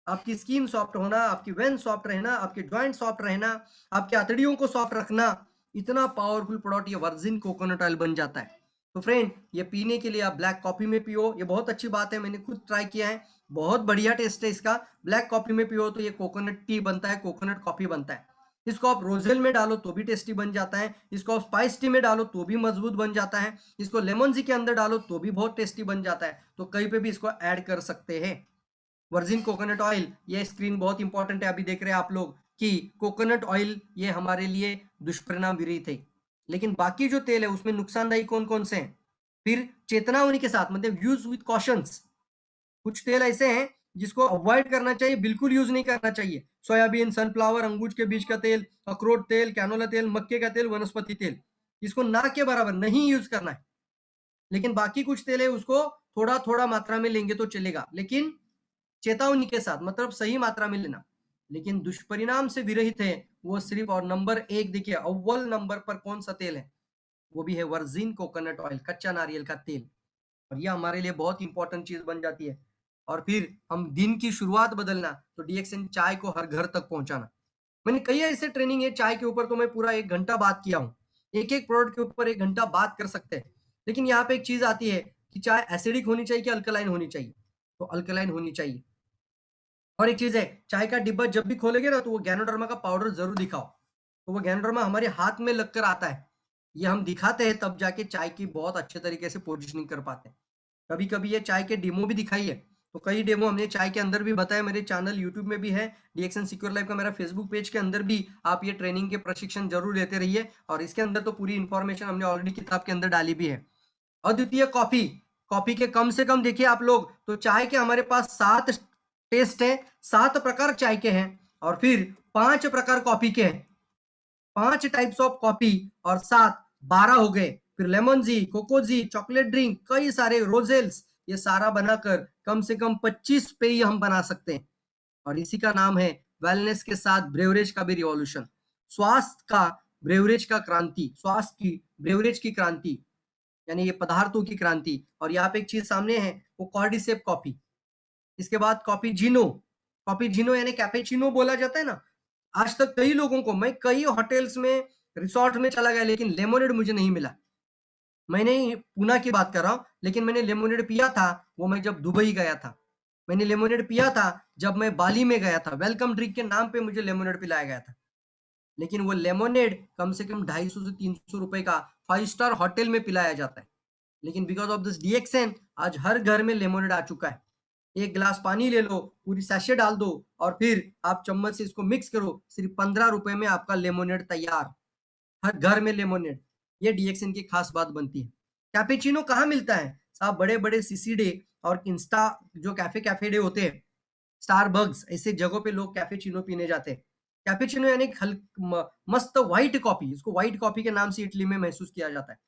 आपकी स्किन सॉफ्ट होना, आपकी वेन सॉफ्ट रहना, आपके जॉइंट सॉफ्ट रहना, आपके आंतड़ियों को सॉफ्ट रखना, इतना पावरफुल प्रोडक्ट ये वर्जिन कोकोनट ऑयल बन जाता है। तो फ्रेंड, ये पीने के लिए आप ब्लैक कॉफी में पियो, ये बहुत अच्छी बात है, मैंने खुद ट्राई किया है, बहुत बढ़िया टेस्ट है इसका। ब्लैक कॉफी में पियो तो ये कोकोनट टी बनता है, कोकोनट कॉफी बनता है। इसको आप रोजेल में डालो तो भी टेस्टी बन जाता है, इसको आप स्पाइस टी में डालो तो भी मजबूत बन जाता है, इसको लेमन जी के अंदर डालो तो भी बहुत टेस्टी बन जाता है। तो कहीं पे भी इसको ऐड कर सकते हैं। वर्जिन कोकोनट ऑयल, ये स्क्रीन बहुत इंपॉर्टेंट है, अभी देख रहे हैं आप लोग कि कोकोनट ऑयल ये हमारे लिए दुष्परिणाम विरहित है, लेकिन बाकी जो तेल है उसमें नुकसानदायी कौन कौन से हैं, फिर चेतनावनी के साथ, मतलब यूज विथ कॉशंस। कुछ तेल ऐसे हैं जिसको अवॉइड करना चाहिए, बिल्कुल यूज नहीं करना चाहिए। सोयाबीन, सनफ्लावर, अंगूर के बीज का तेल, अखरोट तेल, कैनोला तेल, मक्के का तेल, वनस्पति तेल, इसको ना के बराबर नहीं यूज करना है। लेकिन बाकी कुछ तेल है उसको थोड़ा थोड़ा मात्रा में लेंगे तो चलेगा, लेकिन चेतावनी के साथ, मतलब सही मात्रा में लेना। लेकिन दुष्परिणाम से विरहित है वो सिर्फ, और नंबर एक देखिए अव्वल नंबर पर कौन सा तेल है, वो भी है वर्जिन कोकोनट ऑयल, कच्चा नारियल का तेल। और ये हमारे लिए बहुत इंपॉर्टेंट चीज बन जाती है। और फिर हम दिन की शुरुआत बदलना, तो डीएक्सएन चाय को हर घर तक पहुंचाना। मैंने कई ऐसे ट्रेनिंग है चाय के ऊपर, तो मैं पूरा 1 घंटा बात किया हूँ, एक एक प्रोडक्ट के ऊपर 1 घंटा बात कर सकते हैं। लेकिन यहाँ पे एक चीज आती है कि चाय एसिडिक होनी चाहिए कि अल्कलाइन होनी चाहिए, तो अल्कलाइन होनी चाहिए। और एक चीज है, चाय का डिब्बा जब भी खोलेंगे ना तो वो गैनोडर्मा का पाउडर जरूर दिखाओ, तो वो गैनोडर्मा हमारे हाथ में लगकर आता है, ये हम दिखाते हैं तब जाके चाय की बहुत अच्छे तरीके से पोजिशनिंग कर पाते हैं। कभी कभी ये चाय के डेमो भी दिखाई है, तो कई डेमो हमने चाय के अंदर भी बताया, मेरे चैनल यूट्यूब में भी है, डीएक्सएन सिक्योर लाइफ का मेरा फेसबुक पेज के अंदर भी आप ये ट्रेनिंग के प्रशिक्षण जरूर लेते रहिए, और इसके अंदर तो पूरी इंफॉर्मेशन हमने ऑलरेडी किताब के अंदर डाली भी है। अद्वितीय कॉफी, कॉफी के कम से कम देखिए आप लोग, तो चाय के हमारे पास 7 टेस्ट है, 7 प्रकार चाय के हैं, और फिर 5 प्रकार कॉफी के हैं, 5 टाइप्स ऑफ कॉफी, और 7 12 हो गए। फिर लेमन जी, कोकोजी, चॉकलेट ड्रिंक, कई सारे रोजेल्स, ये सारा बनाकर कम से कम 25 पेय हम बना सकते हैं। और इसी का नाम है वेलनेस के साथ ब्रेवरेज का भी रिवॉल्यूशन, स्वास्थ्य का ब्रेवरेज का क्रांति, स्वास्थ्य की ब्रेवरेज की क्रांति, यानी ये पदार्थों की क्रांति। और यहाँ पे एक चीज सामने है, वो कॉर्डिसेप कॉफी। इसके बाद कॉफी जीनो, कॉफी जीनो यानी कैपेचिनो बोला जाता है ना। आज तक कई लोगों को, मैं कई होटल्स में, रिसोर्ट में चला गया, लेकिन लेमोनेड मुझे नहीं मिला। मैंने पूना की बात कर रहा हूँ, लेकिन मैंने लेमोनेड पिया था वो मैं जब दुबई गया था, मैंने लेमोनेड पिया था जब मैं बाली में गया था, वेलकम ड्रिंक के नाम पे मुझे लेमोनेड पिलाया गया था। लेकिन वो लेमोनेड कम से कम 250 से 300 रुपए का 5 स्टार होटल में पिलाया जाता है। लेकिन बिकॉज ऑफ दिस डीएक्सएन आज हर घर में लेमोनेड आ चुका है। एक गिलास पानी ले लो, पूरी सैशे डाल दो, और फिर आप चम्मच से इसको मिक्स करो, सिर्फ 15 रुपए में आपका लेमोनेड तैयार, हर घर में लेमोनेड। ये डीएक्सएन की खास बात बनती है। कैपेचिनो कहाँ मिलता है साहब, बड़े बड़े सीसीडे और इंस्टा जो कैफे डे होते हैं, स्टारबक्स, ऐसे जगहों पे लोग कैफेचिनो पीने जाते हैं। कैपेचिनो यानी मस्त व्हाइट कॉफी, इसको व्हाइट कॉफी के नाम से इटली में महसूस किया जाता है।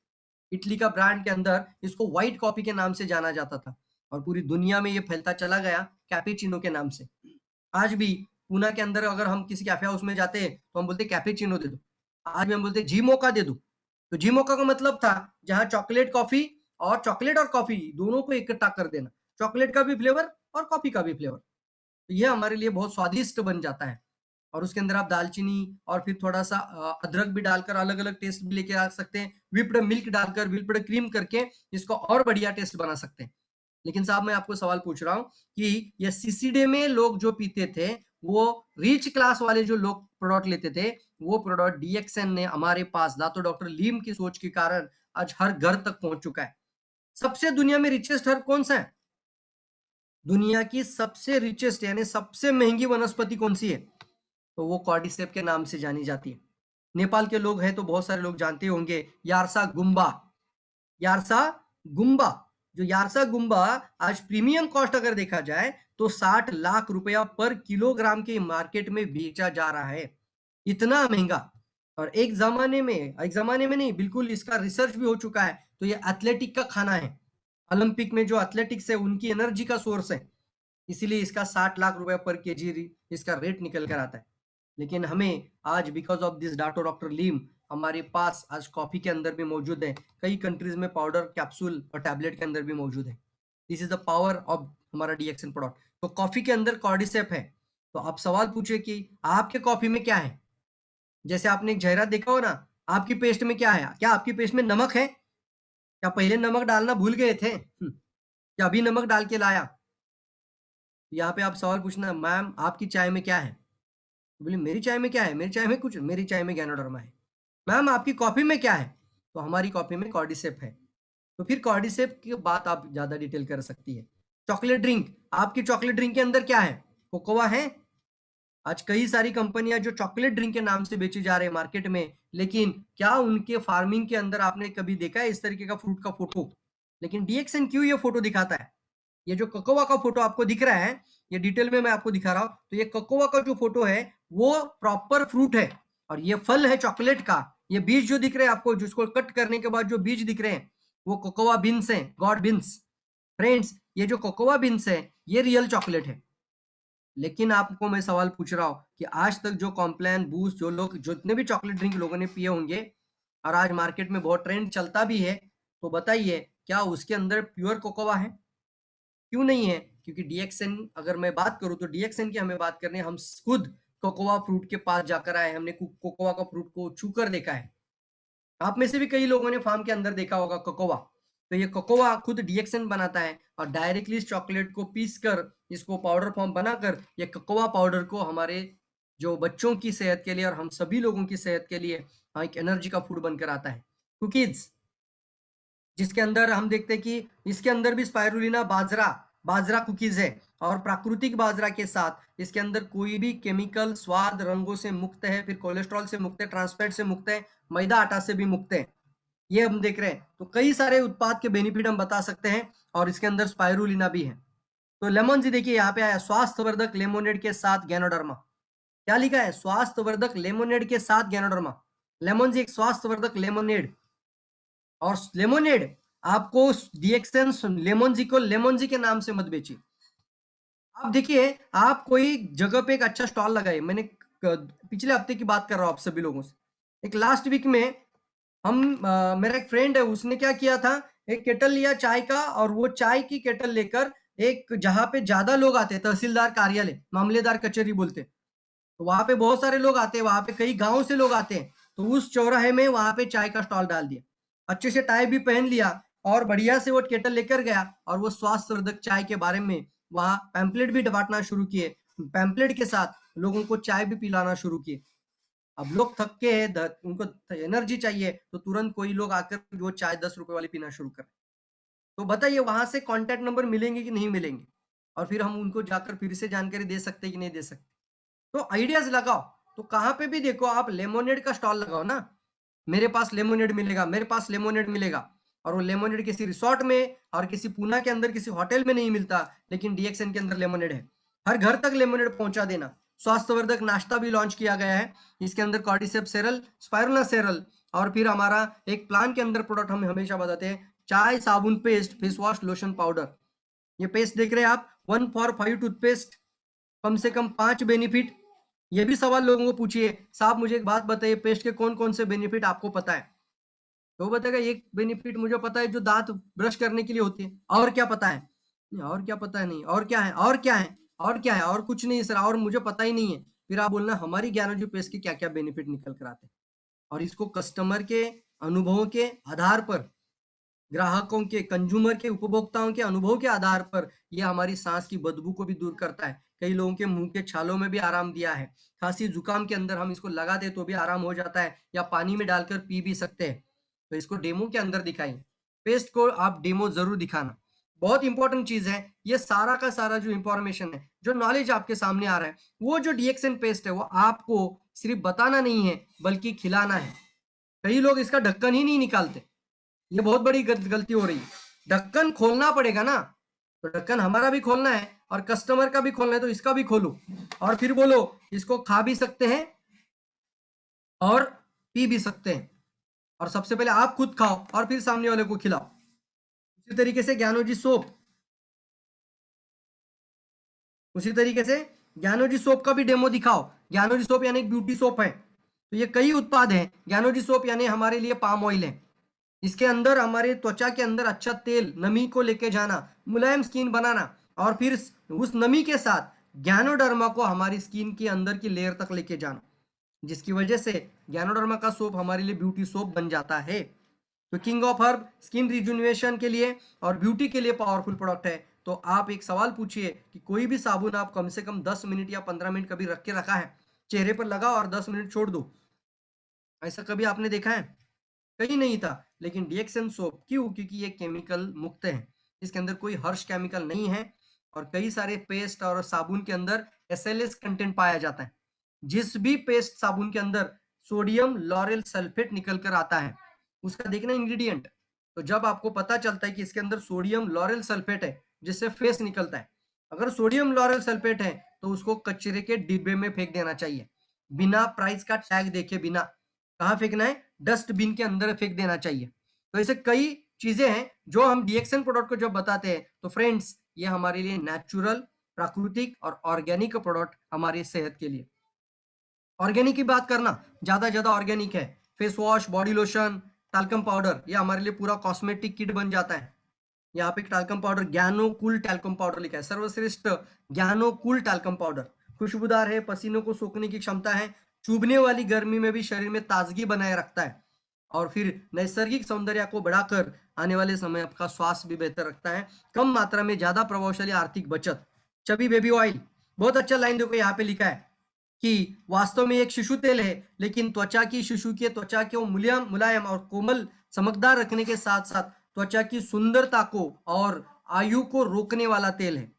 इटली का ब्रांड के अंदर इसको व्हाइट कॉफी के नाम से जाना जाता था, और पूरी दुनिया में ये फैलता चला गया कैपेचिनो के नाम से। आज भी पूना के अंदर अगर हम किसी कैफे हाउस में जाते हैं तो हम बोलते हैं कैपेचिनो दे दो, आज भी हम बोलते हैं जी मोका दे दो। तो जी मोका का मतलब था जहाँ चॉकलेट कॉफी, और चॉकलेट और कॉफी दोनों को इकट्ठा कर देना, चॉकलेट का भी फ्लेवर और कॉफी का भी फ्लेवर, तो ये हमारे लिए बहुत स्वादिष्ट बन जाता है। और उसके अंदर आप दालचीनी और फिर थोड़ा सा अदरक भी डालकर अलग अलग टेस्ट भी लेके आ सकते हैं, विप्ड मिल्क डालकर, विप्ड क्रीम करके इसको और बढ़िया टेस्ट बना सकते हैं। लेकिन साहब मैं आपको सवाल पूछ रहा हूँ कि ये सीसीडे में लोग जो पीते थे, वो रिच क्लास वाले जो लोग प्रोडक्ट लेते थे, वो प्रोडक्ट डीएक्सएन ने हमारे पास दातो डॉक्टर लीम की सोच के कारण आज हर घर तक पहुंच चुका है। सबसे दुनिया में रिचेस्ट हर्ब कौन सा है, दुनिया की सबसे रिचेस्ट यानी सबसे महंगी वनस्पति कौन सी है, तो वो कॉर्डिसेप के नाम से जानी जाती है। नेपाल के लोग हैं तो बहुत सारे लोग जानते होंगे यारसा गुम्बा, यारसा गुम्बा, जो यारसा गुम्बा आज प्रीमियम कॉस्ट अगर देखा जाए तो 60 लाख रुपया पर किलोग्राम के मार्केट में बेचा जा रहा है, इतना महंगा। और एक जमाने में नहीं, बिल्कुल इसका रिसर्च भी हो चुका है, तो ये एथलेटिक का खाना है, ओलंपिक में जो एथलेटिक्स है उनकी एनर्जी का सोर्स है, इसीलिए इसका 60 लाख रुपए पर केजी इसका रेट निकल कर आता है। लेकिन हमें आज because of this ditto doctor लीम हमारे पास आज कॉफी के अंदर भी मौजूद है, कई कंट्रीज में पाउडर, कैप्सूल और टैबलेट के अंदर भी मौजूद है। This is the power of हमारा डीएक्सएन प्रोडक्ट। तो कॉफी के अंदर कॉर्डिसेप है, तो आप सवाल पूछे कि आपके कॉफी में क्या है। जैसे आपने एक जाहिरात देखा हो ना, आपकी पेस्ट में क्या है, क्या आपकी पेस्ट में नमक है, क्या पहले नमक डालना भूल गए थे, क्या अभी नमक डाल के लाया। यहाँ पे आप सवाल पूछना मैम आपकी चाय में क्या है, बोले मेरी चाय में क्या है, मेरी चाय में कुछ, मेरी चाय में गैनोडर्मा है। मैम आपकी कॉफी में क्या है, तो हमारी कॉफी में कॉर्डिसेप है। तो फिर कॉर्डिसेप की बात आप ज्यादा डिटेल कर सकती है। चॉकलेट ड्रिंक, आपकी चॉकलेट ड्रिंक के अंदर क्या है? कोकोआ है। आज कई सारी कंपनियां जो चॉकलेट ड्रिंक के नाम से बेची जा रहे हैं मार्केट में, लेकिन क्या उनके फार्मिंग के अंदर आपने कभी देखा है इस तरीके का फ्रूट का फोटो? लेकिन डीएक्सएन क्यों ये फोटो दिखाता है? ये जो कोकोआ का फोटो आपको दिख रहा है, ये डिटेल में मैं आपको दिखा रहा हूं, तो ये कोकोआ का जो फोटो है वो प्रॉपर फ्रूट है और ये फल है चॉकलेट का। ये बीज जो दिख रहे हैं आपको, जिसको कट करने के बाद जो बीज दिख रहे हैं वो कोकोआ बीन्स हैं, गॉड बीन्स। फ्रेंड्स, ये जो कोकोआ बीन्स है ये रियल चॉकलेट है। लेकिन आपको मैं सवाल पूछ रहा हूं कि आज तक जो कॉम्प्लान, बूस्ट, जो लोग जितने भी चॉकलेट ड्रिंक लोगों ने पिए होंगे और आज मार्केट में बहुत ट्रेंड चलता भी है, तो बताइए क्या उसके अंदर प्योर कोकोआ है? क्यों नहीं है? क्योंकि डीएक्सएन, अगर मैं बात करूं तो डीएक्सएन की हमें बात करनी है, हम खुद कोकोआ फ्रूट के पास जाकर आए, हमने कोकोआ का फ्रूट को छूकर देखा है। आप में से भी कई लोगों ने फार्म के अंदर देखा होगा कोकोआ। तो ये कोकोआ खुद डीएक्सएन बनाता है और डायरेक्टली इस चॉकलेट को पीस कर इसको पाउडर फॉर्म बनाकर ये कोकोआ पाउडर को हमारे जो बच्चों की सेहत के लिए और हम सभी लोगों की सेहत के लिए एक एनर्जी का फूड बनकर आता है। कुकीज, जिसके अंदर हम देखते हैं कि इसके अंदर भी स्पाइरुलिना बाजरा बाजरा कुकीज है और प्राकृतिक बाजरा के साथ इसके अंदर कोई भी केमिकल, स्वाद, रंगों से मुक्त है, फिर कोलेस्ट्रॉल से मुक्त है, ट्रांसफैट से मुक्त है, मैदा आटा से भी मुक्त है। ये हम देख रहे हैं, तो कई सारे उत्पाद के बेनिफिट हम बता सकते हैं और इसके अंदर स्पाइरुलिना भी है। तो लेमन जी देखिए यहाँ पे आया, स्वास्थ्यवर्धक लेमोनेड के साथ गैनोडर्मा। क्या लिखा है? स्वास्थ्यवर्धक लेमोनेड के साथ गैनोडर्मा। लेमन जी एक स्वास्थ्यवर्धक लेमोनेड, और लेमोनेड आपको डीएक्सएन लेमन जी को लेमन जी के नाम से मत बेचिए। आप देखिए, आप कोई जगह पे एक अच्छा स्टॉल लगाए, मैंने पिछले हफ्ते की बात कर रहा हूँ आप सभी लोगों से। एक लास्ट वीक में हम मेरा एक फ्रेंड है, उसने क्या किया था, एक केटल लिया चाय का और वो चाय की केटल लेकर एक जहां पे ज्यादा लोग आते हैं, तहसीलदार कार्यालय, मामलेदार कचहरी बोलते हैं, तो वहां पे बहुत सारे लोग आते हैं, वहां पे कई गांव से लोग आते हैं, तो उस चौराहे में वहां पे चाय का स्टॉल डाल दिया, अच्छे से टाई भी पहन लिया और बढ़िया से वो केटल लेकर गया और वो स्वास्थ्यवर्धक चाय के बारे में वहां पैम्पलेट भी बांटना शुरू किए, पैम्पलेट के साथ लोगों को चाय भी पिलाना शुरू किए। अब लोग थक के हैं, उनको एनर्जी चाहिए, तो तुरंत कोई लोग आकर वो चाय 10 रुपए वाली पीना शुरू कर। तो बताइए वहां से कांटेक्ट नंबर मिलेंगे कि नहीं मिलेंगे? और फिर हम उनको जाकर फिर से जानकारी दे सकते हैं कि नहीं दे सकते? तो आइडियाज लगाओ। तो कहाँ पे भी देखो आप लेमोनेड का स्टॉल लगाओ ना, मेरे पास लेमोनेड मिलेगा, मेरे पास लेमोनेड मिलेगा, और वो लेमोनेड किसी रिसोर्ट में और किसी पूना के अंदर किसी होटल में नहीं मिलता, लेकिन डीएक्सएन के अंदर लेमोनेड है। हर घर तक लेमोनेड पहुंचा देना। स्वास्थ्यवर्धक नाश्ता भी लॉन्च किया गया है, इसके अंदर कॉर्डिसेप्स सेरल, स्पाइरुलिना सेरल, और फिर हमारा एक प्लान के अंदर प्रोडक्ट हम हमेशा बताते हैं, चाय, साबुन paste, face wash, lotion, powder. ये पेस्ट देख रहे हैं आप, 1 for 5 टूथपेस्ट, कम से कम 5 बेनिफिट। ये भी सवाल लोगों को पूछिए, साहब मुझे एक बात बताइए, पेस्ट के कौन कौन से बेनिफिट आपको पता है? तो वो बताएगा एक बेनिफिट मुझे पता है जो दांत ब्रश करने के लिए होती है। और क्या पता है? और क्या पता है? नहीं, और क्या है, और क्या है, और क्या है, और कुछ नहीं सर, और मुझे पता ही नहीं है। फिर आप बोलना हमारी ज्ञानों पेस्ट के क्या क्या बेनिफिट निकल कर आते हैं, और इसको कस्टमर के अनुभवों के आधार पर, ग्राहकों के, कंज्यूमर के, उपभोक्ताओं के अनुभव के आधार पर ये हमारी सांस की बदबू को भी दूर करता है, कई लोगों के मुंह के छालों में भी आराम दिया है, खांसी जुकाम के अंदर हम इसको लगा दे तो भी आराम हो जाता है, या पानी में डालकर पी भी सकते हैं। तो इसको डेमो के अंदर दिखाइए, पेस्ट को आप डेमो जरूर दिखाना, बहुत इंपॉर्टेंट चीज है। ये सारा का सारा जो इंफॉर्मेशन है, जो नॉलेज आपके सामने आ रहा है, वो जो डीएक्सएन पेस्ट है वो आपको सिर्फ बताना नहीं है बल्कि खिलाना है। कई लोग इसका ढक्कन ही नहीं निकालते, ये बहुत बड़ी गलती हो रही है। ढक्कन खोलना पड़ेगा ना, तो ढक्कन हमारा भी खोलना है और कस्टमर का भी खोलना है, तो इसका भी खोलो और फिर बोलो इसको खा भी सकते हैं और पी भी सकते हैं, और सबसे पहले आप खुद खाओ और फिर सामने वाले को खिलाओ। उसी तरीके से ज्ञानोजी सोप, उसी तरीके से ज्ञानोजी सोप का भी डेमो दिखाओ। ज्ञानोजी सोप यानी एक ब्यूटी सोप है, तो ये कई उत्पाद हैं। ज्ञानोजी सोप यानी हमारे लिए पाम ऑयल है, इसके अंदर हमारे त्वचा के अंदर अच्छा तेल, नमी को लेके जाना, मुलायम स्किन बनाना, और फिर उस नमी के साथ ज्ञानोडर्मा को हमारी स्किन के अंदर की लेयर तक लेके जाना, जिसकी वजह से ज्ञानोडर्मा का सोप हमारे लिए ब्यूटी सोप बन जाता है। तो किंग ऑफ हर्ब स्किन रिजुनवेशन के लिए और ब्यूटी के लिए पावरफुल प्रोडक्ट है। तो आप एक सवाल पूछिए कि कोई भी साबुन आप कम से कम 10 मिनट या 15 मिनट कभी रख के रखा है, चेहरे पर लगाओ और 10 मिनट छोड़ दो, ऐसा कभी आपने देखा है? कहीं नहीं था। लेकिन डीएक्सएन सोप क्यों? क्योंकि ये केमिकल मुक्त है, इसके अंदर कोई हर्ष केमिकल नहीं है, और कई सारे पेस्ट और साबुन के अंदर SLS कंटेंट पाया जाता है। जिस भी पेस्ट साबुन के अंदर सोडियम लॉरेल सल्फेट निकल कर आता है, उसका देखना इंग्रेडिएंट। तो जब आपको पता चलता है कि इसके अंदर सोडियम लॉरेल सल्फेट है, जिससे फेस निकलता है, अगर सोडियम लॉरेल सल्फेट है तो उसको कचरे के डिब्बे में फेंक देना चाहिए, बिना प्राइस का टैग देखे बिना। कहाँ फेंकना है? डस्टबिन के अंदर फेंक देना चाहिए। तो ऐसे कई चीजें हैं जो हम डीएक्सएन प्रोडक्ट को जब बताते हैं तो फ्रेंड्स, ये हमारे लिए नेचुरल, प्राकृतिक और ऑर्गेनिक प्रोडक्ट हमारी सेहत के लिए। ऑर्गेनिक की बात करना, ज्यादा ऑर्गेनिक है। Face wash, body lotion, talcum powder, ये हमारे लिए पूरा कॉस्मेटिक किट बन जाता है। यहाँ पे टैल्कम पाउडर, ज्ञानोकूल टैल्कम पाउडर लिखा है, सर्वश्रेष्ठ ज्ञानोकूल टैल्कम पाउडर। खुशबूदार है, पसीनों को सोखने की क्षमता है, चुभने वाली गर्मी में भी शरीर में ताजगी बनाए रखता है, और फिर नैसर्गिक सौंदर्य को बढ़ाकर आने वाले समय आपका स्वास्थ्य भी बेहतर रखता है। कम मात्रा में ज्यादा प्रभावशाली आर्थिक बचत। चबी बेबी ऑयल, बहुत अच्छा लाइन देखो यहाँ पे लिखा है कि वास्तव में एक शिशु तेल है, लेकिन त्वचा की शिशु की त्वचा को मुलायम और कोमल चमकदार रखने के साथ साथ त्वचा की सुंदरता को और आयु को रोकने वाला तेल है।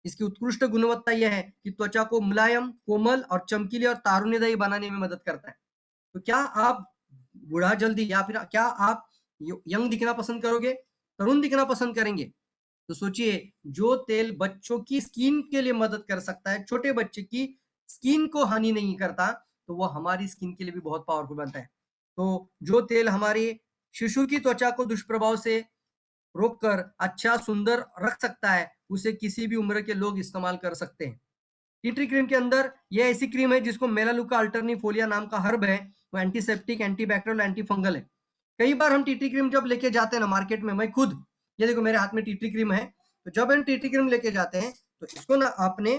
इसकी उत्कृष्ट गुणवत्ता यह है कि त्वचा को मुलायम, कोमल और चमकीली और तारुण्यदायी बनाने में मदद करता है। तो क्या आप बूढ़ा जल्दी, या फिर क्या आप यंग दिखना पसंद करोगे, तरुण दिखना पसंद करेंगे? तो सोचिए, जो तेल बच्चों की स्किन के लिए मदद कर सकता है, छोटे बच्चे की स्किन को हानि नहीं करता, तो वो हमारी स्किन के लिए भी बहुत पावरफुल बनता है। तो जो तेल हमारी शिशु की त्वचा को दुष्प्रभाव से रोककर अच्छा सुंदर रख सकता है, उसे किसी भी उम्र के लोग इस्तेमाल कर सकते हैं। टी ट्री क्रीम के अंदर यह ऐसी क्रीम है जिसको मेलालुका अल्टरनिफोलिया नाम का हर्ब है, वो एंटीसेप्टिक, एंटीबैक्टीरियल, एंटी फंगल है। कई बार हम टी ट्री क्रीम जब लेके जाते हैं ना मार्केट में, मैं खुद, ये देखो मेरे हाथ में टी ट्री क्रीम है, तो जब हम टी ट्री क्रीम लेके जाते हैं तो इसको ना आपने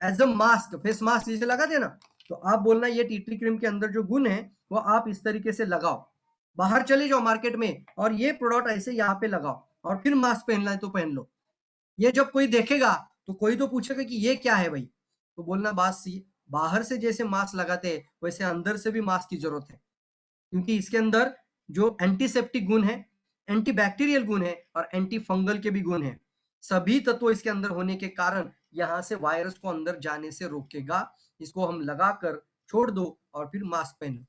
as a mask, face mask जिसे लगाते हैं ना, तो आप बोलना ये टी ट्री क्रीम के अंदर जो गुण है वो आप इस तरीके से लगाओ, बाहर चले जाओ मार्केट में और ये प्रोडक्ट ऐसे यहाँ पे लगाओ, और फिर मास्क पहनना है तो पहन लो। ये जब कोई देखेगा तो कोई तो पूछेगा कि ये क्या है भाई, तो बोलना बात सी, बाहर से जैसे मास्क लगाते हैं वैसे अंदर से भी मास्क की जरूरत है, क्योंकि इसके अंदर जो एंटीसेप्टिक गुण है, एंटीबैक्टीरियल गुण है और एंटी फंगल के भी गुण है। सभी तत्व इसके अंदर होने के कारण यहाँ से वायरस को अंदर जाने से रोकेगा। इसको हम लगाकर छोड़ दो और फिर मास्क पहनो।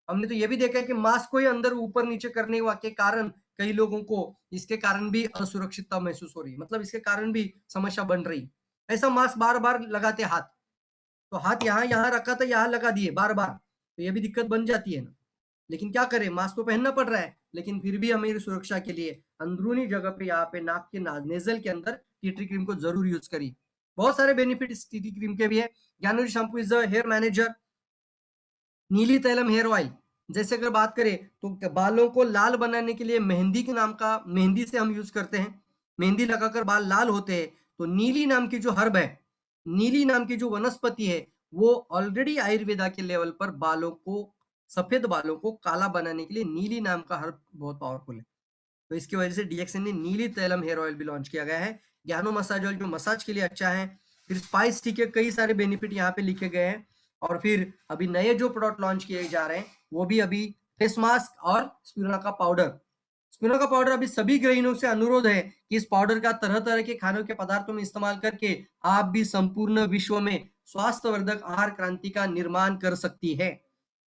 हमने तो ये भी देखा है कि मास्क को ही अंदर ऊपर नीचे करने के कारण कई लोगों को इसके कारण भी असुरक्षितता महसूस हो रही है, मतलब इसके कारण भी समस्या बन रही है। ऐसा मास्क बार बार लगाते हाथ, तो हाथ यहाँ यहाँ रखा था, यहाँ लगा दिए बार बार, तो ये भी दिक्कत बन जाती है ना। लेकिन क्या करें, मास्क तो पहनना पड़ रहा है, लेकिन फिर भी हमें सुरक्षा के लिए अंदरूनी जगह पे, यहाँ पे नाक के नेजल के अंदर टी ट्री क्रीम को जरूर यूज करिए। बहुत सारे बेनिफिट इस टी ट्री क्रीम के भी है। ज्ञानोरी shampoo is the hair manager. Neeli Thailam hair oil, जैसे अगर बात करें तो बालों को लाल बनाने के लिए मेहंदी के नाम का, मेहंदी से हम यूज करते हैं, मेहंदी लगाकर बाल लाल होते हैं, तो नीली नाम की जो हर्ब है, नीली नाम की जो वनस्पति है, वो ऑलरेडी आयुर्वेदा के लेवल पर बालों को, सफेद बालों को काला बनाने के लिए नीली नाम का हर्ब बहुत पावरफुल है। तो इसकी वजह से डीएक्सएन ने नीली तैलम हेयर ऑयल भी लॉन्च किया गया है। ज्ञानो मसाज ऑयल जो मसाज के लिए अच्छा है। फिर स्पाइस टी के कई सारे बेनिफिट यहाँ पे लिखे गए हैं। और फिर अभी नए जो प्रोडक्ट लॉन्च किए जा रहे हैं वो भी अभी फेस मास्क और स्पिरुलिना का पाउडर। स्पिरुलिना का पाउडर, अभी सभी गृहिणियों से अनुरोध है कि इस पाउडर का तरह तरह के खानों के पदार्थों में इस्तेमाल करके आप भी संपूर्ण विश्व में स्वास्थ्यवर्धक आहार क्रांति का निर्माण कर सकती है।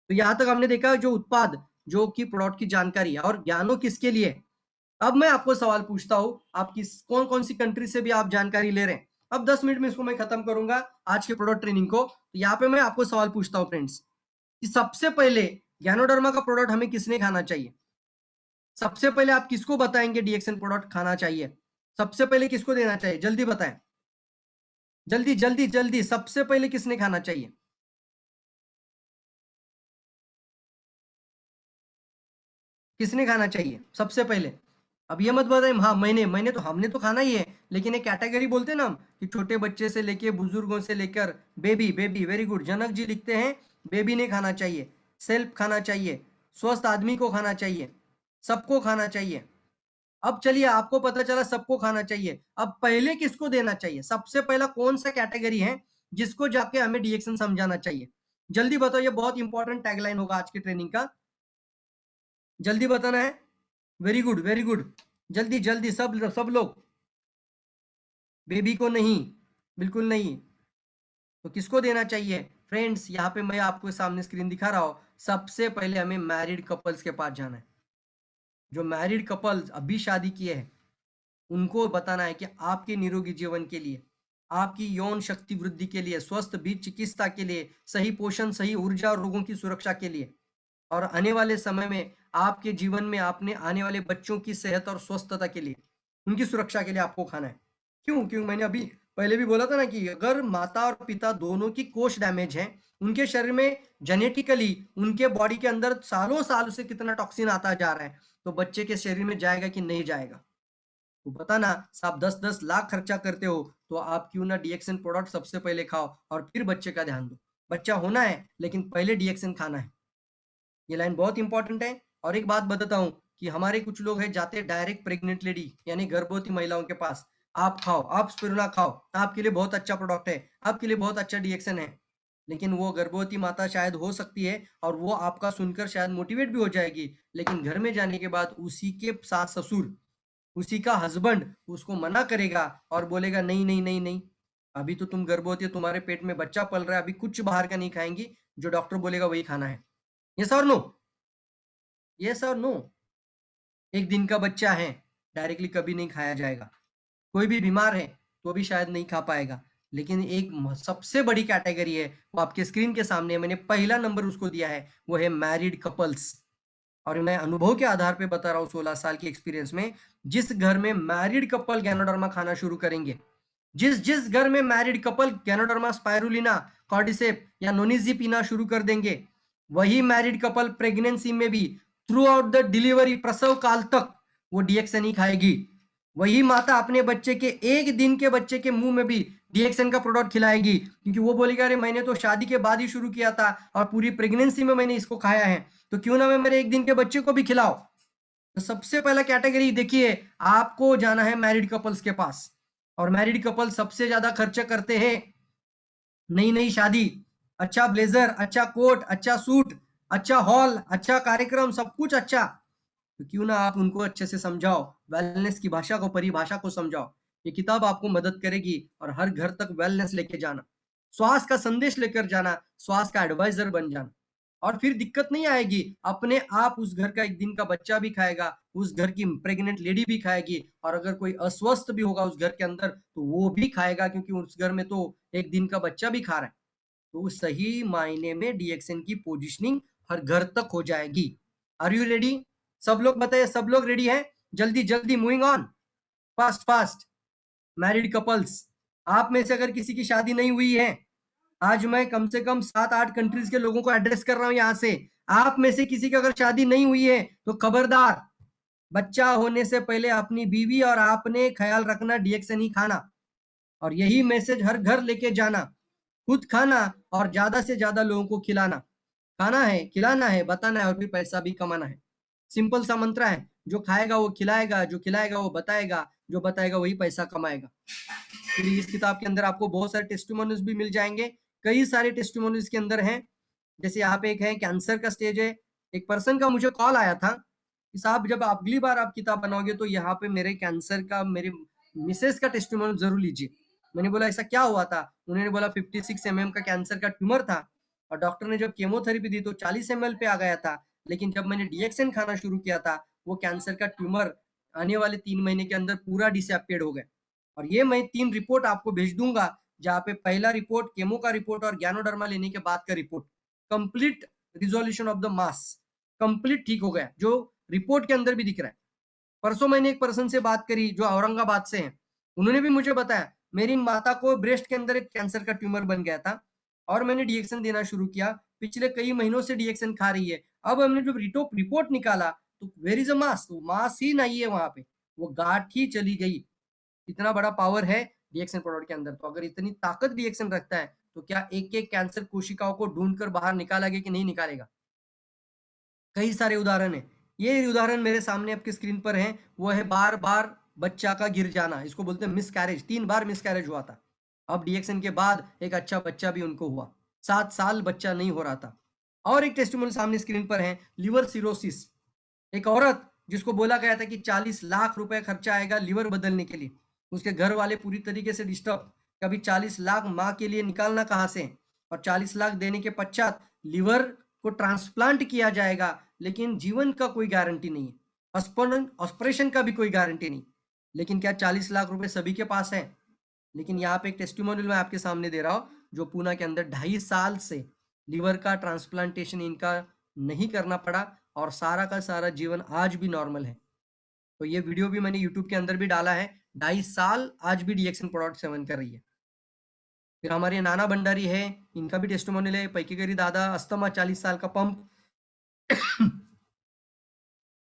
तो यहाँ तक हमने देखा जो उत्पाद, जो कि प्रोडक्ट की जानकारी और ज्ञानों किसके लिए। अब मैं आपको सवाल पूछता हूं, आप किस कौन कौन सी कंट्री से भी आप जानकारी ले रहे हैं। अब 10 मिनट में इसको मैं खत्म करूंगा आज के प्रोडक्ट ट्रेनिंग को। तो यहाँ पे मैं आपको सवाल पूछता हूं फ्रेंड्स, कि सबसे पहले ज्ञानोडर्मा का प्रोडक्ट हमें किसने खाना चाहिए? सबसे पहले आप किसको बताएंगे डीएक्सएन प्रोडक्ट खाना चाहिए? सबसे पहले किसको देना चाहिए, जल्दी बताएं, जल्दी जल्दी जल्दी, सबसे पहले किसने खाना चाहिए? किसने खाना चाहिए सबसे पहले? अब ये मत बताएं हाँ मैंने तो, हमने तो खाना ही है, लेकिन एक कैटेगरी बोलते हैं ना हम, कि छोटे बच्चे से लेके बुजुर्गों से लेकर baby, baby very good, Janak ji लिखते हैं बेबी ने खाना चाहिए, सेल्फ खाना चाहिए, स्वस्थ आदमी को खाना चाहिए, सबको खाना चाहिए। अब चलिए, आपको पता चला सबको खाना चाहिए, अब पहले किसको देना चाहिए? सबसे पहला कौन सा कैटेगरी है जिसको जाके हमें डीएक्शन समझाना चाहिए? जल्दी बताओ, ये बहुत इंपॉर्टेंट टैगलाइन होगा आज की ट्रेनिंग का, जल्दी बताना है। वेरी गुड वेरी गुड, जल्दी जल्दी सब सब लोग, बेबी को नहीं, बिल्कुल नहीं। तो किसको देना चाहिए? फ्रेंड्स, यहाँ पे मैं आपको सामने स्क्रीन दिखा रहा हूँ, सबसे पहले हमें मैरिड कपल्स के पास जाना है। जो मैरिड कपल्स अभी शादी किए हैं, उनको बताना है कि आपके निरोगी जीवन के लिए, आपकी यौन शक्ति वृद्धि के लिए, स्वस्थ बीज चिकित्सा के लिए, सही पोषण, सही ऊर्जा और रोगों की सुरक्षा के लिए, और आने वाले समय में आपके जीवन में आपने आने वाले बच्चों की सेहत और स्वस्थता के लिए, उनकी सुरक्षा के लिए आपको खाना है। क्यों? क्योंकि मैंने अभी पहले भी बोला था ना कि अगर माता और पिता दोनों की कोष डैमेज है, उनके शरीर में जेनेटिकली उनके बॉडी के अंदर सालों साल से कितना टॉक्सिन आता जा रहा है, तो बच्चे के शरीर में जाएगा कि नहीं जाएगा? तो बताना। आप 10-10 लाख खर्चा करते हो, तो आप क्यों ना डीएक्सन प्रोडक्ट सबसे पहले खाओ और फिर बच्चे का ध्यान दो। बच्चा होना है लेकिन पहले डीएक्सन खाना है। ये लाइन बहुत इंपॉर्टेंट है। और एक बात बताता हूँ कि हमारे कुछ लोग हैं जाते डायरेक्ट प्रेग्नेंट लेडी यानी गर्भवती महिलाओं के पास, आप खाओ, आप स्पिरुलिना खाओ, आपके लिए बहुत अच्छा प्रोडक्ट है, आपके लिए बहुत अच्छा डीएक्सन है। लेकिन वो गर्भवती माता शायद हो सकती है और वो आपका सुनकर शायद मोटिवेट भी हो जाएगी, लेकिन घर में जाने के बाद उसी के सास ससुर, उसी का हस्बैंड उसको मना करेगा और बोलेगा नहीं नहीं नहीं नहीं, अभी तो तुम गर्भवती हो, तुम्हारे पेट में बच्चा पल रहा है, अभी कुछ बाहर का नहीं खाएंगी, जो डॉक्टर बोलेगा वही खाना है। यस और नो? यस और नो? एक दिन का बच्चा है, डायरेक्टली कभी नहीं खाया जाएगा। कोई भी बीमार है तो भी शायद नहीं खा पाएगा। लेकिन एक सबसे बड़ी कैटेगरी है, वो आपके स्क्रीन के सामने है, मैंने पहला नंबर उसको दिया है, वो है मैरिड कपल्स। और मैं अनुभव के आधार पे बता रहा हूँ 16 साल की एक्सपीरियंस में, जिस घर में मैरिड कपल गैनोडर्मा खाना शुरू करेंगे, जिस जिस घर में मैरिड कपल गैनोडर्मा स्पाइरुलिना, कॉर्डिसेप या नोनिजी पीना शुरू कर देंगे, वही मैरिड कपल प्रेगनेंसी में भी थ्रू आउट द डिलीवरी, प्रसव काल तक वो डीएक्सन ही खाएगी। वही माता अपने बच्चे के एक दिन के बच्चे के मुंह में भी डीएक्सन का प्रोडक्ट खिलाएगी, क्योंकि वो बोलेगा अरे मैंने तो शादी के बाद ही शुरू किया था और पूरी प्रेगनेंसी में मैंने इसको खाया है, तो क्यों ना मैं मेरे एक दिन के बच्चे को भी खिलाओ। तो सबसे पहला कैटेगरी देखिए, आपको जाना है मैरिड कपल्स के पास। और मैरिड कपल सबसे ज्यादा खर्चा करते हैं नई नई शादी, अच्छा ब्लेजर, अच्छा कोट, अच्छा सूट, अच्छा हॉल, अच्छा कार्यक्रम, सब कुछ अच्छा। तो क्यों ना आप उनको अच्छे से समझाओ, वेलनेस की भाषा को, परिभाषा को समझाओ। ये किताब आपको मदद करेगी और हर घर तक वेलनेस लेके जाना, स्वास्थ्य का संदेश लेकर जाना, स्वास्थ्य का एडवाइजर बन जाना। और फिर दिक्कत नहीं आएगी, अपने आप उस घर का एक दिन का बच्चा भी खाएगा, उस घर की प्रेग्नेंट लेडी भी खाएगी, और अगर कोई अस्वस्थ भी होगा उस घर के अंदर तो वो भी खाएगा, क्योंकि उस घर में तो एक दिन का बच्चा भी खा रहा है। तो सही मायने में डीएक्सएन की पोजीशनिंग हर घर तक हो जाएगी। Are you ready? सब लोग बताइए, सब लोग रेडी हैं? जल्दी जल्दी, moving on, fast fast. Married couples, आप में से अगर किसी की शादी नहीं हुई है, आज मैं कम से कम 7-8 कंट्रीज के लोगों को एड्रेस कर रहा हूं यहां से, आप में से किसी की अगर शादी नहीं हुई है तो खबरदार, बच्चा होने से पहले अपनी बीवी और आपने ख्याल रखना, डीएक्सएन ही खाना। और यही मैसेज हर घर लेके जाना, खुद खाना और ज्यादा से ज्यादा लोगों को खिलाना। खाना है, खिलाना है, बताना है और फिर पैसा भी कमाना है। सिंपल सा मंत्र है, जो खाएगा वो खिलाएगा, जो खिलाएगा वो बताएगा, जो बताएगा वही पैसा कमाएगा। फिर इस किताब के अंदर आपको बहुत सारे टेस्टिमोनियल्स भी मिल जाएंगे, कई सारे टेस्टिमोनियल्स के अंदर हैं। जैसे यहाँ पे एक है कैंसर का स्टेज है, एक पर्सन का मुझे कॉल आया था कि साहब जब अगली बार आप किताब बनाओगे तो यहाँ पे मेरे कैंसर का, मेरे मिसेस का टेस्टिमोनियल जरूर लीजिए। मैंने बोला ऐसा क्या हुआ था? उन्होंने बोला 56 mm का कैंसर का ट्यूमर था और डॉक्टर ने जब केमोथेरेपी दी तो 40 ml पे आ गया था, लेकिन जब मैंने डीएक्सन खाना शुरू किया था वो कैंसर का ट्यूमर आने वाले 3 महीने के अंदर पूरा डिसअपियर्ड हो गया। और ये मैं 3 रिपोर्ट आपको भेज दूंगा, जहाँ पे पहला रिपोर्ट केमो का रिपोर्ट और ज्ञानोडर्मा लेने के बाद का report, complete resolution of the mass, complete ठीक हो गया, जो रिपोर्ट के अंदर भी दिख रहा है। परसों मैंने एक पर्सन से बात करी जो औरंगाबाद से हैं, उन्होंने भी मुझे बताया मेरी माता को ब्रेस्ट के अंदर एक कैंसर का ट्यूमर बन गया था और मैंने डीएक्सन देना शुरू किया, पिछले कई महीनों से डीएक्सन खा रही है। अब हमने जब रिपोर्ट निकाला तो वेर इज अ मास, तो मास ही नहीं है वहां पे, वो गांठ ही चली गई। इतना बड़ा पावर है डीएक्सन प्रोडक्ट के अंदर। तो अगर इतनी ताकत डीएक्सन रखता है तो क्या एक एक कैंसर कोशिकाओं को ढूंढकर बाहर निकालेगा कि नहीं निकालेगा? कई सारे उदाहरण है, ये उदाहरण मेरे सामने आपके स्क्रीन पर है। वो है बार बार बच्चा का गिर जाना, इसको बोलते हैं मिसकैरेज, 3 बार मिसकैरेज हुआ था। अब डीएक्सन के बाद एक अच्छा बच्चा भी उनको हुआ, 7 साल बच्चा नहीं हो रहा था। और एक टेस्टिमोनियल सामने स्क्रीन पर है, लिवर सिरोसिस, एक औरत जिसको बोला गया था कि 40 लाख रुपए खर्चा आएगा लिवर बदलने के लिए, उसके घर वाले पूरी तरीके से डिस्टर्ब, कभी 40 लाख माँ के लिए निकालना कहाँ से, और 40 लाख देने के पश्चात लिवर को ट्रांसप्लांट किया जाएगा, लेकिन जीवन का कोई गारंटी नहीं है, ऑपरेशन का भी कोई गारंटी नहीं। लेकिन क्या 40 लाख रुपए सभी के पास है? लेकिन यहाँ पे एक टेस्टिमोनियल मैं आपके सामने दे रहा हूँ, जो पूना के अंदर 2.5 साल से लिवर का ट्रांसप्लांटेशन इनका नहीं करना पड़ा, और सारा का सारा जीवन आज भी नॉर्मल है। तो ये वीडियो भी मैंने यूट्यूब के अंदर भी डाला है। 2.5 साल आज भी डीएक्सन प्रोडक्ट सेवन कर रही है। फिर हमारे नाना भंडारी है, इनका भी टेस्टिमोनियल है। पैकीकरी दादा, अस्थमा 40 साल का पंप।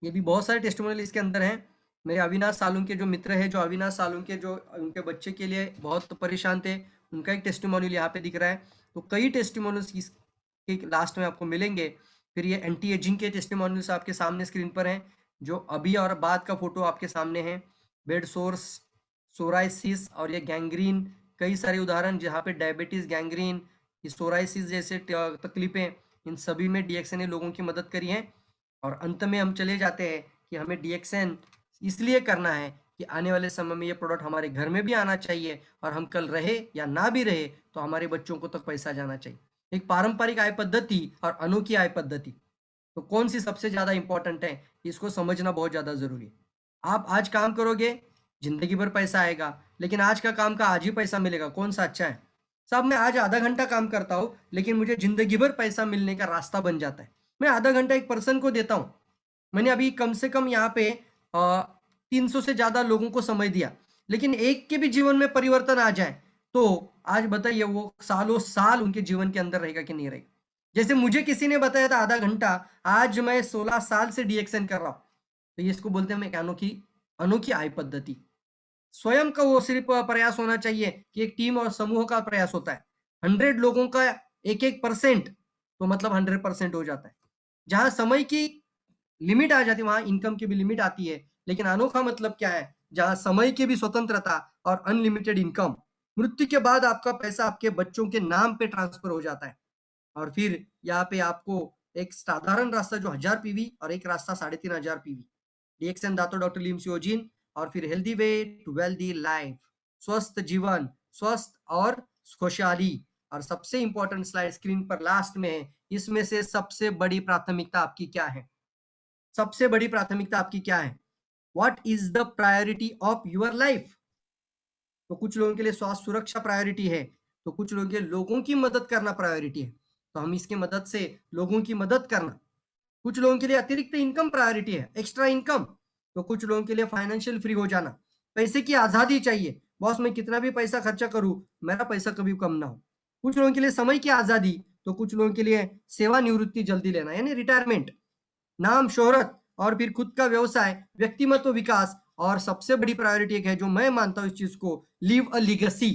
ये भी बहुत सारे टेस्टिमोनियल इसके अंदर हैं। मेरे अविनाश सालुंके जो मित्र है, जो अविनाश सालुंके जो उनके बच्चे के लिए बहुत परेशान थे, उनका एक टेस्टिमोनियल यहाँ पे दिख रहा है। तो कई टेस्टिमोनियल्स इसके लास्ट में आपको मिलेंगे। फिर ये एंटी एजिंग के टेस्टिमोनियल्स आपके सामने स्क्रीन पर हैं, जो अभी और बाद का फोटो आपके सामने है। बेड सोर्स, सोराइसिस और ये गैंग्रीन, कई सारे उदाहरण जहाँ पे डायबिटीज, गैंग्रीन, सोराइसिस जैसे तकलीफें, इन सभी में डीएक्सन ने लोगों की मदद करी है। और अंत में हम चले जाते हैं कि हमें डीएक्सन इसलिए करना है कि आने वाले समय में ये प्रोडक्ट हमारे घर में भी आना चाहिए, और हम कल रहे या ना भी रहे तो हमारे बच्चों को तक पैसा जाना चाहिए। एक पारंपरिक आय पद्धति और अनोखी आय पद्धति, तो कौन सी सबसे ज्यादा इंपॉर्टेंट है, इसको समझना बहुत ज्यादा जरूरी है। आप आज काम करोगे, जिंदगी भर पैसा आएगा, लेकिन आज का काम का आज ही पैसा मिलेगा, कौन सा अच्छा है? साहब मैं आज आधा घंटा काम करता हूँ, लेकिन मुझे जिंदगी भर पैसा मिलने का रास्ता बन जाता है। मैं आधा घंटा एक पर्सन को देता हूँ। मैंने अभी कम से कम यहाँ पे 300 से ज्यादा लोगों को समय दिया, लेकिन एक के भी जीवन में परिवर्तन आ जाए तो आज बताइए वो सालों साल उनके जीवन के अंदर रहेगा कि नहीं रहेगा। जैसे मुझे किसी ने बताया था आधा घंटा, आज मैं 16 साल से डीएक्सन कर रहा हूं। तो ये इसको बोलते हैं एक अनोखी अनोखी आय पद्धति। स्वयं का वो सिर्फ प्रयास होना चाहिए कि एक टीम और समूह का प्रयास होता है। 100 लोगों का एक एक परसेंट, तो मतलब 100% हो जाता है। जहां समय की लिमिट आ जाती है, वहां इनकम की भी लिमिट आती है। लेकिन अनोखा मतलब क्या है? जहां समय की भी स्वतंत्रता और अनलिमिटेड इनकम, मृत्यु के बाद आपका पैसा आपके बच्चों के नाम पे ट्रांसफर हो जाता है। और फिर यहाँ पे आपको एक साधारण रास्ता जो 1000 पीवी और एक रास्ता 3500 पीवी, डीएक्सन दातो डॉक्टर लीम सियोजिन, और फिर healthy way to wealthy life, स्वस्थ जीवन, स्वस्थ और खुशहाली। और सबसे इंपॉर्टेंट स्लाइड स्क्रीन पर लास्ट में है, इसमें से सबसे बड़ी प्राथमिकता आपकी क्या है? सबसे बड़ी प्राथमिकता आपकी क्या है? What is the priority of your life? तो कुछ लोगों के लिए स्वास्थ्य सुरक्षा प्रायोरिटी है, तो कुछ लोगों के लोगों की मदद करना प्रायोरिटी है। तो हम इसकी मदद से लोगों की मदद करना। कुछ लोगों के लिए अतिरिक्त इनकम प्रायोरिटी है, एक्स्ट्रा इनकम। तो कुछ लोगों के लिए फाइनेंशियल फ्री हो जाना, पैसे की आजादी चाहिए, बॉस मैं कितना भी पैसा खर्चा करूं, मेरा पैसा कभी कम ना हो। कुछ लोगों के लिए समय की आजादी, तो कुछ लोगों के लिए सेवानिवृत्ति जल्दी लेना यानी रिटायरमेंट, नाम शोहरत, और फिर खुद का व्यवसाय, व्यक्तिमत्व विकास, और सबसे बड़ी प्रायोरिटी एक है जो मैं मानता हूं इस चीज को, लीव अ लीगेसी।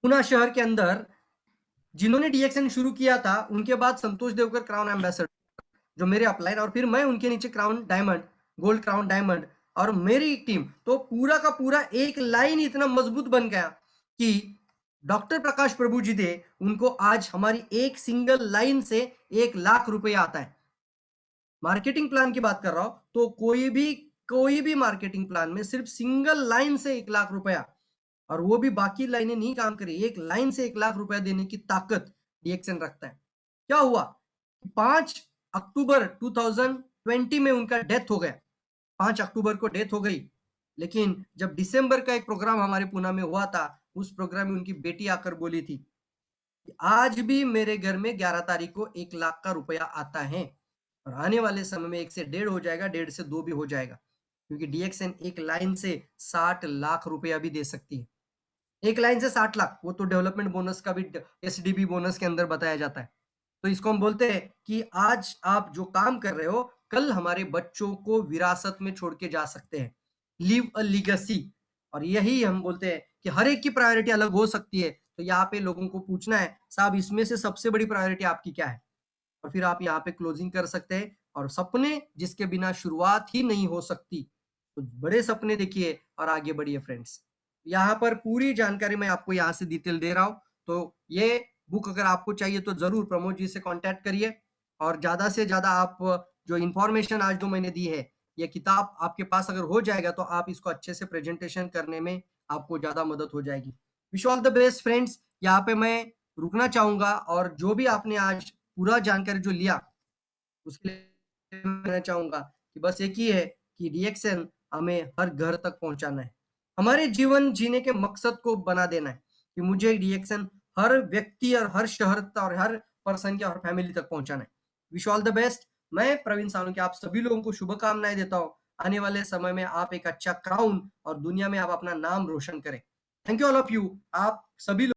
पुणे शहर के अंदर जिन्होंने डीएक्सन शुरू किया था, उनके बाद संतोष देवकर क्राउन एम्बेसडर जो मेरे अपलाइन, और फिर मैं उनके नीचे crown diamond, gold crown diamond, और मेरी टीम, तो पूरा का पूरा एक लाइन इतना मजबूत बन गया कि डॉक्टर प्रकाश प्रभु जी थे, उनको आज हमारी एक सिंगल लाइन से 1 लाख रुपया आता है। मार्केटिंग प्लान की बात कर रहा हूं, तो कोई भी मार्केटिंग प्लान में सिर्फ सिंगल लाइन से 1 लाख रुपया, और वो भी बाकी लाइनें नहीं काम करी, एक लाइन से 1 लाख रुपया देने की ताकत डीएक्सन रखता है। क्या हुआ? 5 अक्टूबर 2020 में उनका डेथ हो गया। 5 अक्टूबर को डेथ हो गई, लेकिन जब दिसंबर का एक प्रोग्राम हमारे पुणे में हुआ था, उस प्रोग्राम में उनकी बेटी आकर बोली थी कि आज भी मेरे घर में 11 तारीख को 1 लाख का रुपया आता है, और आने वाले समय में 1 से 1.5 हो जाएगा, 1.5 से 2 भी हो जाएगा, क्योंकि डीएक्सन एक लाइन से 60 लाख रुपया भी दे सकती है। एक लाइन से 60 लाख, वो तो डेवलपमेंट बोनस का भी एसडीबी बोनस के अंदर बताया जाता है। तो इसको हम बोलते हैं कि आज आप जो काम कर रहे हो, कल हमारे बच्चों को विरासत में छोड़ के जा सकते हैं, लीव अ लीगेसी। और यही हम बोलते हैं कि हर एक की प्रायोरिटी अलग हो सकती है। तो यहाँ पे लोगों को पूछना है, साहब इसमें से सबसे बड़ी प्रायोरिटी आपकी क्या है? और फिर आप यहाँ पे क्लोजिंग कर सकते हैं। और सपने जिसके बिना शुरुआत ही नहीं हो सकती, तो बड़े सपने देखिए और आगे बढ़िए फ्रेंड्स। यहाँ पर पूरी जानकारी मैं आपको यहाँ से डिटेल दे रहा हूँ। तो ये बुक अगर आपको चाहिए तो जरूर प्रमोद जी से कांटेक्ट करिए, और ज्यादा से ज्यादा आप जो इन्फॉर्मेशन आज जो मैंने दी है, ये किताब आपके पास अगर हो जाएगा तो आप इसको अच्छे से प्रेजेंटेशन करने में आपको ज़्यादा मदद हो जाएगी। Wish all the best friends. यहाँ पे मैं रुकना चाहूँगा और जो भी आपने आज पूरा जानकारी जो लिया उसके लिए मैं कहना चाहूँगा कि बस एक ही है कि रिएक्शन हमें हर घर तक पहुँचाना है। हमारे जीवन जीने के मकसद को बना देना है कि मुझे रिएक्शन हर व्यक्ति और हर शहर तक और हर पर्सन के और फैमिली तक पहुँचाना है। Wish all the best. मैं प्रवीण सालुंके आप सभी लोगों को शुभकामनाएँ देता हूँ। आने वाले समय में आप एक अच्छा क्राउन और दुनिया में आप अपना नाम रोशन करें। Thank you all of you. आप सभी लोग